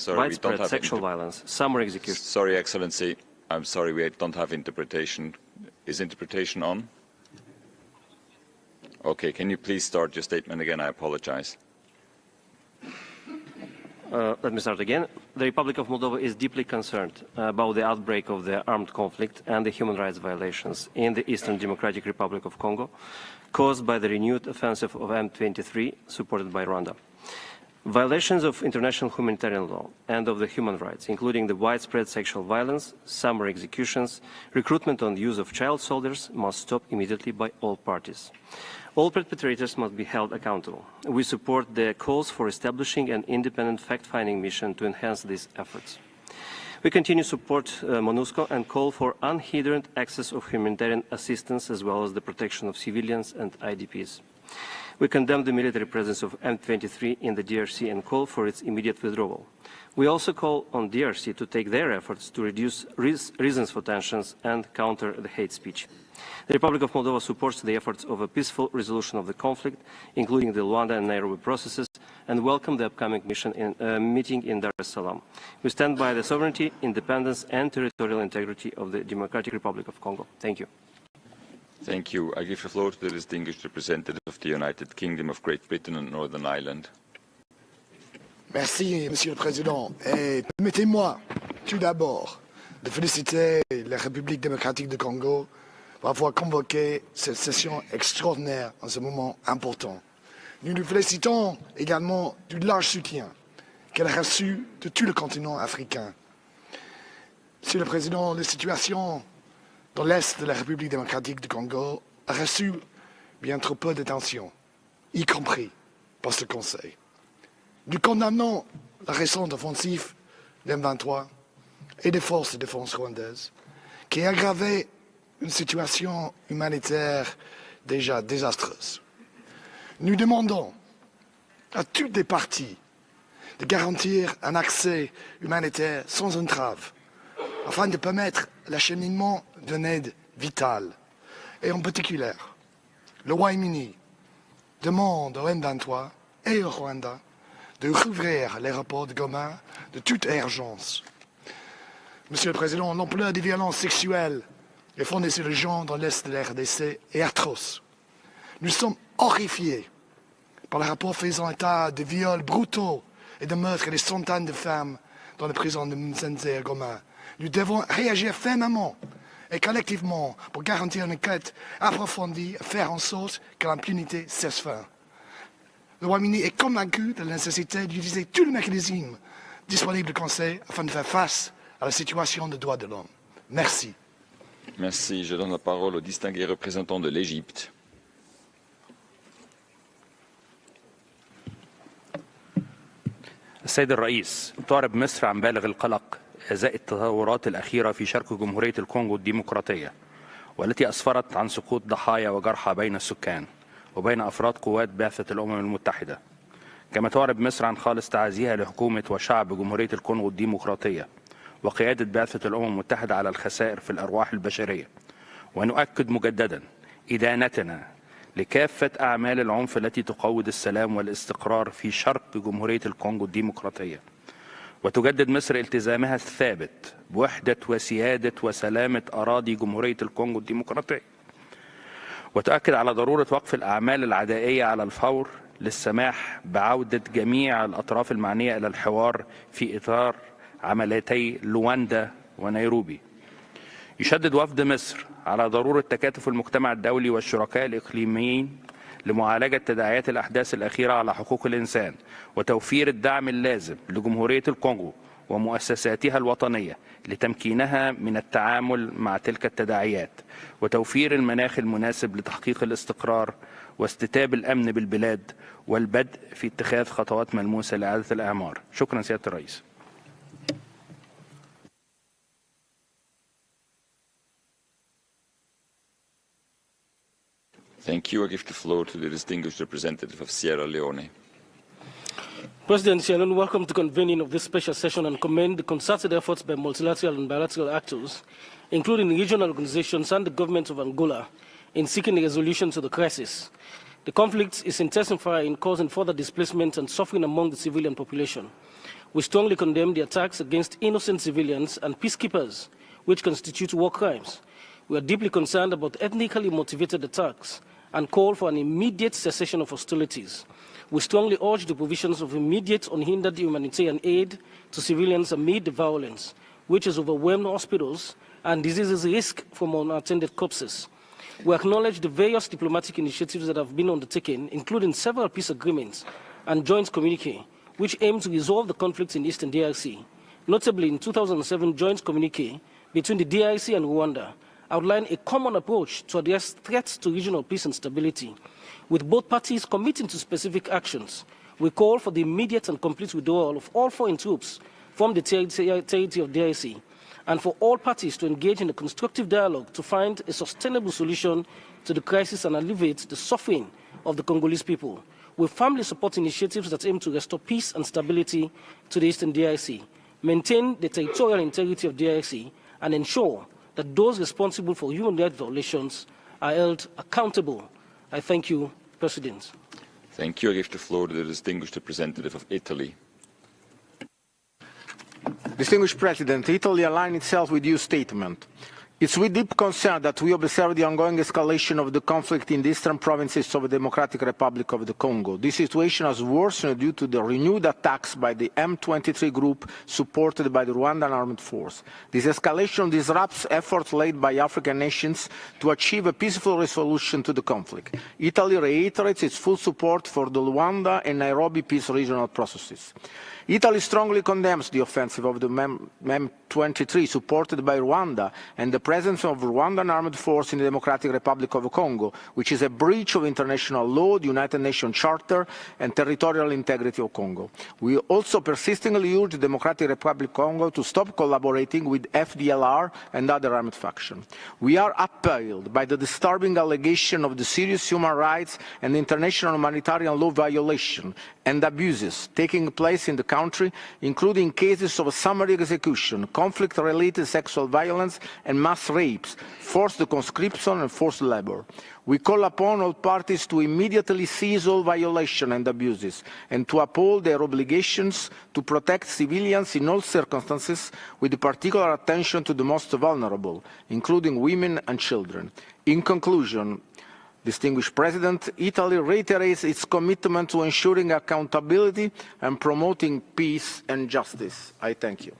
Speaker 24: widespread sexual violence, summary executions.
Speaker 3: Sorry, Excellency. I'm sorry, we don't have interpretation. Is interpretation on? Okay, can you please start your statement again? I apologize.
Speaker 24: Let me start again. The Republic of Moldova is deeply concerned about the outbreak of the armed conflict and the human rights violations in the Eastern Democratic Republic of Congo caused by the renewed offensive of M23 supported by Rwanda. Violations of international humanitarian law and of the human rights, including the widespread sexual violence, summary executions, recruitment and use of child soldiers, must stop immediately by all parties. All perpetrators must be held accountable. We support the calls for establishing an independent fact-finding mission to enhance these efforts. We continue to support MONUSCO and call for unhindered access of humanitarian assistance as well as the protection of civilians and IDPs. We condemn the military presence of M23 in the DRC and call for its immediate withdrawal. We also call on DRC to take their efforts to reduce reasons for tensions and counter the hate speech. The Republic of Moldova supports the efforts of a peaceful resolution of the conflict, including the Luanda and Nairobi processes, and welcome the upcoming meeting in Dar es Salaam. We stand by the sovereignty, independence, and territorial integrity of the Democratic Republic of Congo. Thank you.
Speaker 3: Thank you. I give the floor to the distinguished representative of the United Kingdom of Great Britain and Northern Ireland.
Speaker 1: Merci, Monsieur le Président. Et permettez-moi tout d'abord de féliciter la République démocratique du Congo pour avoir convoqué cette session extraordinaire en ce moment important. Nous nous félicitons également du large soutien qu'elle a reçu de tout le continent africain. Monsieur le Président, la situation dans l'Est de la République démocratique du Congo a reçu bien trop peu d'attention, y compris par ce Conseil. Nous condamnons la récente offensive de M23 et des forces de défense rwandaises qui a aggravé une situation humanitaire déjà désastreuse. Nous demandons à toutes les parties de garantir un accès humanitaire sans entrave afin de permettre l'acheminement d'une aide vitale. Et en particulier, le Royaume-Uni demande au M23 et au Rwanda de rouvrir l'aéroport de Goma de toute urgence. Monsieur le Président, l'ampleur des violences sexuelles et fondées sur les gens dans l'Est de la RDC est atroce. Nous sommes horrifiés par le rapport faisant état de viols brutaux et de meurtres des centaines de femmes dans la prison de Msenze à Goma. Nous devons réagir fermement et collectivement pour garantir une enquête approfondie et faire en sorte que l'impunité cesse fin. Le Royaume-Uni est convaincu de la nécessité d'utiliser tous les mécanismes disponibles au Conseil afin de faire face à la situation des droits de l'homme. Merci.
Speaker 3: Merci. Je donne la parole au distingué représentant de l'Égypte.
Speaker 19: السيد الرئيس، تعرب مصر عن بالغ القلق ازاء التطورات الأخيرة في شرق جمهورية الكونغو الديمقراطية، والتي أسفرت عن سقوط ضحايا وجرحى بين السكان وبين أفراد قوات بعثة الأمم المتحدة. كما تعرب مصر عن خالص تعازيها لحكومة وشعب جمهورية الكونغو الديمقراطية وقيادة بعثة الأمم المتحدة على الخسائر في الأرواح البشرية. ونؤكد مجددا إدانتنا لكافة أعمال العنف التي تقوض السلام والاستقرار في شرق جمهورية الكونغو الديمقراطية. وتجدد مصر التزامها الثابت بوحدة وسيادة وسلامة أراضي جمهورية الكونغو الديمقراطية. وتؤكد على ضرورة وقف الأعمال العدائية على الفور للسماح بعودة جميع الأطراف المعنية إلى الحوار في إطار عمليتي لواندا ونيروبي. يشدد وفد مصر على ضرورة تكاتف المجتمع الدولي والشركاء الإقليميين لمعالجة تداعيات الأحداث الأخيرة على حقوق الإنسان وتوفير الدعم اللازم لجمهورية الكونغو ومؤسساتها الوطنية لتمكينها من التعامل مع تلك التداعيات وتوفير المناخ المناسب لتحقيق الاستقرار واستتاب الأمن بالبلاد والبدء في اتخاذ خطوات ملموسة لإعادة الإعمار. شكرا سيادة الرئيس.
Speaker 3: Thank you. I give the floor to the distinguished representative of Sierra Leone.
Speaker 20: President Shannon, welcome to convening of this special session and commend the concerted efforts by multilateral and bilateral actors, including regional organizations and the government of Angola, in seeking a resolution to the crisis. The conflict is intensifying, causing further displacement and suffering among the civilian population. We strongly condemn the attacks against innocent civilians and peacekeepers, which constitute war crimes. We are deeply concerned about ethnically motivated attacks and call for an immediate cessation of hostilities. We strongly urge the provisions of immediate, unhindered humanitarian aid to civilians amid the violence, which has overwhelmed hospitals and diseases risk from unattended corpses. We acknowledge the various diplomatic initiatives that have been undertaken, including several peace agreements and joint communique, which aim to resolve the conflicts in Eastern DRC. Notably, in 2007 joint communique between the DRC and Rwanda outlined a common approach to address threats to regional peace and stability, with both parties committing to specific actions. We call for the immediate and complete withdrawal of all foreign troops from the territory of DRC, and for all parties to engage in a constructive dialogue to find a sustainable solution to the crisis and alleviate the suffering of the Congolese people. We firmly support initiatives that aim to restore peace and stability to the Eastern DRC, maintain the territorial integrity of DRC, and ensure that those responsible for human rights violations are held accountable. I thank you, President.
Speaker 3: Thank you. I give the floor to the distinguished representative of Italy.
Speaker 2: Distinguished President, Italy aligned itself with your statement. It's with deep concern that we observe the ongoing escalation of the conflict in the eastern provinces of the Democratic Republic of the Congo. This situation has worsened due to the renewed attacks by the M23 group supported by the Rwandan armed force. This escalation disrupts efforts laid by African nations to achieve a peaceful resolution to the conflict. Italy reiterates its full support for the Luanda and Nairobi peace regional processes. Italy strongly condemns the offensive of the M23 supported by Rwanda and the presence of Rwandan armed force in the Democratic Republic of the Congo, which is a breach of international law, the United Nations Charter, and territorial integrity of Congo. We also persistently urge the Democratic Republic of Congo to stop collaborating with FDLR and other armed factions. We are appalled by the disturbing allegation of the serious human rights and international humanitarian law violation and abuses taking place in the country, including cases of summary execution, conflict-related sexual violence and mass rapes, forced conscription and forced labor. We call upon all parties to immediately cease all violations and abuses and to uphold their obligations to protect civilians in all circumstances, with particular attention to the most vulnerable, including women and children. In conclusion, Distinguished President, Italy reiterates its commitment to ensuring accountability and promoting peace and justice. I thank you.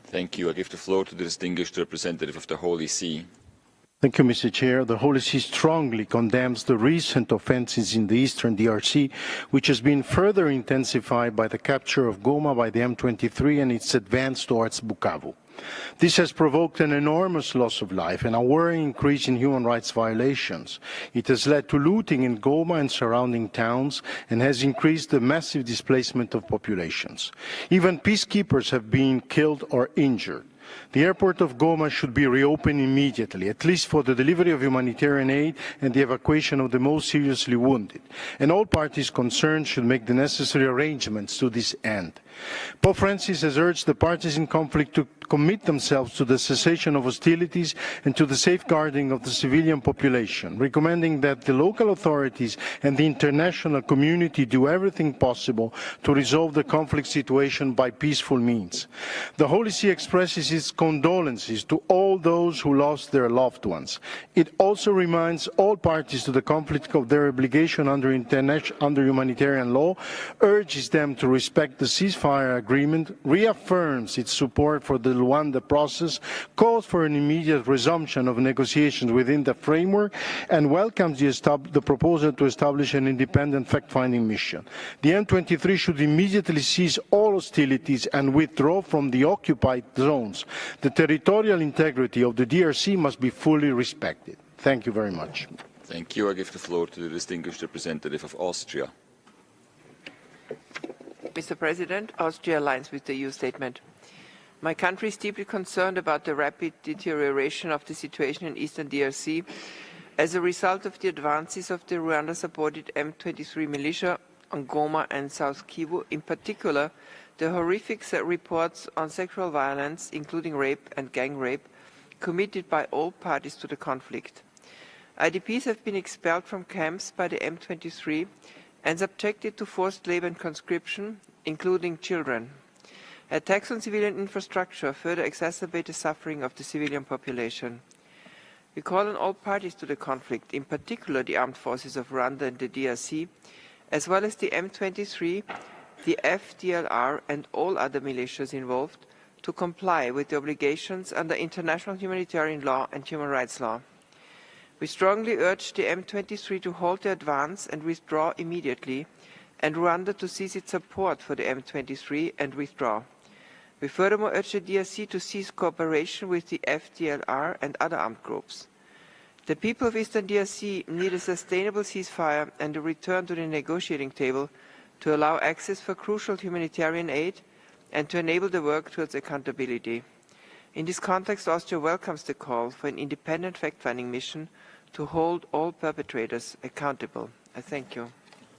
Speaker 3: Thank you. I give the floor to the distinguished representative of the Holy See.
Speaker 4: Thank you, Mr. Chair. The Holy See strongly condemns the recent offenses in the eastern DRC, which has been further intensified by the capture of Goma by the M23 and its advance towards Bukavu. This has provoked an enormous loss of life and a worrying increase in human rights violations. It has led to looting in Goma and surrounding towns and has increased the massive displacement of populations. Even peacekeepers have been killed or injured. The airport of Goma should be reopened immediately, at least for the delivery of humanitarian aid and the evacuation of the most seriously wounded. And all parties concerned should make the necessary arrangements to this end. Pope Francis has urged the parties in conflict to commit themselves to the cessation of hostilities and to the safeguarding of the civilian population, recommending that the local authorities and the international community do everything possible to resolve the conflict situation by peaceful means. The Holy See expresses its condolences to all those who lost their loved ones. It also reminds all parties to the conflict of their obligation under humanitarian law, urges them to respect the ceasefire agreement, reaffirms its support for the Rwanda process, calls for an immediate resumption of negotiations within the framework, and welcomes the proposal to establish an independent fact-finding mission. The M23 should immediately cease all hostilities and withdraw from the occupied zones. The territorial integrity of the DRC must be fully respected. Thank you very much.
Speaker 3: Thank you. I give the floor to the distinguished representative of Austria.
Speaker 21: Mr. President, Austria aligns with the EU statement. My country is deeply concerned about the rapid deterioration of the situation in eastern DRC as a result of the advances of the Rwanda-supported M23 militia on Goma and South Kivu, in particular the horrific reports on sexual violence, including rape and gang rape, committed by all parties to the conflict. IDPs have been expelled from camps by the M23 and subjected to forced labor and conscription, including children. Attacks on civilian infrastructure further exacerbate the suffering of the civilian population. We call on all parties to the conflict, in particular the armed forces of Rwanda and the DRC, as well as the M23, the FDLR and all other militias involved to comply with the obligations under international humanitarian law and human rights law. We strongly urge the M23 to halt the advance and withdraw immediately, and Rwanda to cease its support for the M23 and withdraw. We furthermore urge the DRC to cease cooperation with the FDLR and other armed groups. The people of Eastern DRC need a sustainable ceasefire and a return to the negotiating table to allow access for crucial humanitarian aid and to enable the work towards accountability. In this context, Austria welcomes the call for an independent fact-finding mission to hold all perpetrators accountable. I thank you.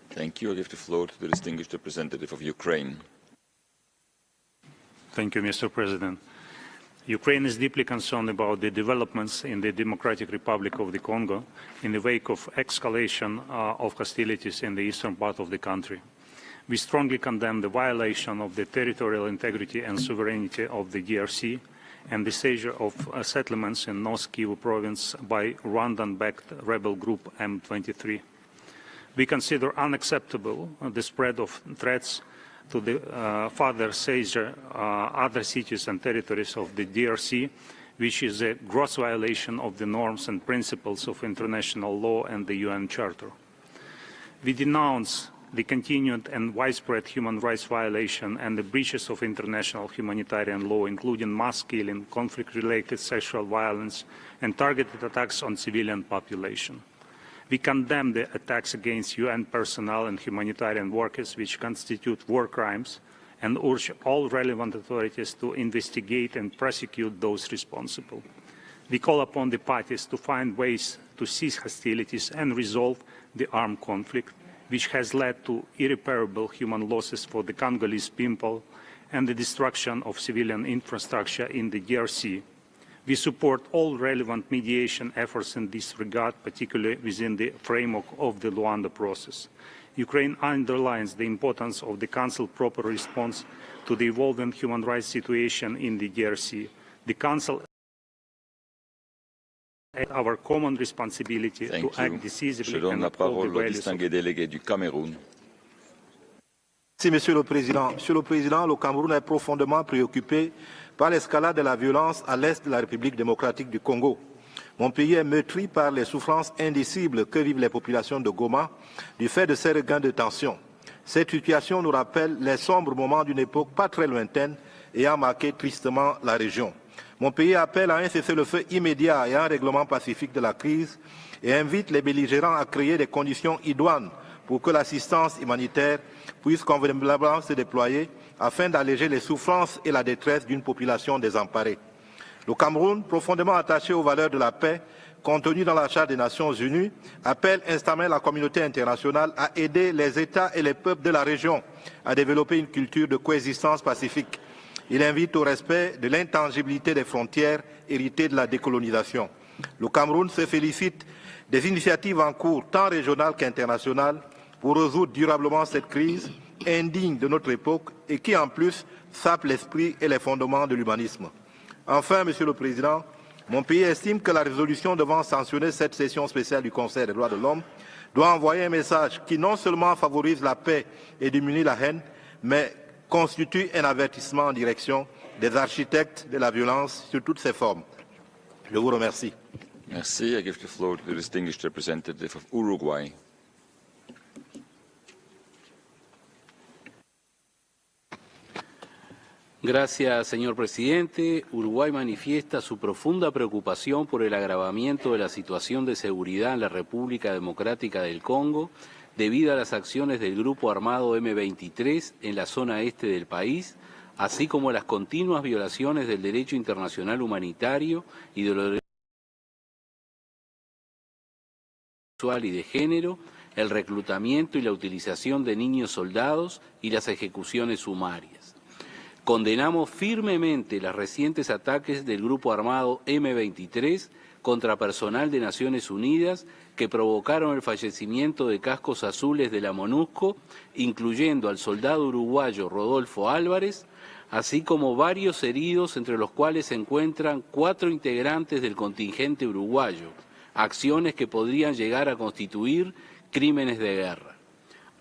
Speaker 3: Thank you. I give the floor to the distinguished representative of Ukraine.
Speaker 5: Thank you, Mr. President. Ukraine is deeply concerned about the developments in the Democratic Republic of the Congo in the wake of escalation of hostilities in the eastern part of the country. We strongly condemn the violation of the territorial integrity and sovereignty of the DRC and the seizure of settlements in North Kivu province by Rwandan-backed rebel group M23. We consider unacceptable the spread of threats to the further seizure other cities and territories of the DRC, which is a gross violation of the norms and principles of international law and the UN Charter. We denounce the continued and widespread human rights violation and the breaches of international humanitarian law, including mass killing, conflict-related sexual violence, and targeted attacks on civilian population. We condemn the attacks against UN personnel and humanitarian workers, which constitute war crimes, and urge all relevant authorities to investigate and prosecute those responsible. We call upon the parties to find ways to cease hostilities and resolve the armed conflict, which has led to irreparable human losses for the Congolese people and the destruction of civilian infrastructure in the DRC. We support all relevant mediation efforts in this regard, particularly within the framework of the Luanda process. Ukraine underlines the importance of the Council's proper response to the evolving human rights situation in the DRC. The Council has our common responsibility to act decisively and uphold the values of
Speaker 3: du Cameroun.
Speaker 6: Merci, Monsieur le Président. Monsieur le Président, le Cameroun est profondément préoccupé par l'escalade de la violence à l'est de la République démocratique du Congo. Mon pays est meurtri par les souffrances indicibles que vivent les populations de Goma du fait de ces regains de tension. Cette situation nous rappelle les sombres moments d'une époque pas très lointaine ayant marqué tristement la région. Mon pays appelle à un cessez-le-feu immédiat et à un règlement pacifique de la crise et invite les belligérants à créer des conditions idoines pour que l'assistance humanitaire puisse convenablement se déployer afin d'alléger les souffrances et la détresse d'une population désemparée. Le Cameroun, profondément attaché aux valeurs de la paix contenues dans la Charte des Nations Unies, appelle instamment la communauté internationale à aider les États et les peuples de la région à développer une culture de coexistence pacifique. Il invite au respect de l'intangibilité des frontières héritées de la décolonisation. Le Cameroun se félicite des initiatives en cours, tant régionales qu'internationales, pour résoudre durablement cette crise indigne de notre époque et qui, en plus, sape l'esprit et les fondements de l'humanisme. Enfin, Monsieur le Président, mon pays estime que la résolution devant sanctionner cette session spéciale du Conseil des droits de l'homme doit envoyer un message qui non seulement favorise la paix et diminue la haine, mais constitue un avertissement en direction des architectes de la violence sur toutes ses formes. Je vous remercie.
Speaker 3: Merci. I give the floor to the distinguished representative of Uruguay.
Speaker 19: Gracias, señor presidente. Uruguay manifiesta su profunda preocupación por el agravamiento de la situación de seguridad en la República Democrática del Congo debido a las acciones del grupo armado M23 en la zona este del país, así como las continuas violaciones del derecho internacional humanitario y de los derechos sexual y de género, el reclutamiento y la utilización de niños soldados y las ejecuciones sumarias. Condenamos firmemente los recientes ataques del grupo armado M23 contra personal de Naciones Unidas que provocaron el fallecimiento de cascos azules de la MONUSCO, incluyendo al soldado uruguayo Rodolfo Álvarez, así como varios heridos, entre los cuales se encuentran 4 integrantes del contingente uruguayo, acciones que podrían llegar a constituir crímenes de guerra.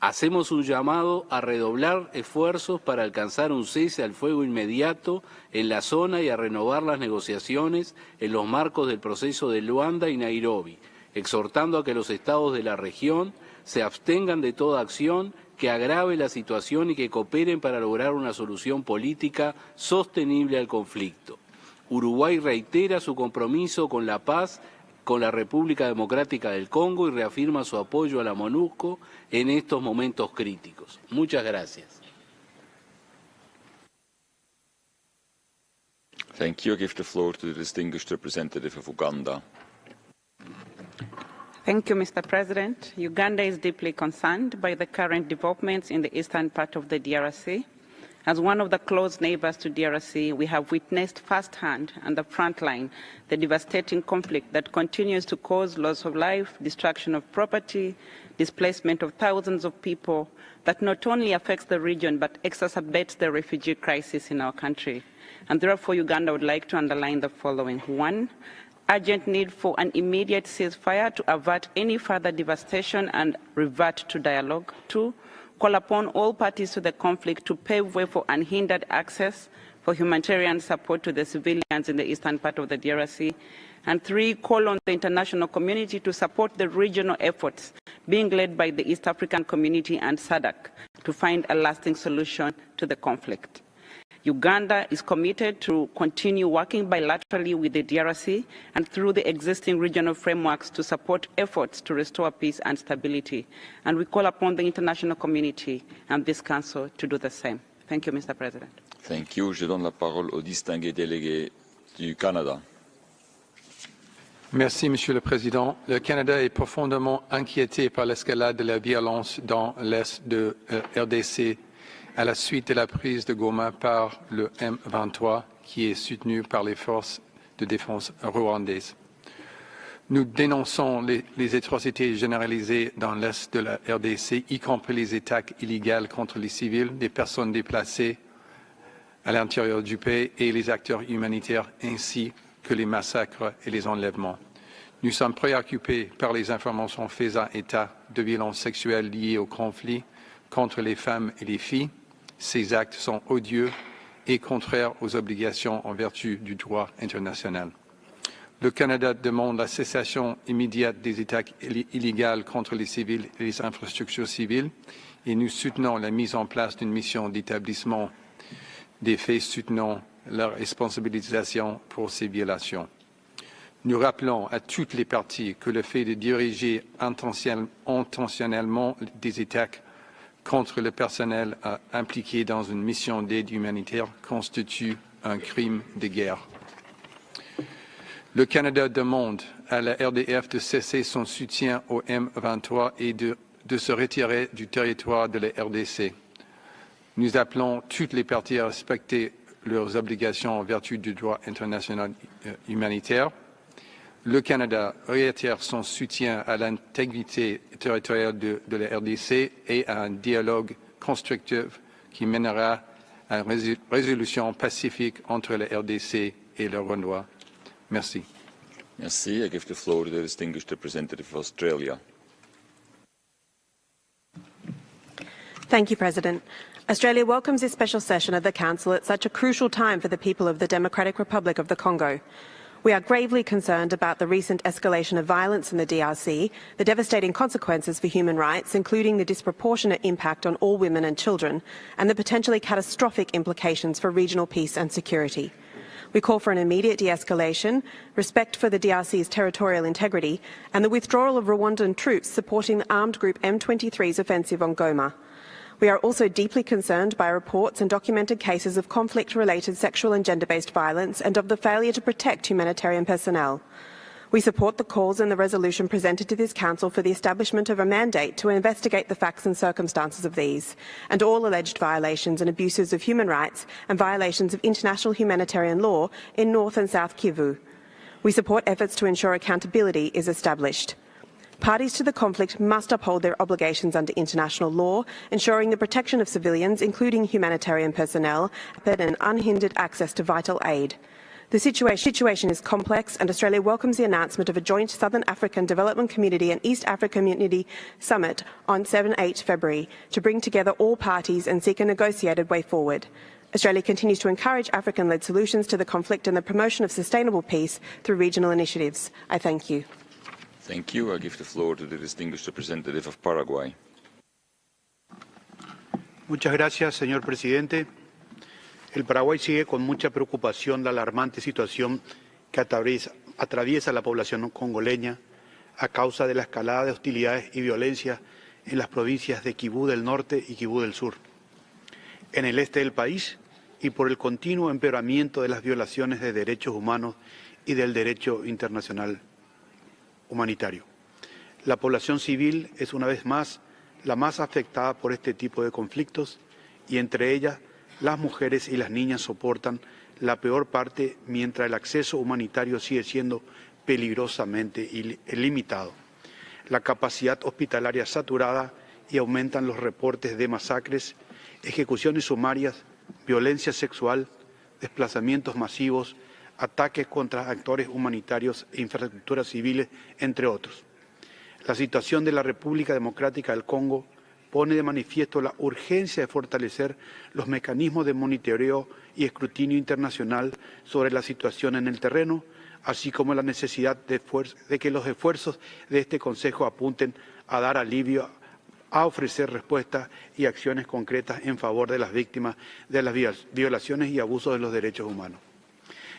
Speaker 7: Hacemos un llamado a redoblar esfuerzos para alcanzar un cese al fuego inmediato en la zona y a renovar las negociaciones en los marcos del proceso de Luanda y Nairobi, exhortando a que los estados de la región se abstengan de toda acción que agrave la situación y que cooperen para lograr una solución política sostenible al conflicto. Uruguay reitera su compromiso con la paz con la República Democrática del Congo y reafirma su apoyo a la MONUSCO en estos momentos críticos. Muchas gracias.
Speaker 3: Thank you. I give the floor to the distinguished representative of Uganda.
Speaker 8: Thank you, Mr. President. Uganda is deeply concerned by the current developments in the eastern part of the DRC. As one of the close neighbors to DRC, we have witnessed firsthand on the front line the devastating conflict that continues to cause loss of life, destruction of property, displacement of thousands of people that not only affects the region but exacerbates the refugee crisis in our country. And therefore, Uganda would like to underline the following. 1, urgent need for an immediate ceasefire to avert any further devastation and revert to dialogue. 2, call upon all parties to the conflict to pave way for unhindered access for humanitarian support to the civilians in the eastern part of the DRC. And 3, call on the international community to support the regional efforts being led by the East African Community and SADC to find a lasting solution to the conflict. Uganda is committed to continue working bilaterally with the DRC and through the existing regional frameworks to support efforts to restore peace and stability. And we call upon the international community and this Council to do the same. Thank you, Mr. President.
Speaker 3: Thank you. Je donne la parole au distingué délégué du Canada.
Speaker 11: Merci, Monsieur le Président. Le Canada est profondément inquiété par l'escalade de la violence dans l'est de RDC à la suite de la prise de Goma par le M23, qui est soutenu par les forces de défense rwandaises. Nous dénonçons les atrocités généralisées dans l'est de la RDC, y compris les attaques illégales contre les civils, les personnes déplacées à l'intérieur du pays et les acteurs humanitaires, ainsi que les massacres et les enlèvements. Nous sommes préoccupés par les informations faisant état de violences sexuelles liées au conflit contre les femmes et les filles. Ces actes sont odieux et contraires aux obligations en vertu du droit international. Le Canada demande la cessation immédiate des attaques illégales contre les civils et les infrastructures civiles et nous soutenons la mise en place d'une mission d'établissement des faits soutenant leur responsabilisation pour ces violations. Nous rappelons à toutes les parties que le fait de diriger intentionnellement des attaques contre le personnel impliqué dans une mission d'aide humanitaire constitue un crime de guerre. Le Canada demande à la RDF de cesser son soutien au M23 et de se retirer du territoire de la RDC. Nous appelons toutes les parties à respecter leurs obligations en vertu du droit international humanitaire. Le Canada réitère son soutien à l'intégrité territoriale de la RDC et à un dialogue constructif qui mènera à une résolution pacifique entre la RDC et le Rwanda. Merci.
Speaker 3: Merci. I give the floor to the distinguished representative of Australia.
Speaker 22: Thank you, President. Australia welcomes this special session of the Council at such a crucial time for the people of the Democratic Republic of the Congo. We are gravely concerned about the recent escalation of violence in the DRC, the devastating consequences for human rights, including the disproportionate impact on all women and children, and the potentially catastrophic implications for regional peace and security. We call for an immediate de-escalation, respect for the DRC's territorial integrity, and the withdrawal of Rwandan troops supporting the armed group M23's offensive on Goma. We are also deeply concerned by reports and documented cases of conflict-related sexual and gender-based violence and of the failure to protect humanitarian personnel. We support the calls in the resolution presented to this Council for the establishment of a mandate to investigate the facts and circumstances of these and all alleged violations and abuses of human rights and violations of international humanitarian law in North and South Kivu. We support efforts to ensure accountability is established. Parties to the conflict must uphold their obligations under international law, ensuring the protection of civilians, including humanitarian personnel, and unhindered access to vital aid. The situation is complex, and Australia welcomes the announcement of a joint Southern African Development Community and East Africa Community Summit on 7-8 February to bring together all parties and seek a negotiated way forward. Australia continues to encourage African-led solutions to the conflict and the promotion of sustainable peace through regional initiatives. I thank you.
Speaker 3: Thank you. I give the floor to the distinguished representative of Paraguay.
Speaker 9: Muchas gracias, señor presidente. El Paraguay sigue con mucha preocupación la alarmante situación que atraviesa la población congoleña a causa de la escalada de hostilidades y violencia en las provincias de Kivú del Norte y Kivú del Sur, en el este del país, y por el continuo empeoramiento de las violaciones de derechos humanos y del derecho internacional humanitario. La población civil es una vez más la más afectada por este tipo de conflictos, y entre ellas las mujeres y las niñas soportan la peor parte, mientras el acceso humanitario sigue siendo peligrosamente limitado. La capacidad hospitalaria saturada y aumentan los reportes de masacres, ejecuciones sumarias, violencia sexual, desplazamientos masivos, ataques contra actores humanitarios e infraestructuras civiles, entre otros. La situación de la República Democrática del Congo pone de manifiesto la urgencia de fortalecer los mecanismos de monitoreo y escrutinio internacional sobre la situación en el terreno, así como la necesidad de que los esfuerzos de este Consejo apunten a dar alivio, a ofrecer respuestas y acciones concretas en favor de las víctimas de las violaciones y abusos de los derechos humanos.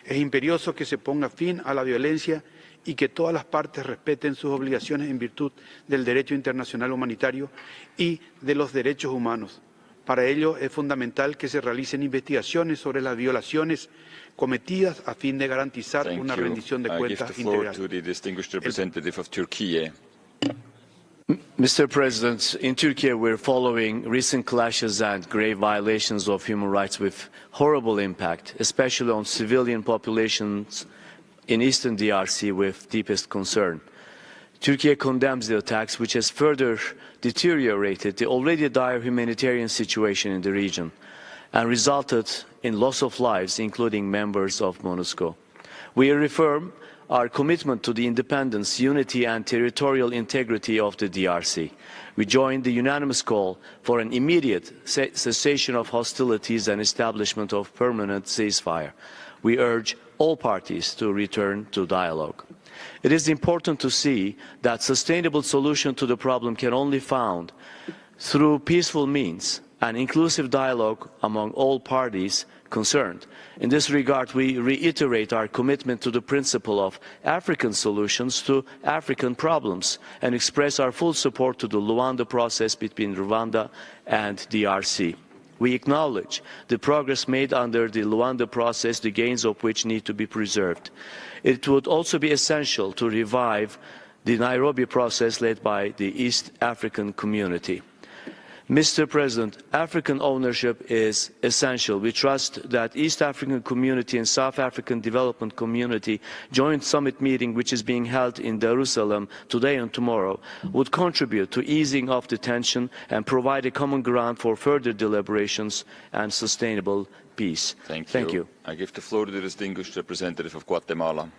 Speaker 9: Es imperioso que se ponga fin a la violencia y que todas las partes respeten sus obligaciones en virtud del derecho internacional humanitario y de los derechos humanos. Para ello es fundamental que se realicen investigaciones sobre las violaciones cometidas a fin de garantizar una rendición de cuentas integral.
Speaker 10: Mr. President, in Turkey we're following recent clashes and grave violations of human rights with horrible impact, especially on civilian populations in eastern DRC, with deepest concern. Turkey condemns the attacks, which has further deteriorated the already dire humanitarian situation in the region and resulted in loss of lives, including members of MONUSCO. We reaffirm our commitment to the independence, unity and territorial integrity of the DRC. We join the unanimous call for an immediate cessation of hostilities and establishment of permanent ceasefire. We urge all parties to return to dialogue. It is important to see that sustainable solution to the problem can only be found through peaceful means and inclusive dialogue among all parties concerned. In this regard, we reiterate our commitment to the principle of African solutions to African problems and express our full support to the Luanda process between Rwanda and DRC. We acknowledge the progress made under the Luanda process, the gains of which need to be preserved. It would also be essential to revive the Nairobi process led by the East African community. Mr. President, African ownership is essential. We trust that East African Community and South African Development Community joint summit meeting, which is being held in Jerusalem today and tomorrow, would contribute to easing of the tension and provide a common ground for further deliberations and sustainable peace.
Speaker 3: Thank you. I give the floor to the distinguished representative of Guatemala.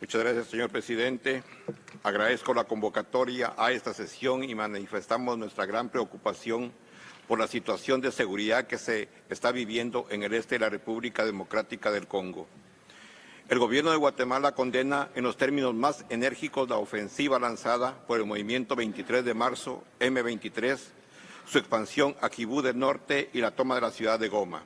Speaker 12: Muchas gracias, señor presidente. Agradezco la convocatoria a esta sesión y manifestamos nuestra gran preocupación por la situación de seguridad que se está viviendo en el este de la República Democrática del Congo. El gobierno de Guatemala condena en los términos más enérgicos la ofensiva lanzada por el movimiento 23 de marzo, M23, su expansión a Kivú del Norte y la toma de la ciudad de Goma.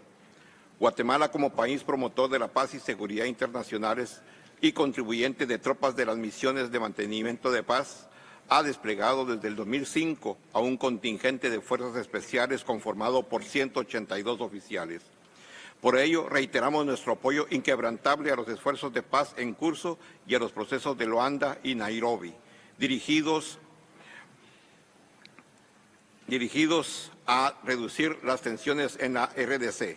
Speaker 12: Guatemala, como país promotor de la paz y seguridad internacionales y contribuyente de tropas de las misiones de mantenimiento de paz, ha desplegado desde el 2005 a un contingente de fuerzas especiales conformado por 182 oficiales. Por ello, reiteramos nuestro apoyo inquebrantable a los esfuerzos de paz en curso y a los procesos de Luanda y Nairobi, dirigidos a reducir las tensiones en la RDC.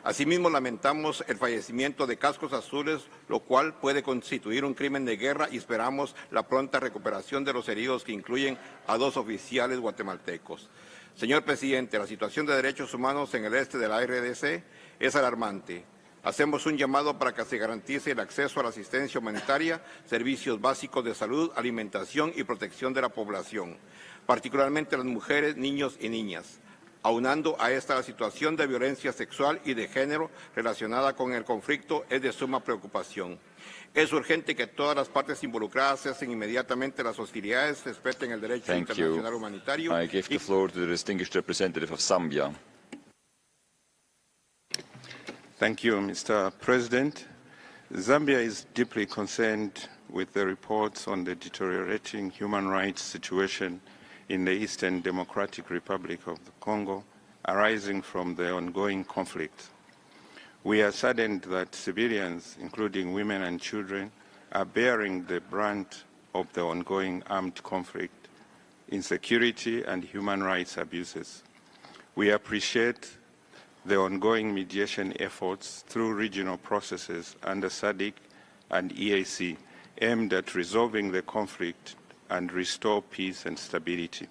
Speaker 12: Asimismo, lamentamos el fallecimiento de cascos azules, lo cual puede constituir un crimen de guerra, y esperamos la pronta recuperación de los heridos, que incluyen a 2 oficiales guatemaltecos. Señor presidente, la situación de derechos humanos en el este de la RDC es alarmante. Hacemos un llamado para que se garantice el acceso a la asistencia humanitaria, servicios básicos de salud, alimentación y protección de la población, particularmente las mujeres, niños y niñas. Aunando a esta la situación de violencia sexual y de género relacionada con el conflicto es de suma preocupación. Es urgente que todas las partes involucradas cesen inmediatamente las hostilidades, respeten el derecho internacional humanitario.
Speaker 3: I give the floor to the distinguished representative of Zambia.
Speaker 13: Thank you, Mr. President. Zambia is deeply concerned with the reports on the deteriorating human rights situation in the Eastern Democratic Republic of the Congo arising from the ongoing conflict. We are saddened that civilians, including women and children, are bearing the brunt of the ongoing armed conflict, insecurity, and human rights abuses. We appreciate the ongoing mediation efforts through regional processes under SADC and EAC aimed at resolving the conflict and restore peace and stability.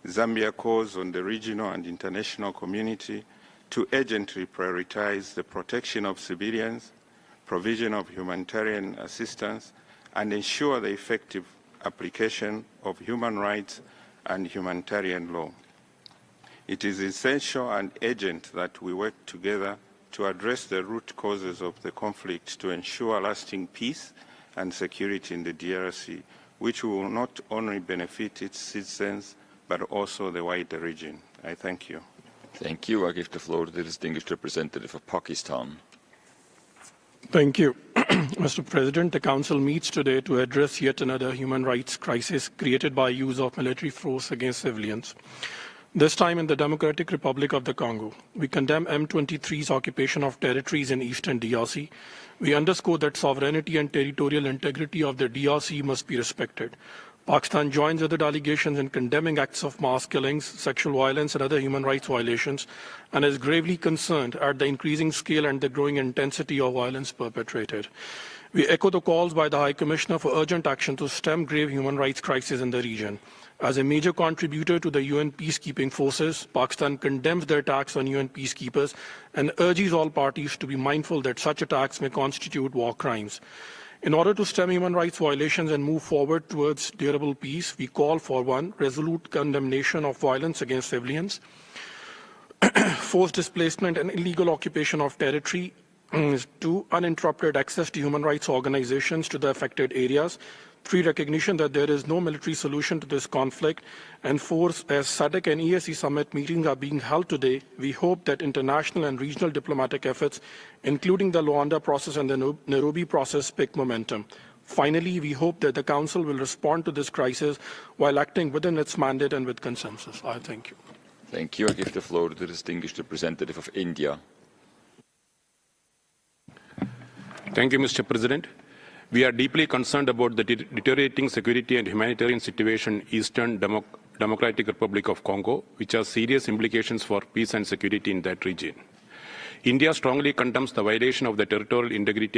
Speaker 13: Zambia calls on the regional and international community to urgently prioritize the protection of civilians, provision of humanitarian assistance, and ensure the effective application of human rights and humanitarian law. It is essential and urgent that we work together to address the root causes of the conflict to ensure lasting peace and security in the DRC, which will not only benefit its citizens, but also the wider region. I thank you.
Speaker 3: Thank you. I give the floor to the distinguished representative of Pakistan.
Speaker 14: Thank you. Mr. President, the Council meets today to address yet another human rights crisis created by use of military force against civilians. This time in the Democratic Republic of the Congo. We condemn M23's occupation of territories in eastern DRC. We underscore that sovereignty and territorial integrity of the DRC must be respected. Pakistan joins other delegations in condemning acts of mass killings, sexual violence, and other human rights violations, and is gravely concerned at the increasing scale and the growing intensity of violence perpetrated. We echo the calls by the High Commissioner for urgent action to stem grave human rights crisis in the region. As a major contributor to the UN peacekeeping forces, Pakistan condemns the attacks on UN peacekeepers and urges all parties to be mindful that such attacks may constitute war crimes. In order to stem human rights violations and move forward towards durable peace, we call for 1. Resolute condemnation of violence against civilians, forced displacement and illegal occupation of territory, 2. Uninterrupted access to human rights organizations to the affected areas, 3. Recognition that there is no military solution to this conflict, and 4. As SADC and EAC summit meetings are being held today, we hope that international and regional diplomatic efforts, including the Luanda process and the Nairobi process, pick momentum. Finally, we hope that the Council will respond to this crisis while acting within its mandate and with consensus. I thank you.
Speaker 3: Thank you. I give the floor to the distinguished representative of India.
Speaker 15: Thank you, Mr. President. We are deeply concerned about the deteriorating security and humanitarian situation in Eastern Democratic Republic of Congo, which has serious implications for peace and security in that region. India strongly condemns the violation of the territorial integrity